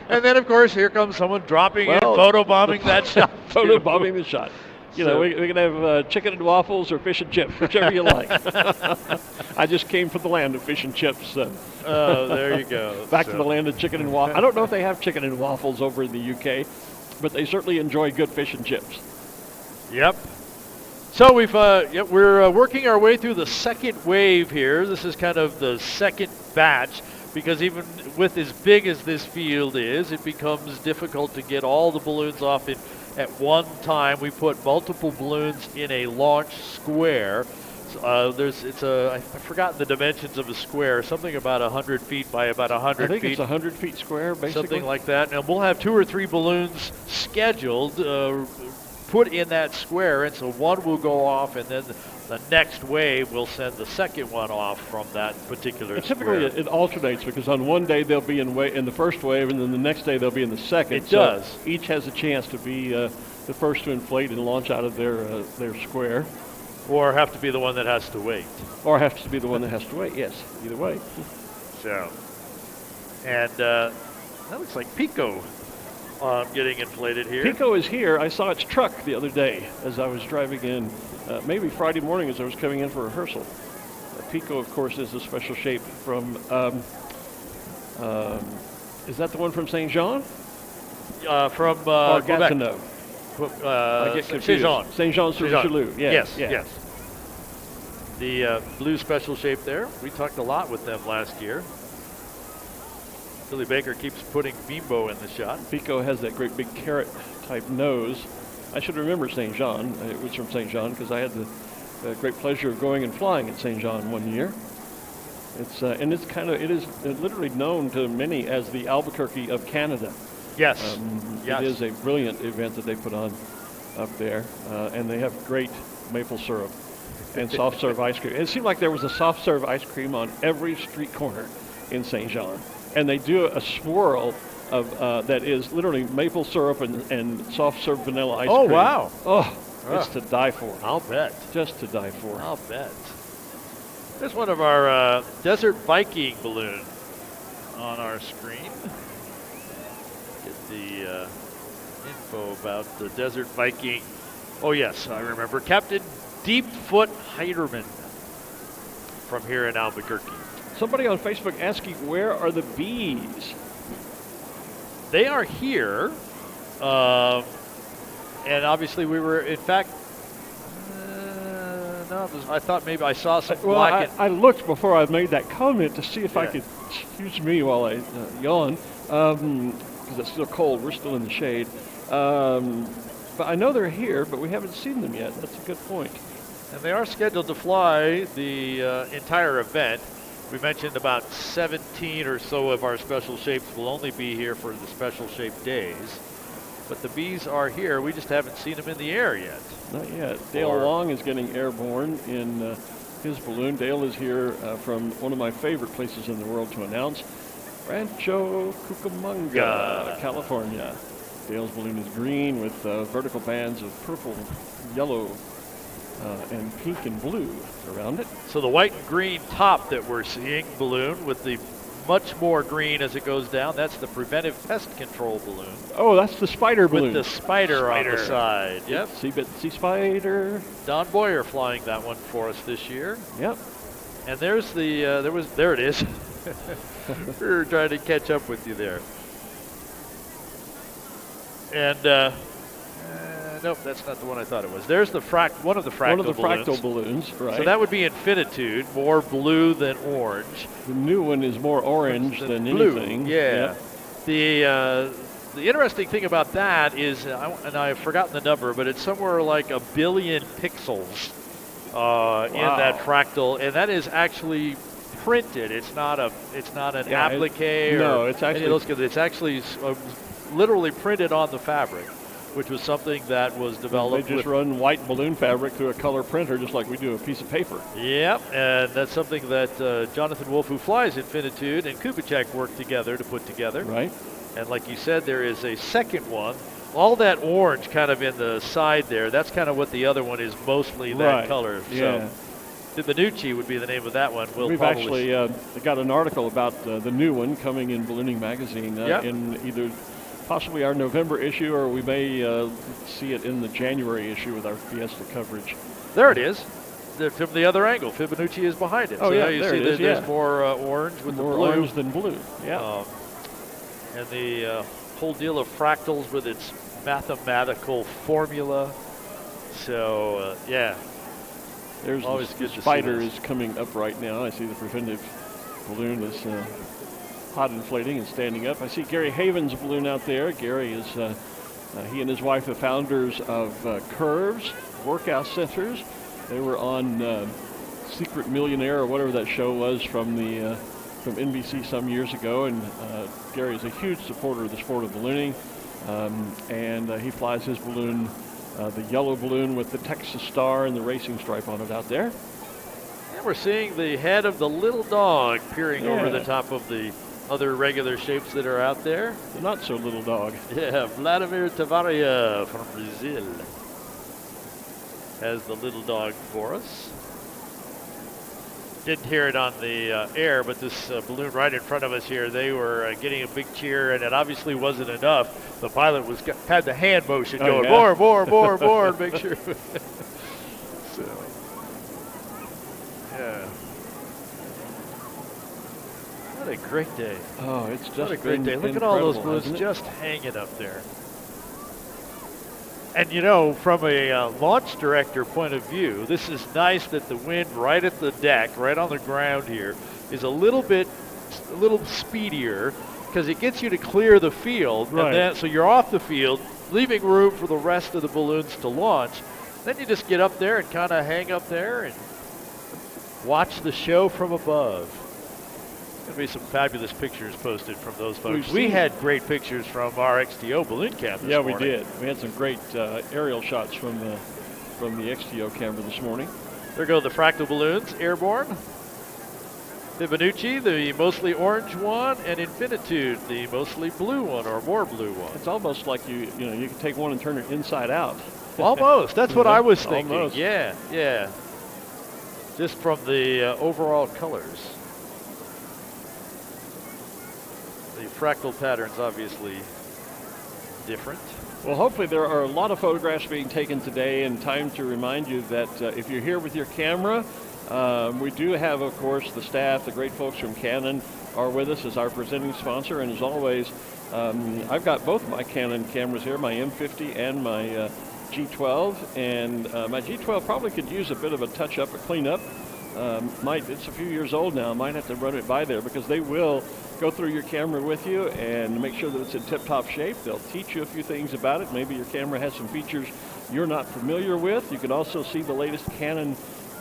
And then, of course, here comes someone dropping in, photobombing that shot. Photobombing the shot. You know, we can have chicken and waffles or fish and chips, whichever you like. I just came from the land of fish and chips. There you go. Back to the land of chicken and waffles. I don't know if they have chicken and waffles over in the UK, but they certainly enjoy good fish and chips. Yep. So we're working our way through the second wave here. This is kind of the second batch, because even with as big as this field is, it becomes difficult to get all the balloons off at one time. We put multiple balloons in a launch square. I've forgotten the dimensions of a square, something about 100 feet by about 100 feet. I think it's 100 feet square, basically. Something like that. And we'll have 2 or 3 balloons scheduled, put in that square, and so one will go off, and then the next wave will send the second one off from that particular and typically square. it alternates, because on one day they'll be in the first wave, and then the next day they'll be in the second. It does. Each has a chance to be the first to inflate and launch out of their square. Or have to be the one that has to wait. Or have to be the one that has to wait, yes, either way. So, and that looks like Pico getting inflated here. Pico is here. I saw its truck the other day as I was driving in, maybe Friday morning as I was coming in for rehearsal. Pico, of course, is a special shape from, is that the one from St. Jean? From or Quebec. Gatineau. I get confused. St. Jean-sur-Richelieu. Yes. The blue special shape there. We talked a lot with them last year. Billy Baker keeps putting Bimbo in the shot. Pico has that great big carrot type nose. I should remember St. Jean. It was from St. Jean because I had the great pleasure of going and flying at St. Jean one year. It is literally known to many as the Albuquerque of Canada. Yes. It is a brilliant event that they put on up there, and they have great maple syrup and soft serve ice cream. It seemed like there was a soft serve ice cream on every street corner in St. John, and they do a swirl of that is literally maple syrup and soft serve vanilla ice cream. Oh wow! Oh, it's to die for. I'll bet. Just to die for. I'll bet. There's one of our Desert Viking balloon on our screen. Get the info about the Desert Viking. Oh yes, I remember. Captain Deepfoot Heiderman from here in Albuquerque. Somebody on Facebook asking, where are the bees? They are here. And obviously we were, in fact, I thought maybe I saw some black. I looked before I made that comment to see if I could, excuse me while I yawn, because it's still cold. We're still in the shade. But I know they're here, but we haven't seen them yet. That's a good point. And they are scheduled to fly the entire event. We mentioned about 17 or so of our special shapes will only be here for the special shape days. But the bees are here. We just haven't seen them in the air yet. Not yet. Dale Long is getting airborne in his balloon. Dale is here from one of my favorite places in the world to announce, Rancho Cucamonga, California. Dale's balloon is green with vertical bands of purple, yellow, and pink and blue around it. So the white and green top that we're seeing balloon with the much more green as it goes down, that's the preventive pest control balloon. Oh, that's the spider balloon. With the spider on the side. Yep. Itsy spider. Don Moyer flying that one for us this year. Yep. And there's the, there it is. We were trying to catch up with you there. And, nope, that's not the one I thought it was. There's the one of the fractal balloons, right. So that would be Infinitude, more blue than orange. The new one is more orange than blue. Anything. Yeah. Yep. The interesting thing about that is, and I've forgotten the number, but it's somewhere like 1 billion pixels in that fractal, and that is actually printed. It's not an applique. It's actually literally printed on the fabric, which was something that was developed. They just run white balloon fabric through a color printer just like we do a piece of paper. Yep, and that's something that Jonathan Wolf, who flies Infinitude, and Kubicek worked together to put together. Right. And like you said, there is a second one. All that orange kind of in the side there, that's kind of what the other one is, mostly that color. Yeah. So Fibanucci would be the name of that one. We've actually got an article about the new one coming in Ballooning Magazine in either possibly our November issue, or we may see it in the January issue with our Fiesta coverage. There it is. From the other angle, Fibanucci is behind it. Oh, so yeah, now you see there's more orange with more the blue. orange than blue, yeah. And the whole deal of fractals with its mathematical formula. So, There's always the spider is coming up right now. I see the preventive balloon is hot inflating and standing up. I see Gary Haven's balloon out there. Gary is, he and his wife are founders of Curves Workout Centers. They were on Secret Millionaire or whatever that show was from NBC some years ago, and Gary is a huge supporter of the sport of ballooning, and he flies his balloon The yellow balloon with the Texas star and the racing stripe on it out there. And we're seeing the head of the little dog peering over the top of the other regular shapes that are out there. The not so little dog. Yeah, Vladimir Tavares from Brazil has the little dog for us. Didn't hear it on the air, but this balloon right in front of us here, they were getting a big cheer, and it obviously wasn't enough. The pilot had the hand motion going, more, make sure. So, yeah. What a great day. Oh, it's just what a great day. Look at all those balloons just hanging up there. And you know, from a launch director point of view, this is nice that the wind right at the deck, right on the ground here, is a little speedier because it gets you to clear the field. Right. And then, so you're off the field, leaving room for the rest of the balloons to launch. Then you just get up there and kind of hang up there and watch the show from above. There'll be some fabulous pictures posted from those folks. We had great pictures from our XTO balloon cam this morning. We did. We had some great aerial shots from the XTO camera this morning. There go the fractal balloons, airborne. The Benucci, the mostly orange one, and Infinitude, the mostly blue one or more blue one. It's almost like you can take one and turn it inside out. Almost. That's what I was thinking. Almost. Yeah. Just from the overall colors. The fractal pattern's obviously different. Well, hopefully there are a lot of photographs being taken today, and time to remind you that if you're here with your camera, we do have, of course, the staff, the great folks from Canon are with us as our presenting sponsor, and as always, I've got both my Canon cameras here, my M50 and my G12, and my G12 probably could use a bit of a touch-up, a clean-up. It's a few years old now. Might have to run it by there because they will go through your camera with you and make sure that it's in tip-top shape. They'll teach you a few things about it. Maybe your camera has some features you're not familiar with. You can also see the latest Canon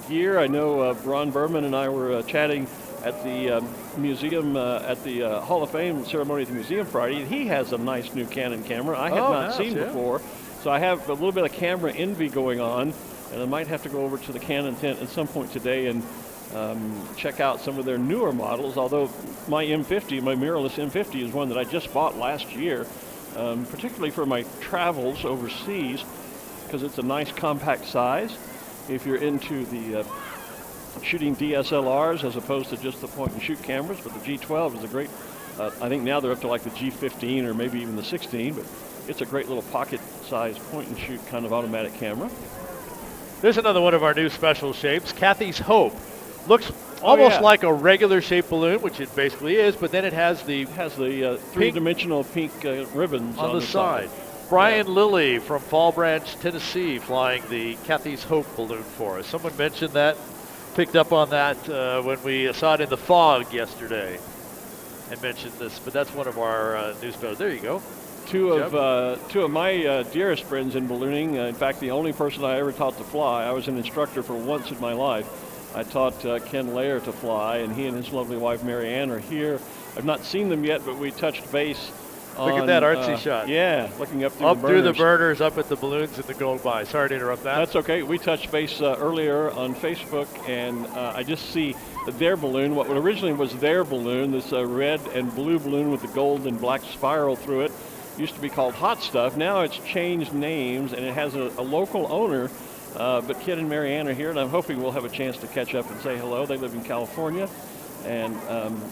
gear. I know Ron Berman and I were chatting at the museum, at the Hall of Fame ceremony at the museum Friday. He has a nice new Canon camera I had not seen before. So I have a little bit of camera envy going on, and I might have to go over to the Canon tent at some point today and check out some of their newer models, although my M50, my mirrorless M50 is one that I just bought last year, particularly for my travels overseas, because it's a nice compact size. If you're into the shooting DSLRs as opposed to just the point-and-shoot cameras, but the G12 is a great, I think now they're up to like the G15 or maybe even the 16, but it's a great little pocket-sized point-and-shoot kind of automatic camera. There's another one of our new special shapes, Kathy's Hope. Looks almost like a regular shaped balloon, which it basically is, but then it has the three-dimensional pink ribbons on the side. Brian Lilly from Fall Branch, Tennessee, flying the Kathy's Hope balloon for us. Someone mentioned that, picked up on that when we saw it in the fog yesterday and mentioned this, but that's one of our new specials. There you go. Two of my dearest friends in ballooning, in fact, the only person I ever taught to fly. I was an instructor for once in my life. I taught Ken Lair to fly, and he and his lovely wife, Mary Ann, are here. I've not seen them yet, but we touched base Look at that artsy shot. Yeah, looking up through the burners, up at the balloons in the gold mine. Sorry to interrupt that. That's okay. We touched base earlier on Facebook, and I just see their balloon, what originally was their balloon, this red and blue balloon with the gold and black spiral through it, used to be called Hot Stuff. Now it's changed names, and it has a local owner. But Ken and Mary Ann are here, and I'm hoping we'll have a chance to catch up and say hello. They live in California, and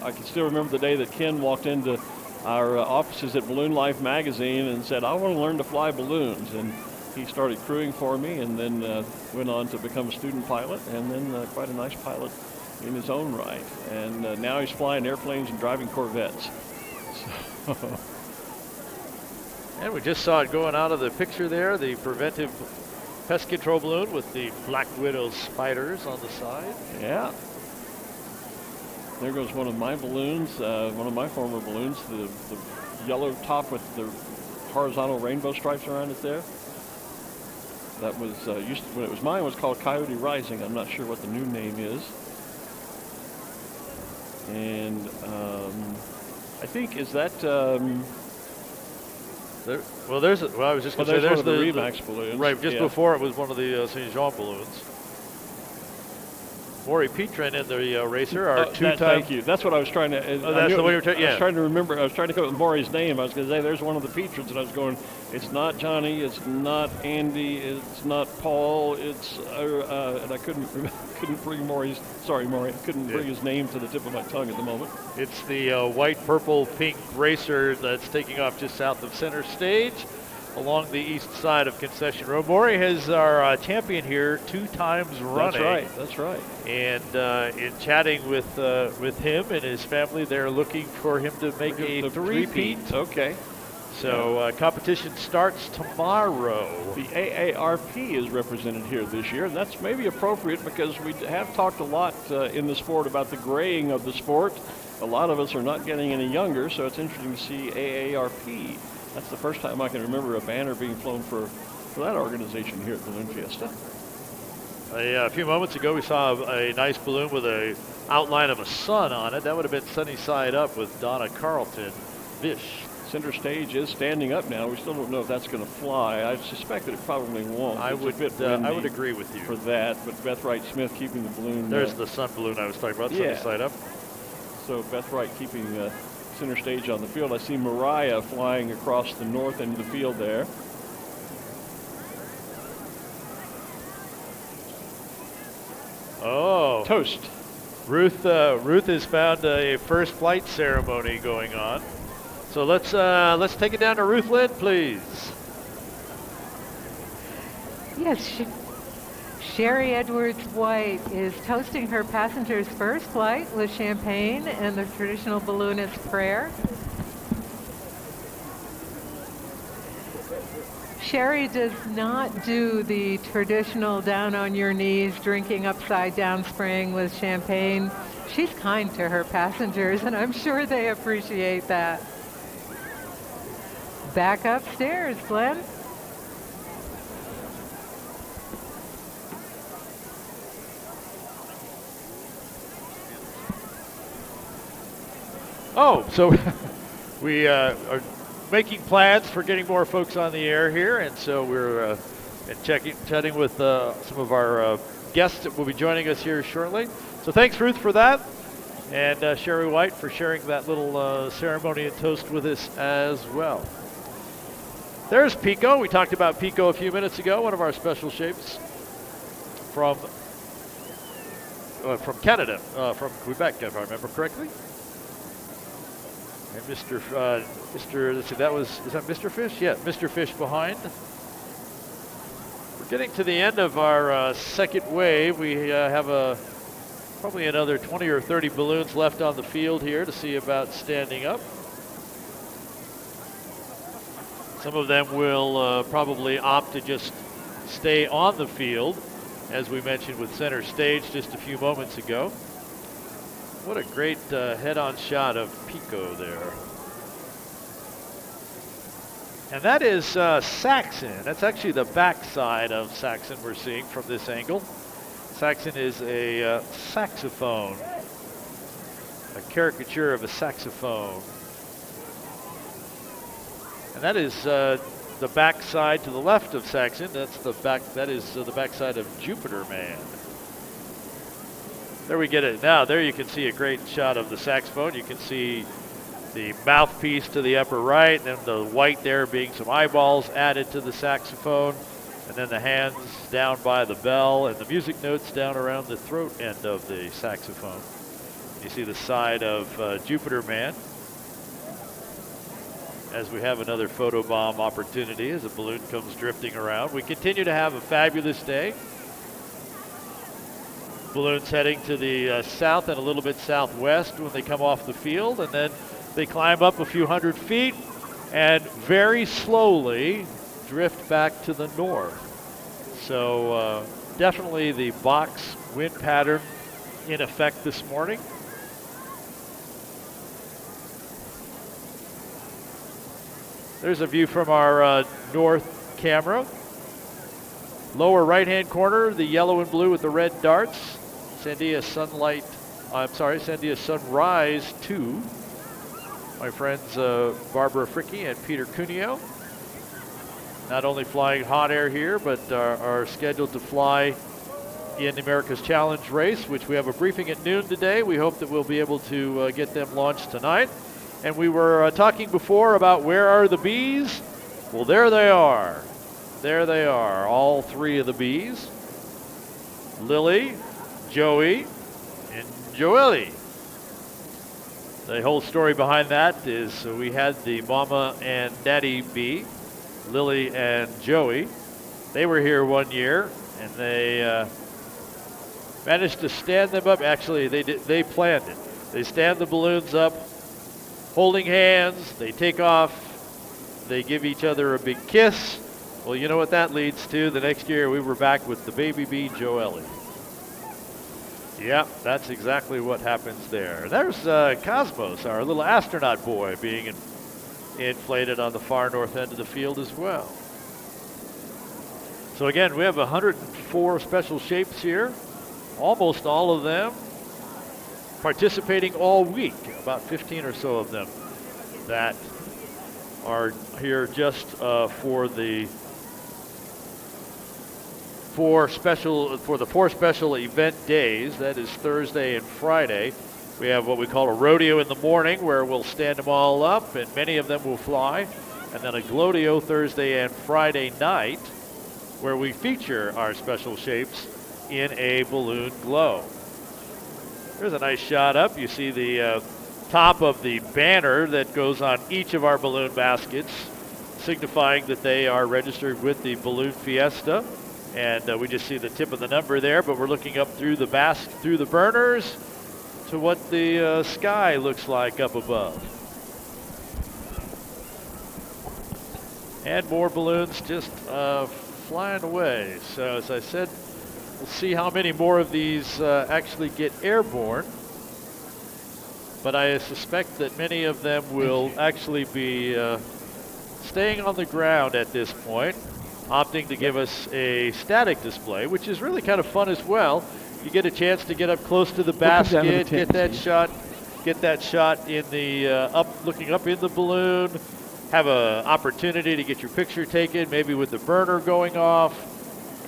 I can still remember the day that Ken walked into our offices at Balloon Life magazine and said, I want to learn to fly balloons. And he started crewing for me and then went on to become a student pilot and then quite a nice pilot in his own right. And now he's flying airplanes and driving Corvettes. So and we just saw it going out of the picture there, the preventive pest control balloon with the Black Widow spiders on the side. Yeah. There goes one of my balloons, one of my former balloons, the yellow top with the horizontal rainbow stripes around it there. That was, when it was mine, it was called Coyote Rising. I'm not sure what the new name is. And I think, is that I was just going to say, there's one of the Remax balloons. Right, just before it was one of the St. Jean balloons. Maury Petrin in the racer, our two-time. Thank you. That's what I was trying to. That's the way you were trying. Yeah. I was trying to remember. I was trying to come up with Maury's name. I was going to say there's one of the Petrins, and I was going. It's not Johnny. It's not Andy. It's not Paul. It's and I couldn't bring Maury's. Sorry, Maury. I couldn't bring his name to the tip of my tongue at the moment. It's the white, purple, pink racer that's taking off just south of center stage, along the east side of Concession Road. Maury is our champion here 2 times running. That's right. And in chatting with him and his family, they're looking for him to make a three-peat. Okay. So competition starts tomorrow. The AARP is represented here this year, and that's maybe appropriate because we have talked a lot in the sport about the graying of the sport. A lot of us are not getting any younger, so it's interesting to see AARP. That's the first time I can remember a banner being flown for that organization here at Balloon Fiesta. A few moments ago, we saw a nice balloon with an outline of a sun on it. That would have been Sunny Side Up with Donna Carlton, Vish. Center stage is standing up now. We still don't know if that's going to fly. I suspect that it probably won't. I would agree with you for that. But Beth Wright Smith keeping the balloon. There's the sun balloon I was talking about. Sunny Side Up. So Beth Wright keeping center stage on the field. I see Mariah flying across the north end of the field there. Oh, toast. Ruth has found a first flight ceremony going on. So let's take it down to Ruth Lynn, please. Yes, Sherry Edwards-White is toasting her passengers' first flight with champagne and the traditional balloonist prayer. Sherry does not do the traditional down on your knees, drinking upside down spring with champagne. She's kind to her passengers, and I'm sure they appreciate that. Back upstairs, Glen. Oh, so we are making plans for getting more folks on the air here, and so we're chatting with some of our guests that will be joining us here shortly. So thanks, Ruth, for that, and Sherry White for sharing that little ceremony and toast with us as well. There's Pico. We talked about Pico a few minutes ago, one of our special shapes from Canada, from Quebec, if I remember correctly. And let's see, is that Mr. Fish? Yeah, Mr. Fish behind. We're getting to the end of our second wave. We have probably another 20 or 30 balloons left on the field here to see about standing up. Some of them will probably opt to just stay on the field, as we mentioned with center stage just a few moments ago. What a great head-on shot of Pico there. And that is Saxon. That's actually the backside of Saxon we're seeing from this angle. Saxon is a saxophone, a caricature of a saxophone. And that is the backside to the left of Saxon. That is the backside of Jupiter Man. There we get it. Now, there you can see a great shot of the saxophone. You can see the mouthpiece to the upper right, and then the white there being some eyeballs added to the saxophone, and then the hands down by the bell, and the music notes down around the throat end of the saxophone. You see the side of Jupiter Man, as we have another photobomb opportunity as a balloon comes drifting around. We continue to have a fabulous day. Balloons heading to the south and a little bit southwest when they come off the field, and then they climb up a few hundred feet and very slowly drift back to the north. So definitely the box wind pattern in effect this morning. There's a view from our north camera. Lower right-hand corner, the yellow and blue with the red darts. Sandia Sunrise 2. My friends Barbara Fricke and Peter Cuneo. not only flying hot air here, but are scheduled to fly in the America's Challenge race, which we have a briefing at noon today. We hope that we'll be able to get them launched tonight. And we were talking before about where are the bees? Well, there they are. There they are, all three of the bees. Lily, Joey, and Joelle. The whole story behind that is we had the mama and daddy bee, Lily and Joey. They were here one year, and they managed to stand them up. Actually, they planned it. They stand the balloons up, holding hands. They take off. They give each other a big kiss. Well, you know what that leads to? The next year, we were back with the baby bee, Joelle. Yep, that's exactly what happens there. There's Cosmos, our little astronaut boy, being inflated on the far north end of the field as well. So again, we have 104 special shapes here, almost all of them participating all week, about 15 or so of them that are here just for the four special event days. That is Thursday and Friday. We have what we call a rodeo in the morning, where we'll stand them all up, and many of them will fly. And then a Glowdeo Thursday and Friday night, where we feature our special shapes in a balloon glow. There's a nice shot up. You see the top of the banner that goes on each of our balloon baskets, signifying that they are registered with the Balloon Fiesta. And we just see the tip of the number there, but we're looking up through the through the burners to what the sky looks like up above. And more balloons just flying away. So as I said, we'll see how many more of these actually get airborne. But I suspect that many of them will actually be staying on the ground at this point, opting to give us a static display, which is really kind of fun as well. You get a chance to get up close to the basket, get that shot in the looking up in the balloon, have an opportunity to get your picture taken, maybe with the burner going off,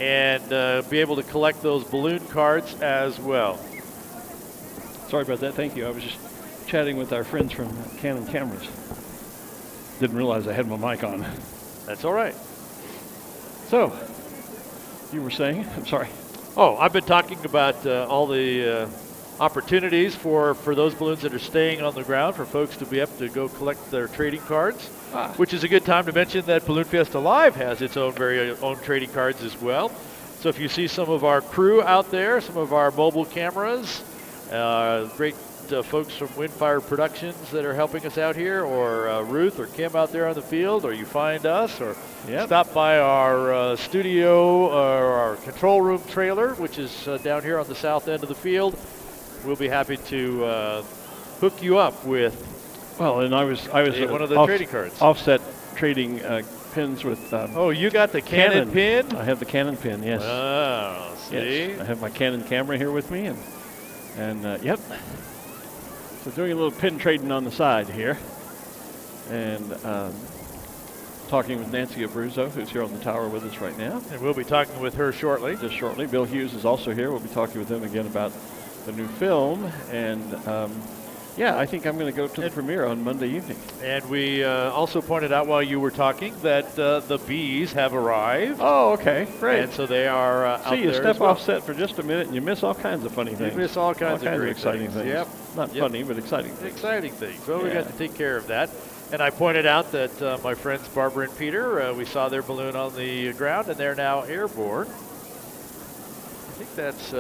and be able to collect those balloon cards as well. Sorry about that. Thank you. I was just chatting with our friends from Canon Cameras. Didn't realize I had my mic on. That's all right. So, you were saying? I'm sorry. Oh, I've been talking about all the opportunities for those balloons that are staying on the ground for folks to be able to go collect their trading cards, which is a good time to mention that Balloon Fiesta Live has its own very own trading cards as well. So if you see some of our crew out there, some of our mobile cameras, great folks from Windfire Productions that are helping us out here, or Ruth or Kim out there on the field, or you find us, or stop by our studio or our control room trailer, which is down here on the south end of the field. We'll be happy to hook you up with. Well, and I was one of the trading cards. Offset trading pins with. Oh, you got the Canon pin? I have the Canon pin. Yes. Oh, see. Yes. I have my Canon camera here with me, and yep. So doing a little pin trading on the side here, and talking with Nancy Abruzzo, who's here on the tower with us right now. And we'll be talking with her shortly. Just shortly. Bill Hughes is also here. We'll be talking with him again about the new film. And yeah, I think I'm going to go to the premiere on Monday evening. And we also pointed out while you were talking that the bees have arrived. Oh, okay, great. And so they are out there. See, you step off set for just a minute and you miss all kinds of funny things. You miss all kinds of great exciting things. Yep. Not funny, but exciting things. Exciting things. Well, we got to take care of that. And I pointed out that my friends Barbara and Peter, we saw their balloon on the ground, and they're now airborne. I think that's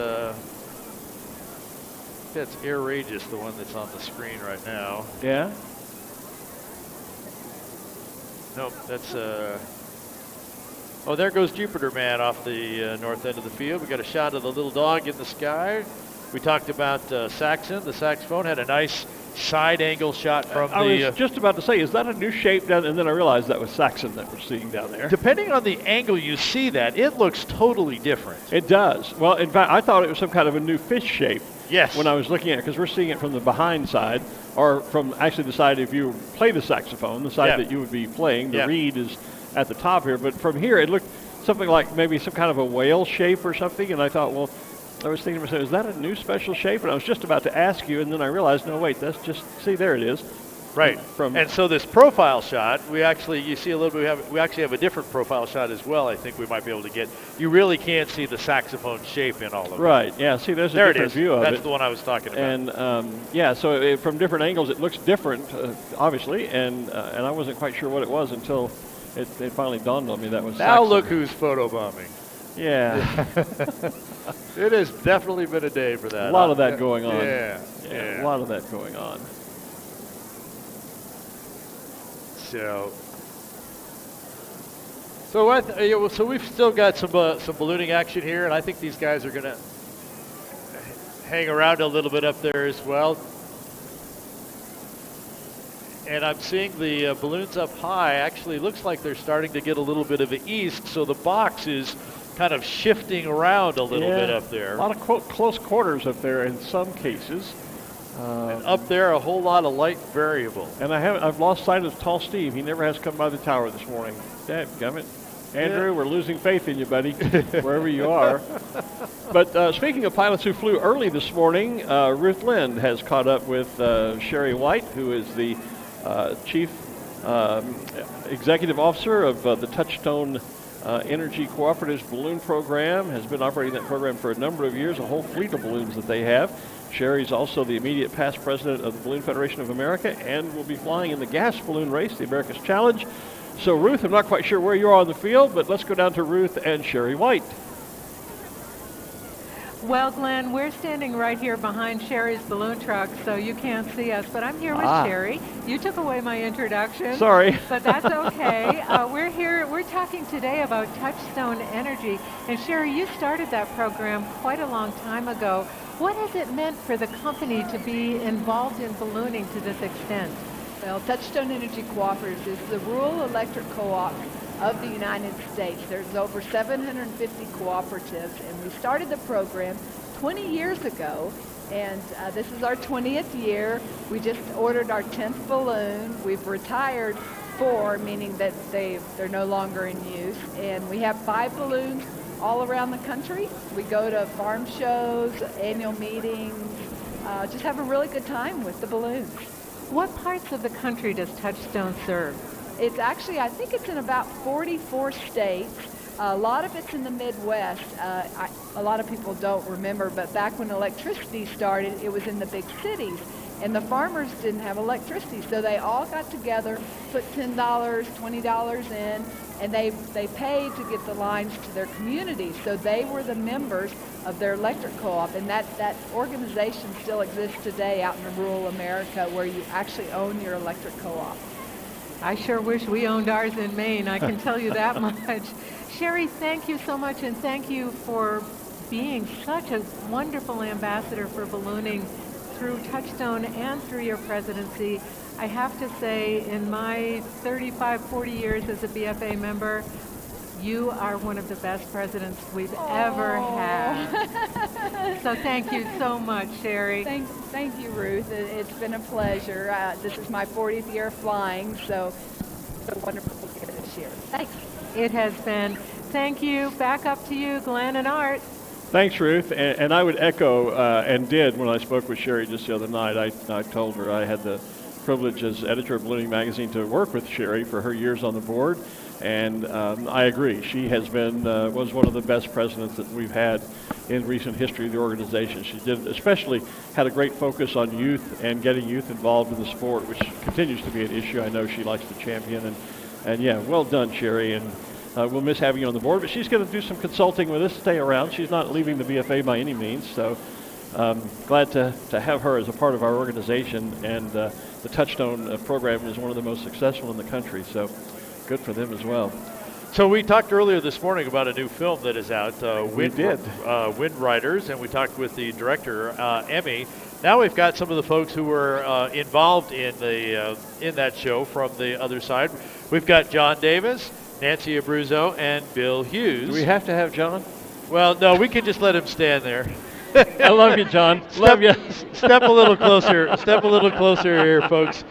Airageous, the one that's on the screen right now. Yeah? Nope, that's oh, there goes Jupiter Man off the north end of the field. We got a shot of the little dog in the sky. We talked about Saxon. The saxophone had a nice side angle shot from I was just about to say, is that a new shape down? And then I realized that was Saxon that we're seeing down there. Depending on the angle you see that, it looks totally different. It does. Well, in fact, I thought it was some kind of a new fish shape. Yes. When I was looking at it, because we're seeing it from the behind side, or from actually the side if you play the saxophone, the side that you would be playing. The reed is at the top here. But from here, it looked something like maybe some kind of a whale shape or something. And I thought, well, I was thinking to myself, is that a new special shape? And I was just about to ask you, and then I realized, no, wait, that's just, see, there it is. Right. And so this profile shot, you see a little bit, we actually have a different profile shot as well. I think we might be able to get, you really can't see the saxophone shape in all of it. Right, yeah, see, there's a different view of it. That's the one I was talking about. And yeah, so from different angles, it looks different, obviously, and I wasn't quite sure what it was until it finally dawned on me that was Now saxophone. look who's photobombing. Yeah. It has definitely been a day for that. A lot of that going on. Yeah. A lot of that going on. So we've still got some ballooning action here, and I think these guys are going to hang around a little bit up there as well. And I'm seeing the balloons up high. Actually, looks like they're starting to get a little bit of an east, so the box is kind of shifting around a little bit up there. A lot of close quarters up there in some cases. And up there, a whole lot of light variable. And I've lost sight of Tall Steve. He never has come by the tower this morning. Dadgummit. Andrew, we're losing faith in you, buddy, wherever you are. But speaking of pilots who flew early this morning, Ruth Lind has caught up with Sherry White, who is the Chief Executive Officer of the Touchstone Energy Cooperative Balloon Program, has been operating that program for a number of years, a whole fleet of balloons that they have. Sherry's also the immediate past president of the Balloon Federation of America and will be flying in the gas balloon race, the America's Challenge. So, Ruth, I'm not quite sure where you are on the field, but let's go down to Ruth and Sherry White. Well, Glenn, we're standing right here behind Sherry's balloon truck, so you can't see us, but I'm here with Sherry. You took away my introduction. Sorry. But that's okay. We're here, we're talking today about Touchstone Energy. And Sherry, you started that program quite a long time ago. What has it meant for the company to be involved in ballooning to this extent? Well, Touchstone Energy Cooperative is the rural electric co-op of the United States. There's over 750 cooperatives, and we started the program 20 years ago, and this is our 20th year. We just ordered our 10th balloon. We've retired 4, meaning that they're no longer in use, and we have 5 balloons all around the country. We go to farm shows, annual meetings, just have a really good time with the balloons. What parts of the country does Touchstone serve? It's actually, I think it's in about 44 states. A lot of it's in the Midwest. A lot of people don't remember, but back when electricity started, it was in the big cities. And the farmers didn't have electricity, so they all got together, put $10, $20 in, and they paid to get the lines to their communities. So they were the members of their electric co-op, and that organization still exists today out in rural America, where you actually own your electric co-op. I sure wish we owned ours in Maine, I can tell you that much. Sherry, thank you so much, and thank you for being such a wonderful ambassador for ballooning through Touchstone and through your presidency. I have to say, in my 35, 40 years as a BFA member, you are one of the best presidents we've ever had. So thank you so much, Sherry. Thank you, Ruth. It's been a pleasure. This is my 40th year flying, so wonderful to be here this year. Thanks. It has been. Thank you. Back up to you, Glenn and Art. Thanks, Ruth. And I would echo, and did when I spoke with Sherry just the other night. I told her I had the privilege as editor of Ballooning Magazine to work with Sherry for her years on the board. And I agree. She has been, was one of the best presidents that we've had in recent history of the organization. She especially had a great focus on youth and getting youth involved in the sport, which continues to be an issue I know she likes to champion. And yeah, well done, Sherry. And we'll miss having you on the board, but she's going to do some consulting with us, stay around. She's not leaving the BFA by any means, so glad to have her as a part of our organization. And the Touchstone program is one of the most successful in the country, so good for them as well. So we talked earlier this morning about a new film that is out, We did. Wind Riders, and we talked with the director, Emmy. Now we've got some of the folks who were involved in that show from the other side. We've got John Davis, Nancy Abruzzo, and Bill Hughes. Do we have to have John? Well, no, we can just let him stand there. I love you, John. Love you. Step a little closer. Step a little closer here, folks.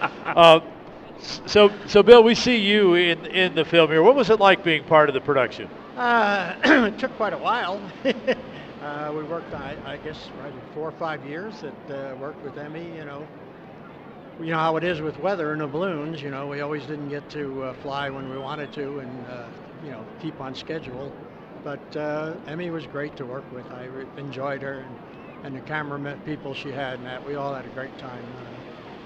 So Bill, we see you in the film here. What was it like being part of the production? It took quite a while. We worked, I guess, right 4 or 5 years that worked with Emmy. You know how it is with weather in the balloons. You know, we always didn't get to fly when we wanted to, and keep on schedule. But Emmy was great to work with. I enjoyed her, and the cameraman people she had, and that we all had a great time.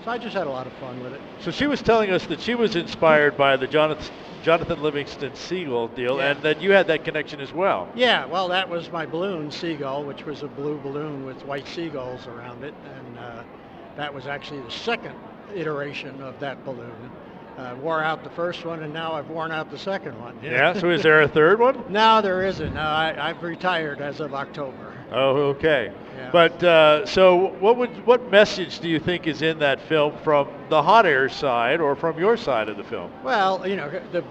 So I just had a lot of fun with it. So she was telling us that she was inspired by the Jonathan Livingston Seagull deal, Yeah. and that you had that connection as well. Yeah, well, that was my balloon, Seagull, which was a blue balloon with white seagulls around it, and that was actually the second iteration of that balloon. Wore out the first one, and now I've worn out the second one. Yeah, so is there a third one? No, there isn't. No, I've retired as of October. Oh, okay. Yeah. But so what message do you think is in that film from the hot air side or from your side of the film? Well, the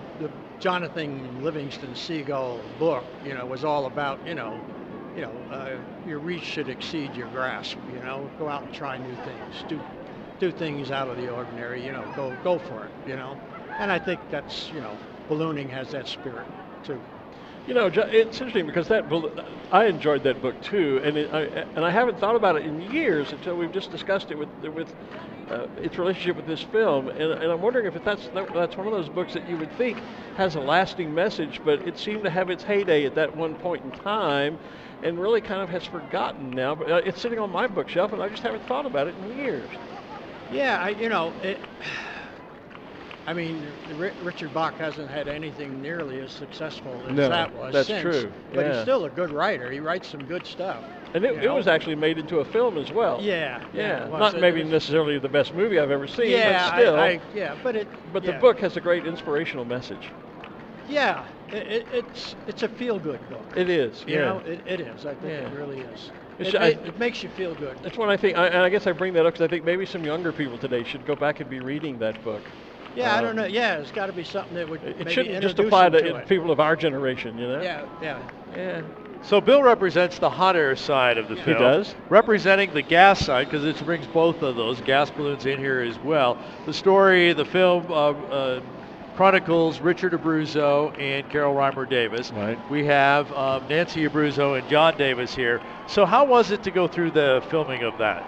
Jonathan Livingston Seagull book, was all about, your reach should exceed your grasp. Go out and try new things. Do things out of the ordinary. Go for it. And I think that's ballooning has that spirit too. It's interesting because I enjoyed that book too, and I haven't thought about it in years until we've just discussed it with its relationship with this film, and I'm wondering if that's one of those books that you would think has a lasting message, but it seemed to have its heyday at that one point in time, and really kind of has forgotten now. But it's sitting on my bookshelf, and I just haven't thought about it in years. Yeah, Richard Bach hasn't had anything nearly as successful as that was that's since. true. But Yeah. he's still a good writer. He writes some good stuff. And it was actually made into a film as well. Yeah. Yeah. It was. Not maybe necessarily the best movie I've ever seen, Yeah, but still. but the book has a great inspirational message. Yeah, it's a feel-good book. It is. It is. I think it really is. It makes you feel good. That's one I think, and I guess I bring that up because I think maybe some younger people today should go back and be reading that book. Yeah, I don't know. Yeah, it's got to be something that would It maybe shouldn't just introduce apply them to it. people of our generation, Yeah. So Bill represents the hot air side of the film. He does. Representing the gas side, because it brings both of those gas balloons in here as well. The film chronicles Richard Abruzzo and Carol Reimer Davis. Right. We have Nancy Abruzzo and John Davis here. So how was it to go through the filming of that?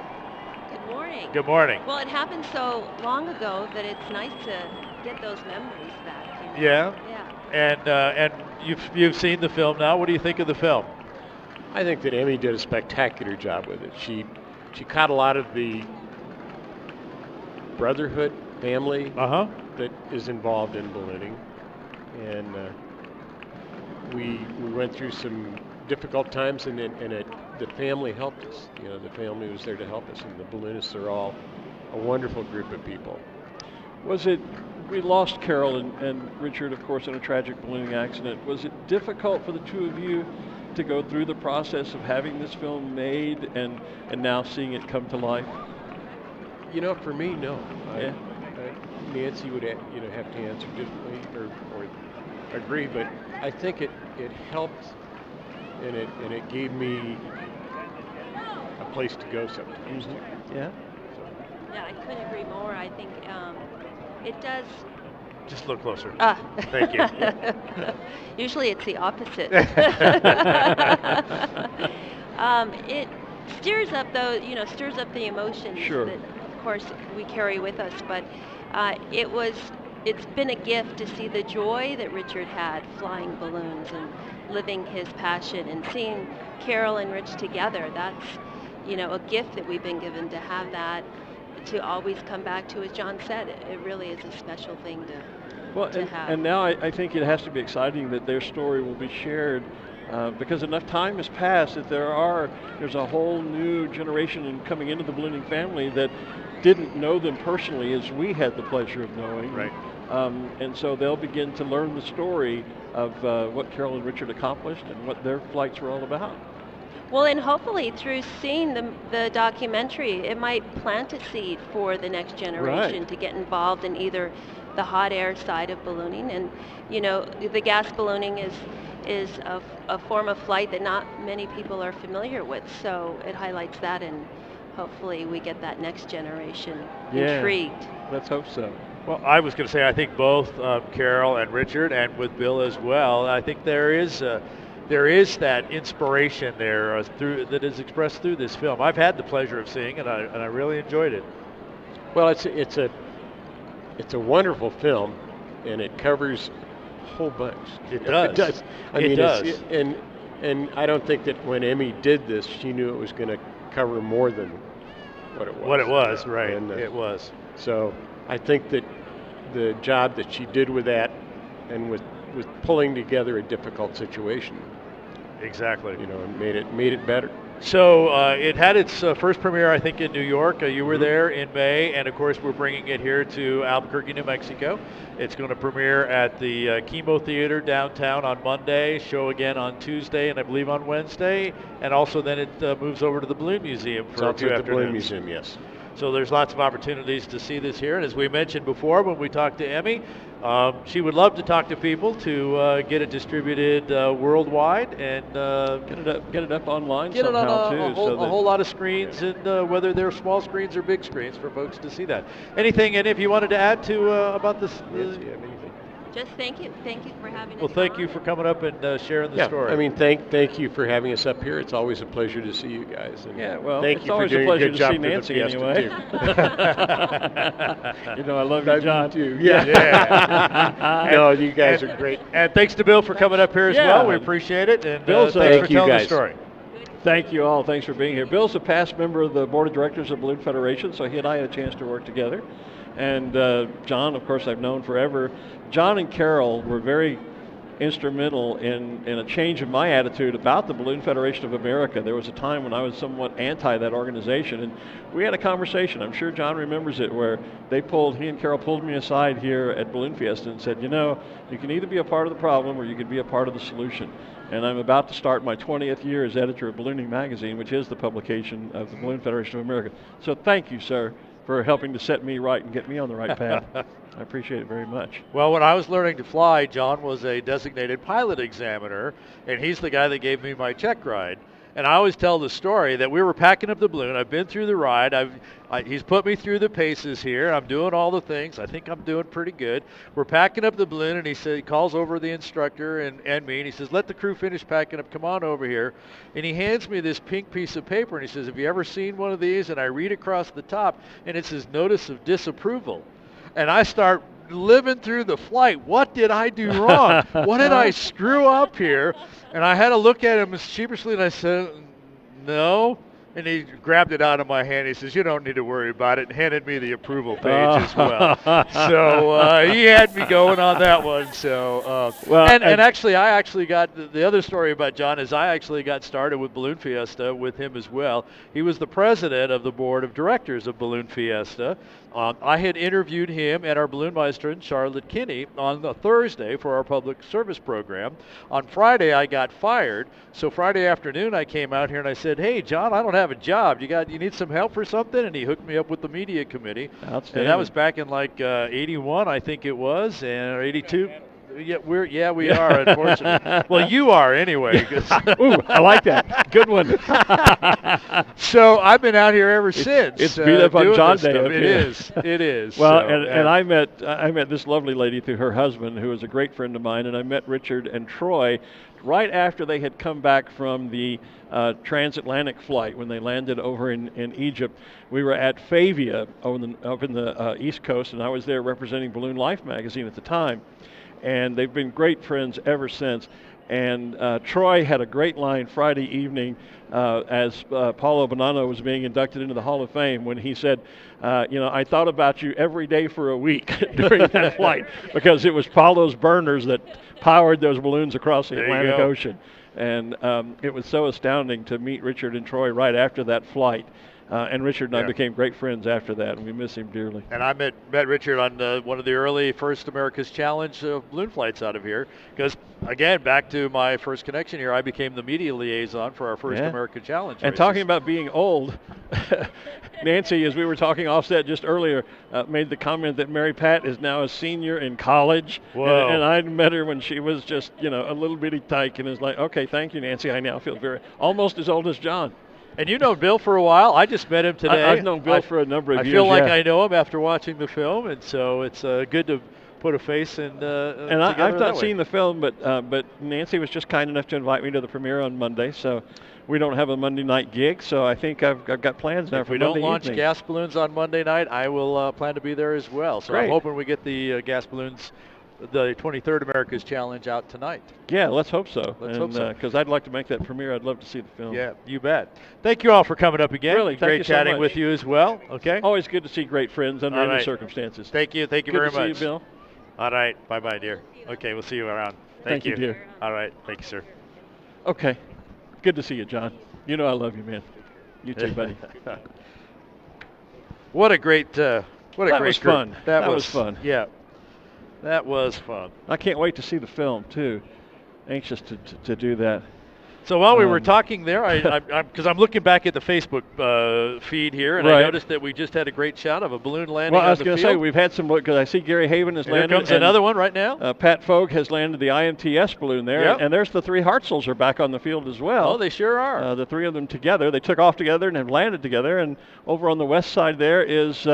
Good morning. Good morning. Well, it happened so long ago that it's nice to get those memories back. Yeah. Yeah. And you've seen the film now. What do you think of the film? I think that Emmy did a spectacular job with it. She caught a lot of the brotherhood, family that is involved in ballooning, and we went through some difficult times, and the family helped us. The family was there to help us, and the balloonists are all a wonderful group of people. We lost Carol and Richard, of course, in a tragic ballooning accident. Was it difficult for the two of you to go through the process of having this film made and now seeing it come to life? For me, no. Yeah. Nancy would have to answer differently or agree, but I think it helped, and it gave me a place to go sometimes. Yeah. Yeah, I couldn't agree more. I think it does. Just look closer. Thank you. Usually it's the opposite. It stirs up the emotions Sure. that, of course, we carry with us. But it's been a gift to see the joy that Richard had flying balloons and living his passion, and seeing Carol and Rich together. That's a gift that we've been given, to have that, to always come back to. As John said, it really is a special thing to have. And now I think it has to be exciting that their story will be shared, because enough time has passed that there's a whole new generation coming into the ballooning family that didn't know them personally as we had the pleasure of knowing. Right. And so they'll begin to learn the story of what Carol and Richard accomplished and what their flights were all about. Well, and hopefully through seeing the documentary, it might plant a seed for the next generation to get involved in either the hot air side of ballooning. And, the gas ballooning is a form of flight that not many people are familiar with. So it highlights that, and hopefully we get that next generation Yeah. intrigued. Let's hope so. Well, I was going to say, I think both Carol and Richard, and with Bill as well, I think there is that inspiration there that is expressed through this film. I've had the pleasure of seeing it, and I really enjoyed it. Well, it's a wonderful film, and it covers a whole bunch. It does. It does. It does. And I don't think that when Emmy did this, she knew it was going to cover more than what it was. What it was, right? And, it was. So I think that the job that she did with that, and with pulling together a difficult situation, exactly, and made it better. So it had its first premiere, I think, in New York. You were there in May, and of course we're bringing it here to Albuquerque, New Mexico. It's going to premiere at the Chemo Theater downtown on Monday, show again on Tuesday, and I believe on Wednesday, and also then it moves over to the Balloon Museum for a few afternoons. The Balloon Museum, yes. So there's lots of opportunities to see this here, and as we mentioned before when we talked to Emmy, she would love to talk to people to get it distributed worldwide and get it up online get somehow it on too. a whole lot of screens, and whether they're small screens or big screens for folks to see that. Anything, and if you wanted to add to about this? Just thank you for having us. Well, thank you for coming up and sharing the story. I mean, thank you for having us up here. It's always a pleasure to see you guys. And yeah, well, thank it's you for always doing a pleasure good to job see for the Nancy Fiesta anyway. too. I love you, John. Too. Yeah. No, you guys are great. And thanks to Bill for coming up here as well. We appreciate it. And Bill's thanks for telling the story. Thank you all. Thanks for being here. Bill's a past member of the board of directors of Balloon Federation, so he and I had a chance to work together. And John, of course, I've known forever. John and Carol were very instrumental in a change of my attitude about the Balloon Federation of America. There was a time when I was somewhat anti that organization, and we had a conversation. I'm sure John remembers it, where he and Carol pulled me aside here at Balloon Fiesta and said, you can either be a part of the problem or you can be a part of the solution. And I'm about to start my 20th year as editor of Ballooning Magazine, which is the publication of the Balloon Federation of America. So thank you, sir, for helping to set me right and get me on the right path. I appreciate it very much. Well, when I was learning to fly, John was a designated pilot examiner, and he's the guy that gave me my check ride. And I always tell the story that we were packing up the balloon. I've been through the ride. He's put me through the paces here. I'm doing all the things. I think I'm doing pretty good. We're packing up the balloon, and he calls over the instructor and me, and he says, let the crew finish packing up. Come on over here. And he hands me this pink piece of paper, and he says, have you ever seen one of these? And I read across the top, and it says notice of disapproval. And I start living through the flight. What did I do wrong? What did I screw up here? And I had to look at him sheepishly, and I said, no. And he grabbed it out of my hand. He says, you don't need to worry about it, and handed me the approval page as well. So he had me going on that one. So, and actually, I actually got the other story about John is I actually got started with Balloon Fiesta with him as well. He was the president of the board of directors of Balloon Fiesta. I had interviewed him at our Balloon Meister in Charlotte Kinney on the Thursday for our public service program. On Friday, I got fired. So Friday afternoon, I came out here and I said, hey, John, I don't have a job. You need some help for something? And he hooked me up with the media committee. Outstanding. And that was back in like 81, I think it was, or 82. Yeah, we are, unfortunately. Well, you are anyway. Ooh, I like that. Good one. So I've been out here ever since. It's beat up on John Day. It is. Well, so, and I met this lovely lady through her husband, who is a great friend of mine, and I met Richard and Troy right after they had come back from the transatlantic flight when they landed over in Egypt. We were at Favia up in the East Coast, and I was there representing Balloon Life magazine at the time. And they've been great friends ever since. And Troy had a great line Friday evening as Paulo Bonanno was being inducted into the Hall of Fame when he said, I thought about you every day for a week during that flight, because it was Paulo's burners that powered those balloons across the Atlantic Ocean. And it was so astounding to meet Richard and Troy right after that flight. And Richard and I became great friends after that, and we miss him dearly. And I met Richard on one of the early first America's Challenge balloon flights out of here, because, again, back to my first connection here, I became the media liaison for our first American Challenge And races. talking about being old, Nancy, as we were talking offset just earlier, made the comment that Mary Pat is now a senior in college. Whoa. And I met her when she was just, a little bitty tyke, and is like, okay, thank you, Nancy. I now feel almost as old as John. And you know Bill for a while. I just met him today. I've known Bill for a number of years. I feel like I know him after watching the film, and so it's good to put a face and I've not seen the film, but Nancy was just kind enough to invite me to the premiere on Monday, so we don't have a Monday night gig, so I think I've got plans now if for we Monday don't launch evening. gas balloons on Monday night, I will plan to be there as well. So Great. I'm hoping we get the gas balloons, the 23rd America's Challenge out tonight. Yeah, let's hope so. Let's hope so. Because I'd like to make that premiere. I'd love to see the film. Yeah, you bet. Thank you all for coming up again. Really, great thank you chatting so much. with you as well. Okay. Always good to see great friends under All any right. circumstances. Thank you. Thank you Good very to much. see you, Bill. All right. Bye-bye, dear. Okay, we'll see you around. Thank you, dear. All right. Thank you, sir. Okay. Good to see you, John. You know I love you, man. You too, buddy. What a great That great was group. fun. That was fun. Yeah. That was fun. I can't wait to see the film, too. Anxious to do that. So while we were talking there, because I'm looking back at the Facebook feed here, and I noticed that we just had a great shot of a balloon landing Well, I on was the going to field. say, we've had some, because I see Gary Haven has landed. Here comes another one right now. Pat Fogue has landed the IMTS balloon there. Yep. And there's the three Hartzels are back on the field as well. Oh, they sure are. The three of them together. They took off together and have landed together. And over on the west side there is,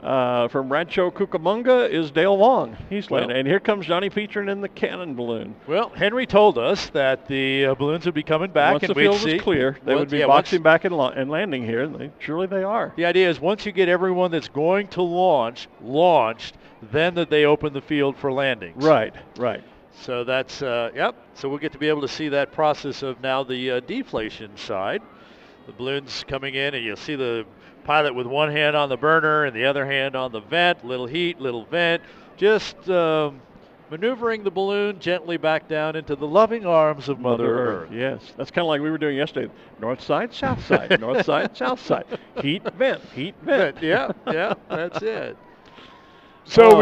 from Rancho Cucamonga, is Dale Wong. He's landed. And here comes Johnny Petrin in the cannon balloon. Well, Henry told us that the balloons would be coming back. Once and the we'd field see. was clear, they would be boxing back and landing here. And surely they are. The idea is once you get everyone that's going to launch launched, then that they open the field for landings. Right, right. So that's, yep. So we'll get to be able to see that process of now the deflation side. The balloons coming in, and you'll see the pilot with one hand on the burner and the other hand on the vent. Little heat, little vent. Just maneuvering the balloon gently back down into the loving arms of Mother Earth. Yes, that's kind of like we were doing yesterday. North side, south side, north side, south side. Heat, vent, heat, vent. Yeah, that's it. So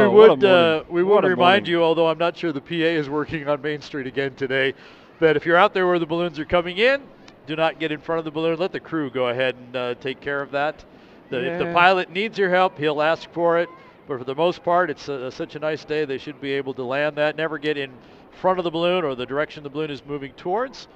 we would remind you, although I'm not sure the PA is working on Main Street again today, that if you're out there where the balloons are coming in, do not get in front of the balloon. Let the crew go ahead and take care of that. If the pilot needs your help, he'll ask for it. But for the most part, it's such a nice day, they should be able to land that. Never get in front of the balloon or the direction the balloon is moving towards.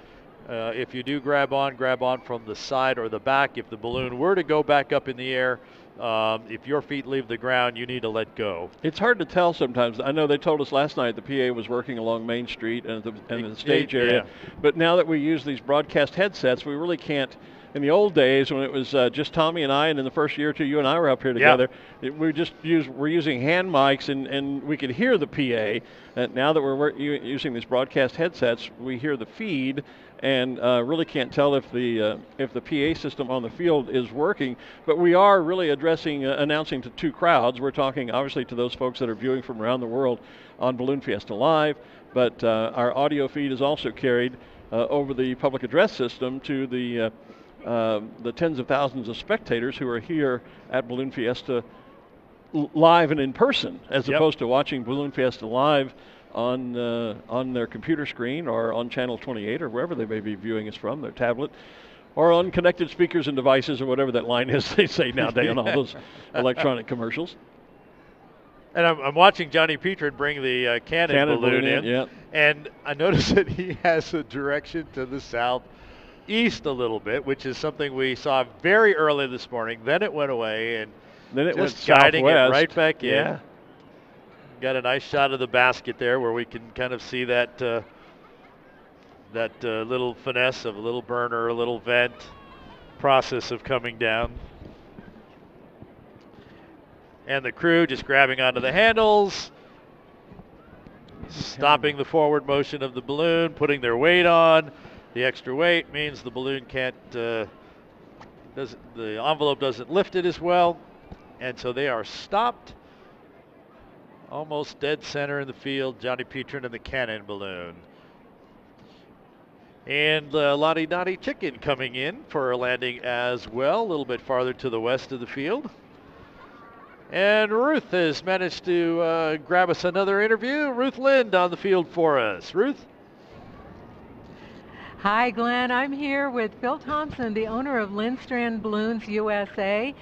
If you do grab on from the side or the back. If the balloon were to go back up in the air, if your feet leave the ground, you need to let go. It's hard to tell sometimes. I know they told us last night the PA was working along Main Street and the stage area. But now that we use these broadcast headsets, we really can't. In the old days, when it was just Tommy and I, and in the first year or two, you and I were up here together, we're using hand mics, and we could hear the PA. Now that we're using these broadcast headsets, we hear the feed, and really can't tell if the PA system on the field is working. But we are really announcing to two crowds. We're talking obviously to those folks that are viewing from around the world on Balloon Fiesta Live, but our audio feed is also carried over the public address system to the tens of thousands of spectators who are here at Balloon Fiesta live and in person, as opposed to watching Balloon Fiesta live on their computer screen or on channel 28 or wherever they may be viewing us from, their tablet, or on connected speakers and devices or whatever that line is they say nowadays on all those electronic commercials. And I'm watching Johnny Petrin bring the cannon balloon in. And I noticed that he has a direction to the southeast a little bit, which is something we saw very early this morning. Then it went away, and then it just went guiding southwest. it right back in. Yeah. Got a nice shot of the basket there where we can kind of see that little finesse of a little burner, a little vent process of coming down. And the crew just grabbing onto the handles, stopping the forward motion of the balloon, putting their weight on. The extra weight means the balloon can't, the envelope doesn't lift it as well. And so they are stopped almost dead center in the field. Johnny Petrin and the cannon balloon. And Lottie Dottie Chicken coming in for a landing as well, a little bit farther to the west of the field. And Ruth has managed to grab us another interview. Ruth Lind on the field for us. Ruth? Hi, Glenn. I'm here with Phil Thompson, the owner of Lindstrand Balloons USA.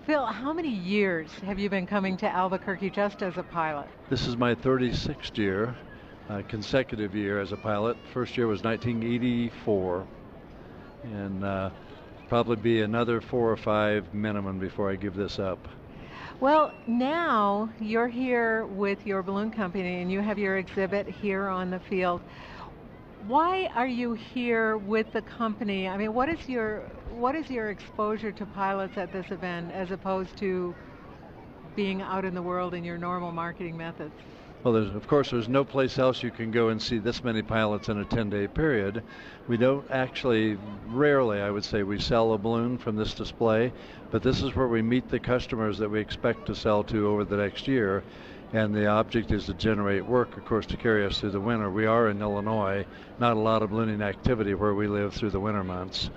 Phil, how many years have you been coming to Albuquerque just as a pilot? This is my 36th year, consecutive year as a pilot. First year was 1984. And probably be another 4 or 5 minimum before I give this up. Well, now you're here with your balloon company and you have your exhibit here on the field. Why are you here with the company? I mean, what is your exposure to pilots at this event as opposed to being out in the world in your normal marketing methods? Well, of course, there's no place else you can go and see this many pilots in a 10-day period. We don't actually, rarely, I would say, we sell a balloon from this display, but this is where we meet the customers that we expect to sell to over the next year. And the object is to generate work, of course, to carry us through the winter. We are in Illinois, not a lot of ballooning activity where we live through the winter months.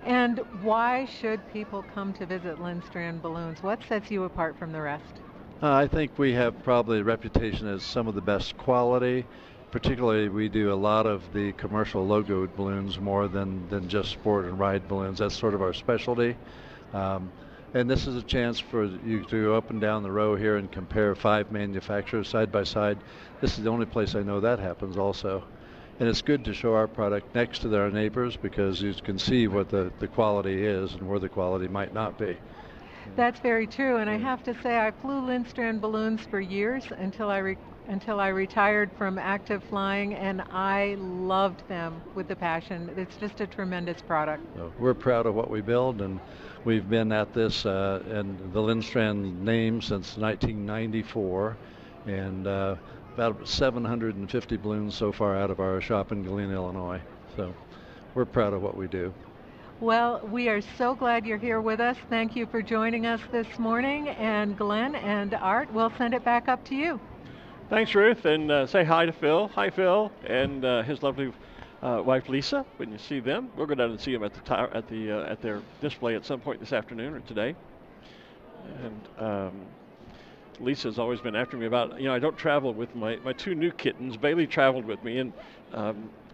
And why should people come to visit Lindstrand Balloons? What sets you apart from the rest? I think we have probably a reputation as some of the best quality. Particularly, we do a lot of the commercial logoed balloons more than just sport and ride balloons. That's sort of our specialty. And this is a chance for you to go up and down the row here and compare 5 manufacturers side by side. This is the only place I know that happens also. And it's good to show our product next to our neighbors because you can see what the quality is and where the quality might not be. That's very true, and I have to say I flew Lindstrand balloons for years until I retired from active flying, and I loved them with the passion. It's just a tremendous product. So we're proud of what we build, and we've been at this and the Lindstrand name since 1994, and about 750 balloons so far out of our shop in Glen, Illinois. So we're proud of what we do. Well, we are so glad you're here with us. Thank you for joining us this morning. And Glenn and Art, we'll send it back up to you. Thanks, Ruth, and say hi to Phil. Hi, Phil, and his lovely wife, Lisa. When you see them, we'll go down and see them at their display at some point this afternoon or today. And Lisa's always been after me about, I don't travel with my 2 new kittens. Bailey traveled with me, and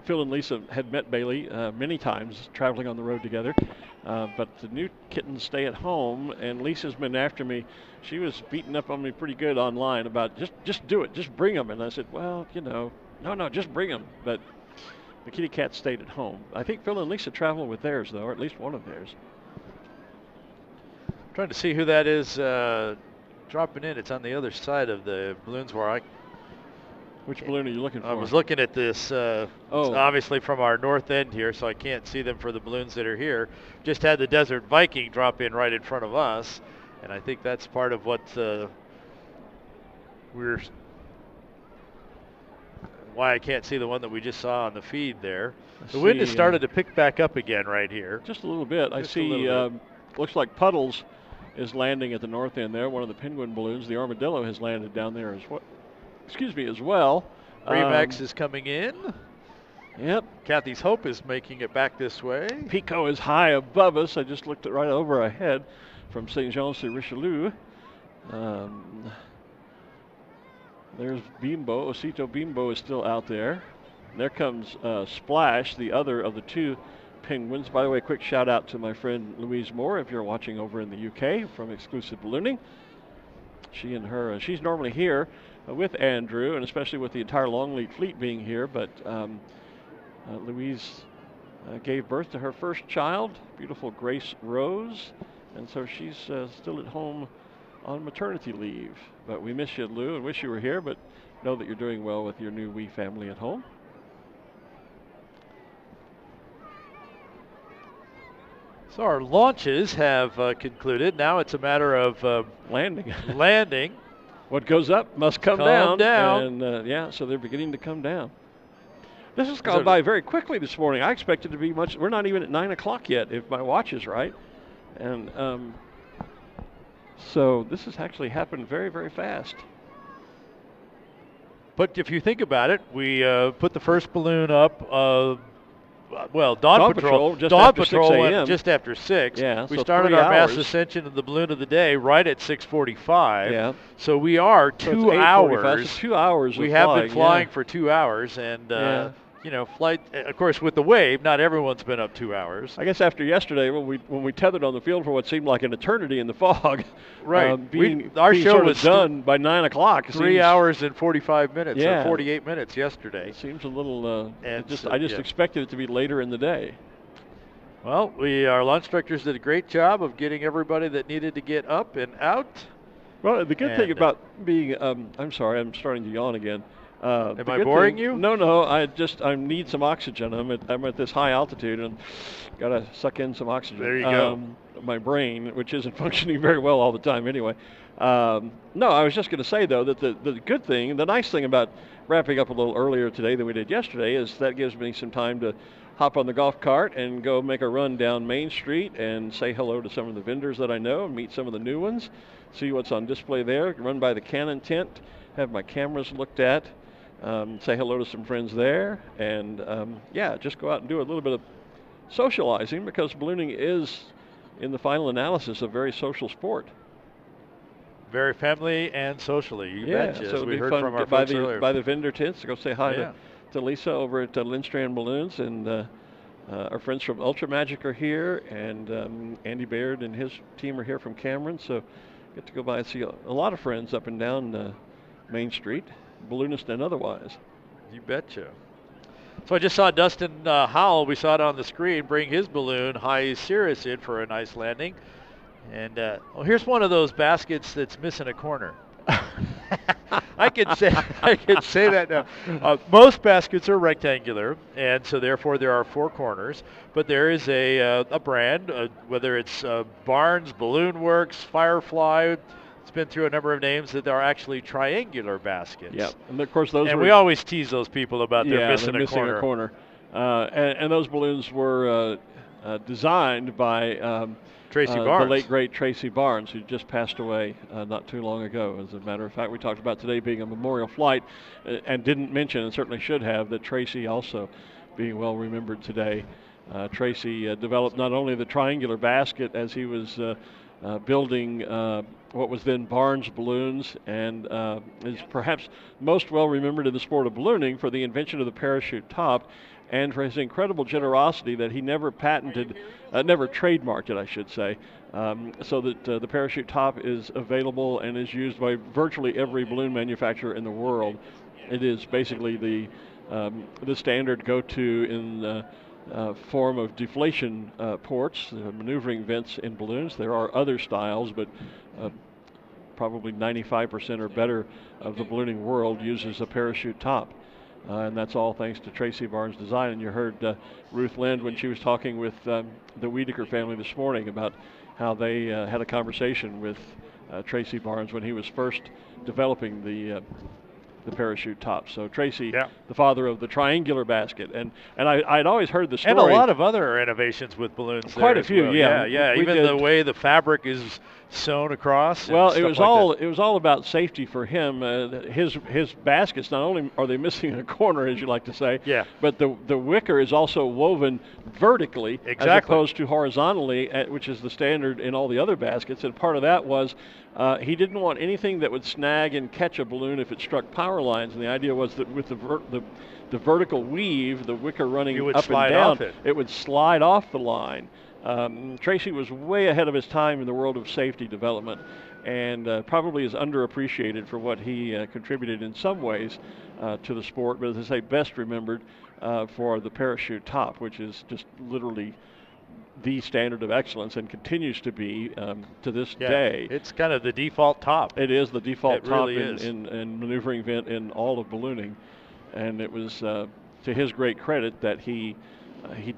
Phil and Lisa had met Bailey many times traveling on the road together, but the new kittens stay at home, and Lisa's been after me. She was beating up on me pretty good online about just do it, just bring them. And I said, well, no, just bring them. But the kitty cats stayed at home. I think Phil and Lisa travel with theirs, though, or at least one of theirs. Trying to see who that is dropping in. It's on the other side of the balloons where Which balloon are you looking for? I was looking at this, it's obviously from our north end here, so I can't see them for the balloons that are here. Just had the Desert Viking drop in right in front of us, and I think that's part of what why I can't see the one that we just saw on the feed there. The wind has started to pick back up again right here. Just a little bit. I see, looks like Puddles is landing at the north end there, one of the Penguin balloons. The Armadillo has landed down there as well. As well. Remax is coming in. Yep. Kathy's Hope is making it back this way. Pico is high above us. I just looked right over our head from St. Jean-sur-Richelieu. There's Bimbo. Osito Bimbo is still out there. There comes Splash, the other of the 2 Penguins. By the way, quick shout out to my friend Louise Moore if you're watching over in the UK from Exclusive Ballooning. She and her, she's normally here with Andrew, and especially with the entire Longleat fleet being here, but Louise gave birth to her first child, beautiful Grace Rose, and so she's still at home on maternity leave. But we miss you, Lou, and wish you were here, but know that you're doing well with your new wee family at home. So our launches have concluded. Now it's a matter of landing. What goes up must come down. And so they're beginning to come down. This has gone by very quickly this morning. I expected to be we're not even at 9 o'clock yet, if my watch is right. And so this has actually happened very, very fast. But if you think about it, we put the first balloon up, Dawn Patrol went just after 6. Yeah, we so started our mass ascension of the balloon of the day right at 6:45. Yeah. So we are 2 hours. So 2 hours. We have been flying for 2 hours, and flight. Of course, with the wave, not everyone's been up 2 hours. I guess after yesterday, when we tethered on the field for what seemed like an eternity in the fog, right? Our show was done by 9 o'clock. 3 hours and 45 minutes, or 48 minutes yesterday. It seems a little. I just expected it to be later in the day. Well, our launch instructors did a great job of getting everybody that needed to get up and out. Well, the good thing about being, I'm sorry, I'm starting to yawn again. Am I boring you? No, I need some oxygen. I'm at this high altitude and got to suck in some oxygen. There you go. My brain, which isn't functioning very well all the time anyway. No, I was just going to say, though, that the good thing, the nice thing about wrapping up a little earlier today than we did yesterday is that gives me some time to hop on the golf cart and go make a run down Main Street and say hello to some of the vendors that I know and meet some of the new ones, see what's on display there, run by the Canon tent, have my cameras looked at, say hello to some friends there, and just go out and do a little bit of socializing, because ballooning is, in the final analysis, a very social sport. Very family and socially, you betcha, so as we heard fun from our by folks earlier. by the vendor tents to go say hi to Lisa over at Lindstrand Balloons, and our friends from Ultra Magic are here, and Andy Baird and his team are here from Cameron, so get to go by and see a lot of friends up and down Main Street, balloonist and otherwise. You betcha. So I just saw Dustin Howell, we saw it on the screen, bring his balloon High Cirrus in for a nice landing. And here's one of those baskets that's missing a corner. I can say that now. Most baskets are rectangular, and so therefore there are 4 corners. But there is a brand, whether it's Barnes, Balloon Works, Firefly. It's been through a number of names that are actually triangular baskets. Yeah, and of course those. And we always tease those people about they're missing a corner. And those balloons were designed by Tracy Barnes. the late great Tracy Barnes, who just passed away not too long ago. As a matter of fact, we talked about today being a memorial flight, and didn't mention, and certainly should have, that Tracy also being well remembered today. Tracy developed not only the triangular basket as he was building what was then Barnes balloons, and is perhaps most well remembered in the sport of ballooning for the invention of the parachute top, and for his incredible generosity that he never patented, never trademarked it, I should say, so that the parachute top is available and is used by virtually every balloon manufacturer in the world. It is basically the standard go-to in form of deflation ports, maneuvering vents in balloons. There are other styles, but probably 95% or better of the ballooning world uses a parachute top. And that's all thanks to Tracy Barnes' design. And you heard Ruth Lind when she was talking with the Whitaker family this morning about how they had a conversation with Tracy Barnes when he was first developing the parachute top. So Tracy, the father of the triangular basket, and I'd always heard the story. And a lot of other innovations with balloons. Quite a few, well. yeah. Even the way the fabric is sewn across. Well, it was all about safety for him. His baskets, not only are they missing a corner, as you like to say, but the wicker is also woven vertically as opposed to horizontally, which is the standard in all the other baskets. And part of that was he didn't want anything that would snag and catch a balloon if it struck power lines. And the idea was that with the vertical weave, the wicker running up and down, it would slide off the line. Tracy was way ahead of his time in the world of safety development, and probably is underappreciated for what he contributed in some ways to the sport, but as I say, best remembered for the parachute top, which is just literally the standard of excellence and continues to be to this day. It's kind of the default top. It is the default top really in maneuvering vent in all of ballooning, and it was to his great credit that he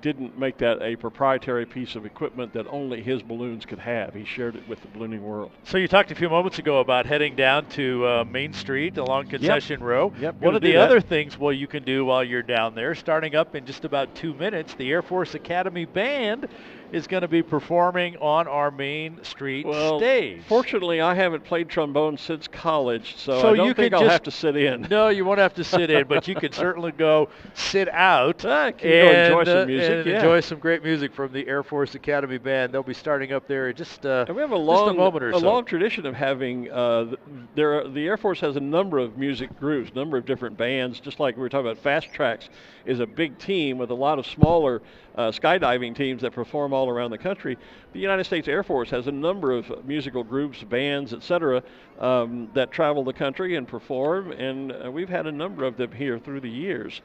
didn't make that a proprietary piece of equipment that only his balloons could have. He shared it with the ballooning world. So you talked a few moments ago about heading down to Main Street along Concession Row. Yep, one of the other things you can do while you're down there, starting up in just about 2 minutes, the Air Force Academy Band is going to be performing on our Main Street stage. Fortunately, I haven't played trombone since college, so I don't think I'll have to sit in. No, you won't have to sit in, but you can certainly go sit out and enjoy some music. And enjoy some great music from the Air Force Academy Band. They'll be starting up there in just and we have a long tradition of having. The Air Force has a number of music groups, a number of different bands. Just like we were talking about, Fast Tracks is a big team with a lot of smaller skydiving teams that perform all around the country. The United States Air Force has a number of musical groups, bands, etc., that travel the country and perform, and we've had a number of them here through the years.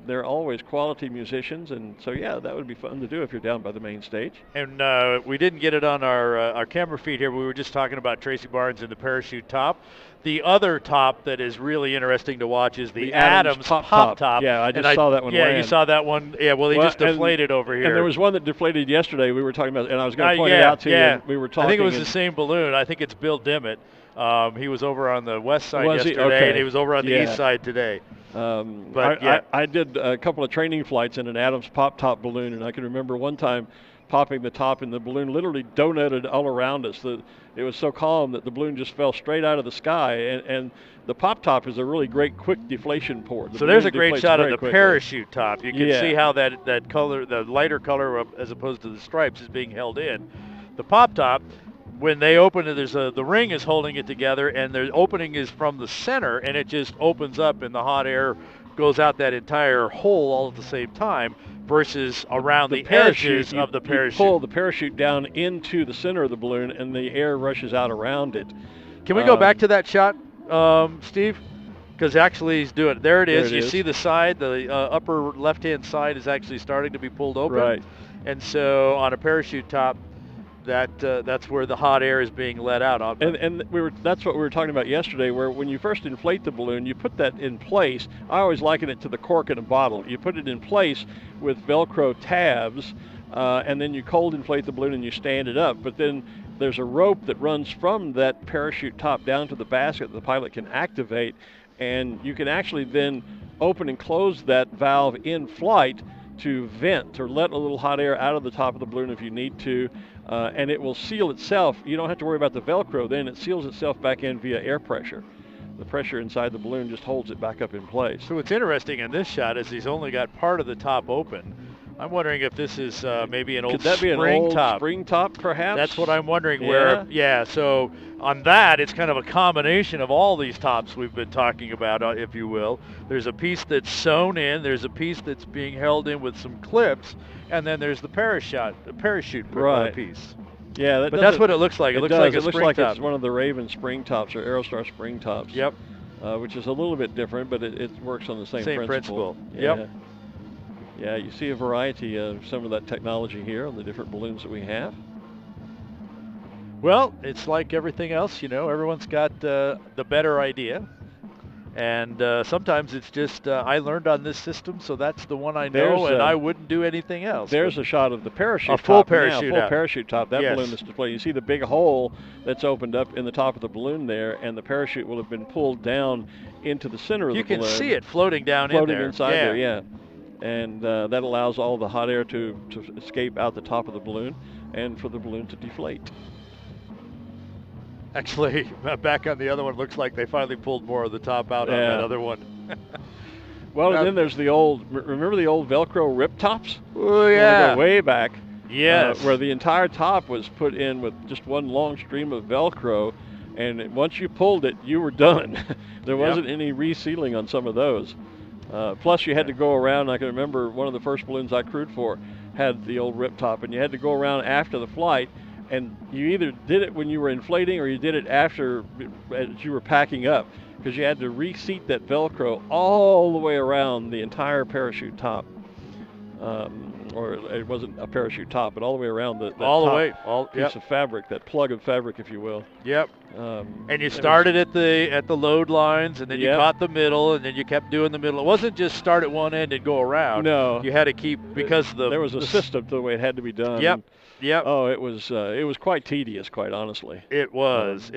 they're always quality musicians, and so yeah, that would be fun to do if you're down by the main stage. And we didn't get it on our camera feed here, but we were just talking about Tracy Barnes and the parachute top. The other top that is really interesting to watch is the Adams pop top. Yeah, I just saw that one. Yeah, you saw that one. Yeah, well, he just deflated over here. And there was one that deflated yesterday. We were talking about, and I was going to point it out to you. And we were talking. I think it was the same balloon. I think it's Bill Dimmitt. He was over on the west side yesterday, okay. And he was over on the east side today. I did a couple of training flights in an Adams pop top balloon, and I can remember one time popping the top, and the balloon literally donuted all around us. It was so calm that the balloon just fell straight out of the sky, and the pop top is a really great quick deflation port. So there's a great shot of the parachute top. You can see how that color, the lighter color as opposed to the stripes, is being held in. The pop top, when they open it, the ring is holding it together, and the opening is from the center, and it just opens up, and the hot air goes out that entire hole all at the same time, versus around the edges of the parachute. You pull the parachute down into the center of the balloon, and the air rushes out around it. Can we go back to that shot, Steve? Because actually he's doing it. There it is. You see the side, the upper left-hand side is actually starting to be pulled open. Right. And so on a parachute top, that's where the hot air is being let out. And that's what we were talking about yesterday, where when you first inflate the balloon, you put that in place. I always liken it to the cork in a bottle. You put it in place with Velcro tabs, and then you cold inflate the balloon and you stand it up. But then there's a rope that runs from that parachute top down to the basket that the pilot can activate, and you can actually then open and close that valve in flight to vent or let a little hot air out of the top of the balloon if you need to, and it will seal itself. You don't have to worry about the Velcro then. It seals itself back in via air pressure. The pressure inside the balloon just holds it back up in place. So what's interesting in this shot is he's only got part of the top open. I'm wondering if this is maybe an old spring top. Could that be an old spring top, perhaps? That's what I'm wondering. So on that, it's kind of a combination of all these tops we've been talking about, if you will. There's a piece that's sewn in, there's a piece that's being held in with some clips, and then there's the parachute piece. Yeah, but that's what it looks like. It looks like a spring top. It's one of the Raven spring tops or Aerostar spring tops. Yep. Which is a little bit different, but it works on the same principle. Yep. Yeah, you see a variety of some of that technology here on the different balloons that we have. Well, it's like everything else, everyone's got the better idea. And sometimes it's just, I learned on this system, so that's the one I know, and I wouldn't do anything else. There's a shot of the parachute top. A full parachute full parachute top. That balloon is displayed. You see the big hole that's opened up in the top of the balloon there, and the parachute will have been pulled down into the center of the balloon. You can see it floating down floating inside there, yeah. And that allows all the hot air to escape out the top of the balloon and for the balloon to deflate. Actually, back on the other one, looks like they finally pulled more of the top out on that other one. Well, and then there's remember the old Velcro rip tops? Oh, yeah. Go way back. Yes. Where the entire top was put in with just one long stream of Velcro, and once you pulled it, you were done. There wasn't any resealing on some of those. Plus, you had to go around. I can remember one of the first balloons I crewed for had the old rip top, and you had to go around after the flight, and you either did it when you were inflating or you did it after as you were packing up, because you had to reseat that Velcro all the way around the entire parachute top. Or it wasn't a parachute top, but all the way around the piece of fabric, that plug of fabric, if you will. Yep. And you started at the load lines, and then you caught the middle, and then you kept doing the middle. It wasn't just start at one end and go around. No. You had to keep, because there was a system to the way it had to be done. Yep. Yep. Oh, it was quite tedious, quite honestly. It was.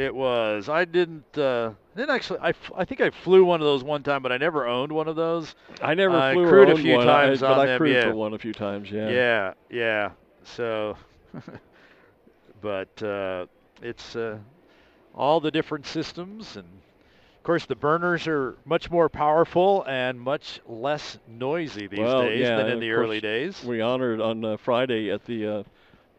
I didn't actually. I think I flew one of those one time, but I never owned one of those. I never flew crewed or a few one, times but on I them. crewed for one a few times. Yeah. Yeah. So, but it's all the different systems, and of course the burners are much more powerful and much less noisy these days than in the early days. We honored on Friday at the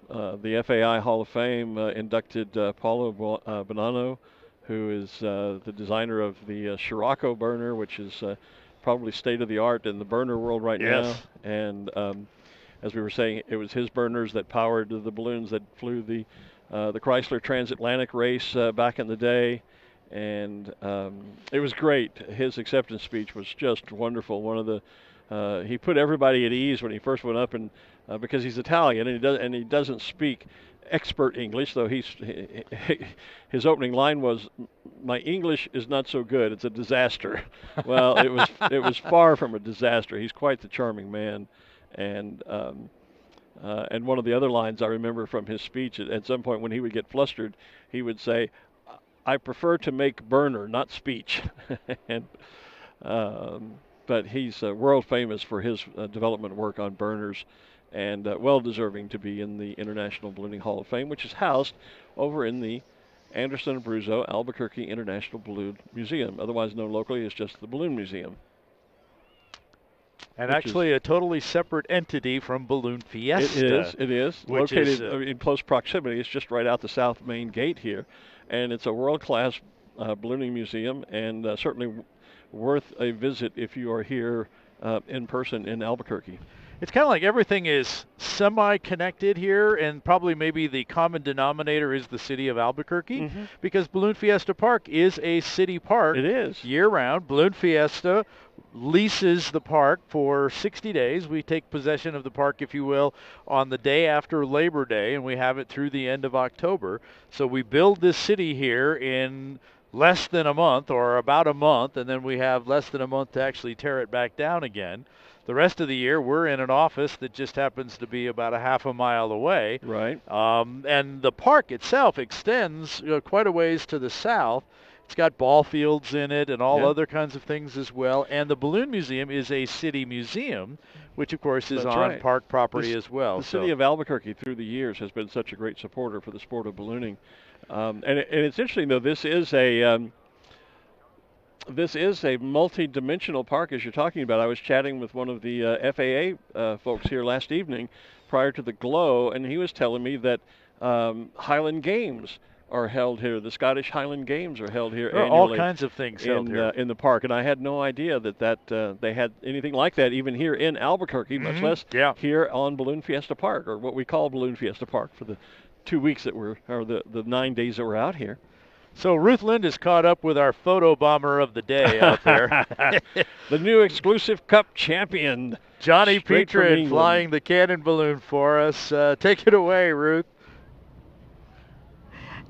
FAI Hall of Fame inducted Paulo Bonanno, who is the designer of the Scirocco burner, which is probably state-of-the-art in the burner world right now. And as we were saying, it was his burners that powered the balloons that flew the Chrysler transatlantic race back in the day. And it was great. His acceptance speech was just wonderful. One of the he put everybody at ease when he first went up, and because he's Italian and he doesn't speak expert English, though his opening line was, "My English is not so good; it's a disaster." Well, it was far from a disaster. He's quite the charming man, and one of the other lines I remember from his speech at some point when he would get flustered, he would say, "I prefer to make burner, not speech." And but he's world famous for his development work on burners, and well deserving to be in the International Ballooning Hall of Fame, which is housed over in the Anderson and Abruzzo Albuquerque International Balloon Museum, otherwise known locally as just the Balloon Museum. And actually a totally separate entity from Balloon Fiesta. It is. Located in close proximity. It's just right out the south main gate here. And it's a world-class ballooning museum, and certainly worth a visit if you are here in person in Albuquerque. It's kind of like everything is semi-connected here, and probably maybe the common denominator is the city of Albuquerque, because Balloon Fiesta Park is a city park. It is. Year-round. Balloon Fiesta leases the park for 60 days. We take possession of the park, if you will, on the day after Labor Day, and we have it through the end of October. So we build this city here in less than a month, or about a month, and then we have less than a month to actually tear it back down again. The rest of the year, we're in an office that just happens to be about a half a mile away. Right. And the park itself extends quite a ways to the south. It's got ball fields in it and all other kinds of things as well. And the Balloon Museum is a city museum, which, of course, is on park property as well. The city of Albuquerque, through the years, has been such a great supporter for the sport of ballooning. And it's interesting, though, this is a multi-dimensional park, as you're talking about. I was chatting with one of the FAA folks here last evening prior to the Glow, and he was telling me that Highland Games are held here. The Scottish Highland Games are held here annually. All kinds of things held here in the park, and I had no idea that they had anything like that even here in Albuquerque, much less here on Balloon Fiesta Park, or what we call Balloon Fiesta Park, for the 2 weeks that the 9 days that we're out here. So Ruth Lind is caught up with our photo bomber of the day out there. The new exclusive cup champion, Johnny Petrin, flying the cannon balloon for us. Take it away, Ruth.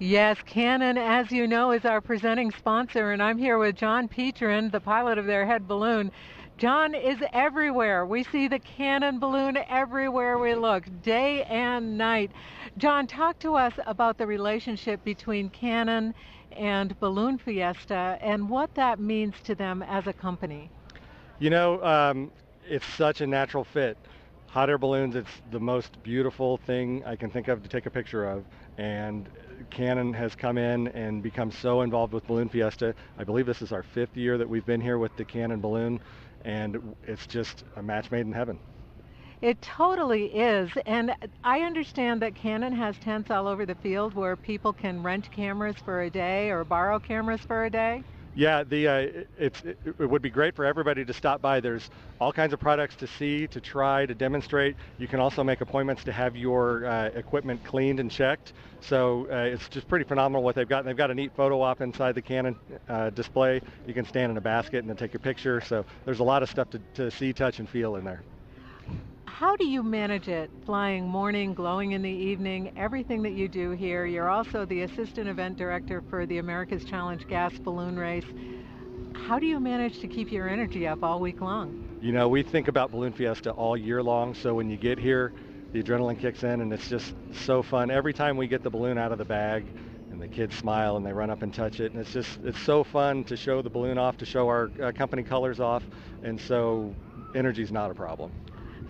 Yes, Cannon, as you know, is our presenting sponsor, and I'm here with John Petrin, the pilot of their head balloon. John is everywhere. We see the Cannon balloon everywhere we look, day and night. John, talk to us about the relationship between Cannon and Balloon Fiesta and what that means to them as a company. You know, it's such a natural fit. Hot air balloons, it's the most beautiful thing I can think of to take a picture of, and Cannon has come in and become so involved with Balloon Fiesta. I believe this is our 5th year that we've been here with the Cannon balloon, and it's just a match made in heaven. It totally is, and I understand that Cannon has tents all over the field where people can rent cameras for a day or borrow cameras for a day. Yeah, it would be great for everybody to stop by. There's all kinds of products to see, to try, to demonstrate. You can also make appointments to have your equipment cleaned and checked. So it's just pretty phenomenal what they've got. They've got a neat photo op inside the Cannon display. You can stand in a basket and then take a picture. So there's a lot of stuff to see, touch, and feel in there. How do you manage it, flying morning, glowing in the evening, everything that you do here? You're also the assistant event director for the America's Challenge Gas Balloon Race. How do you manage to keep your energy up all week long? You know, we think about Balloon Fiesta all year long, so when you get here, the adrenaline kicks in and it's just so fun. Every time we get the balloon out of the bag and the kids smile and they run up and touch it, and it's so fun to show the balloon off, to show our company colors off, and so energy's not a problem.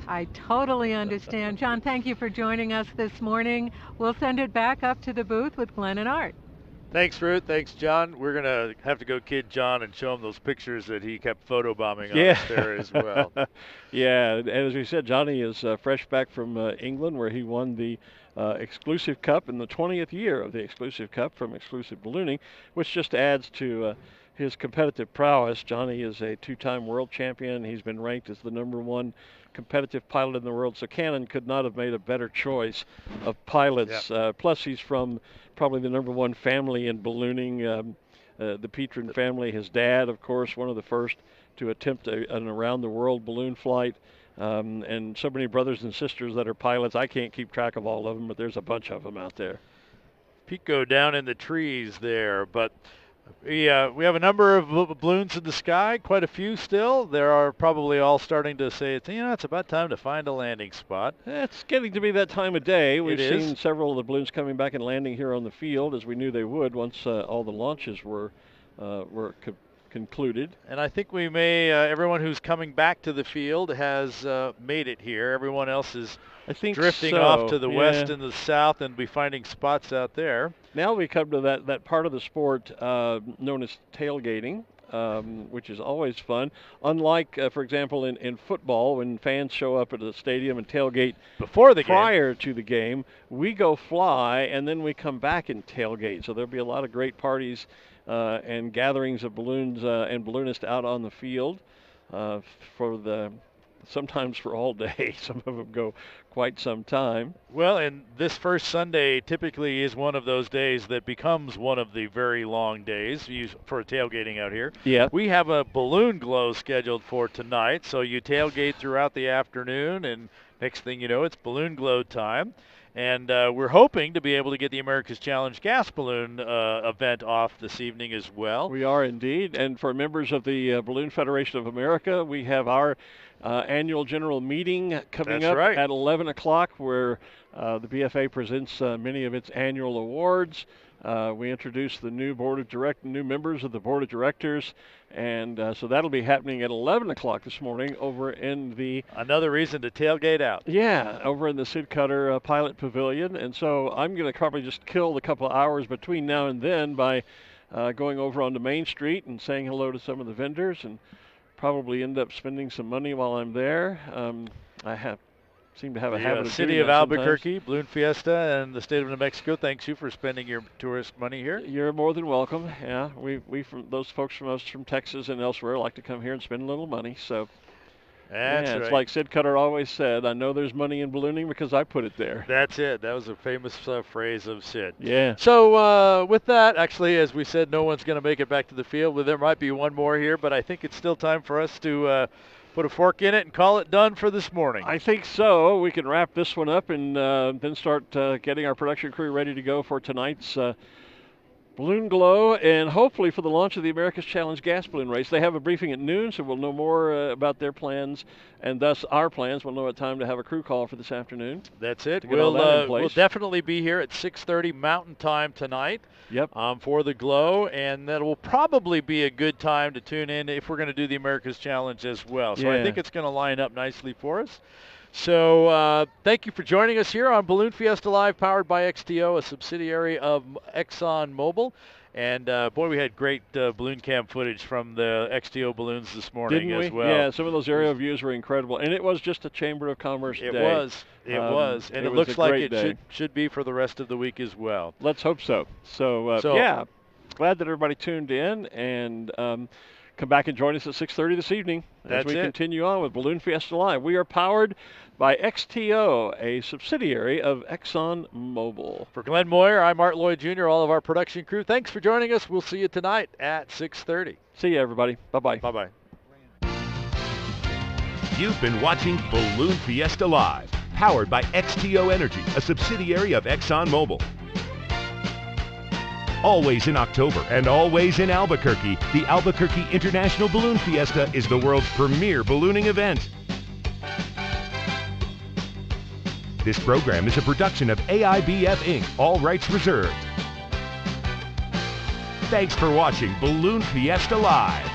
I totally understand. John, thank you for joining us this morning. We'll send it back up to the booth with Glen and Art. Thanks, Ruth. Thanks, John. We're going to have to go kid John and show him those pictures that he kept photobombing on us there as well. Yeah, and as we said, Johnny is fresh back from England, where he won the Exclusive Cup in the 20th year of the Exclusive Cup from Exclusive Ballooning, which just adds to his competitive prowess. Johnny is a 2-time world champion. He's been ranked as the #1 competitive pilot in the world, so Cannon could not have made a better choice of pilots. Yep. Plus, he's from probably the #1 family in ballooning, the Petrin family. His dad, of course, one of the first to attempt an around-the-world balloon flight. And so many brothers and sisters that are pilots. I can't keep track of all of them, but there's a bunch of them out there. Pico down in the trees there, but we have a number of balloons in the sky, quite a few still. There are probably all starting to say, it's about time to find a landing spot. It's getting to be that time of day. We've seen several of the balloons coming back and landing here on the field, as we knew they would once all the launches were concluded. And I think we may, everyone who's coming back to the field has made it here. Everyone else is drifting off to the west and the south and be finding spots out there. Now we come to that part of the sport known as tailgating, which is always fun. Unlike, for example, in football, when fans show up at the stadium and tailgate prior to the game, we go fly and then we come back and tailgate. So there'll be a lot of great parties and gatherings of balloons and balloonists out on the field sometimes for all day. Some of them go quite some time. Well, and this first Sunday typically is one of those days that becomes one of the very long days for tailgating out here. Yeah. We have a balloon glow scheduled for tonight, so you tailgate throughout the afternoon, and next thing you know, it's balloon glow time. And we're hoping to be able to get the America's Challenge gas balloon event off this evening as well. We are indeed. And for members of the Balloon Federation of America, we have our annual general meeting coming up at 11 o'clock, where the BFA presents many of its annual awards. We introduce the new new members of the board of directors, and so that'll be happening at 11 o'clock this morning over in the... Another reason to tailgate out. Yeah, over in the Sid Cutter Pilot Pavilion, and so I'm going to probably just kill the couple of hours between now and then by going over onto Main Street and saying hello to some of the vendors, and probably end up spending some money while I'm there. I seem to have a habit of City doing of that Albuquerque, sometimes. Balloon Fiesta, and the state of New Mexico, thanks you for spending your tourist money here. You're more than welcome. Yeah, we from those folks from us from Texas and elsewhere like to come here and spend a little money. So that's it's like Sid Cutter always said, I know there's money in ballooning because I put it there. That's it. That was a famous phrase of Sid. Yeah. So with that, actually, as we said, no one's going to make it back to the field. Well, there might be one more here, but I think it's still time for us to put a fork in it and call it done for this morning. I think so. We can wrap this one up and then start getting our production crew ready to go for tonight's Balloon Glow, and hopefully for the launch of the America's Challenge gas balloon race. They have a briefing at noon, so we'll know more about their plans, and thus our plans. We'll know what time to have a crew call for this afternoon. That's it. We'll definitely be here at 6:30 Mountain Time tonight. Yep. For the Glow, and that will probably be a good time to tune in if we're going to do the America's Challenge as well. So I think it's going to line up nicely for us. So thank you for joining us here on Balloon Fiesta Live, powered by XTO, a subsidiary of ExxonMobil. And boy, we had great balloon cam footage from the XTO balloons this morning as well. Yeah, some of those aerial views were incredible. And it was just a Chamber of Commerce day. It was. And it looks like it should be for the rest of the week as well. Let's hope so. So yeah, glad that everybody tuned in, and come back and join us at 6:30 this evening as we continue on with Balloon Fiesta Live. We are powered by XTO, a subsidiary of ExxonMobil. For Glen Moyer, I'm Lloyd Jr., all of our production crew. Thanks for joining us. We'll see you tonight at 6:30. See you, everybody. Bye-bye. Bye-bye. You've been watching Balloon Fiesta Live, powered by XTO Energy, a subsidiary of ExxonMobil. Always in October and always in Albuquerque, the Albuquerque International Balloon Fiesta is the world's premier ballooning event. This program is a production of AIBF Inc., all rights reserved. Thanks for watching Balloon Fiesta Live.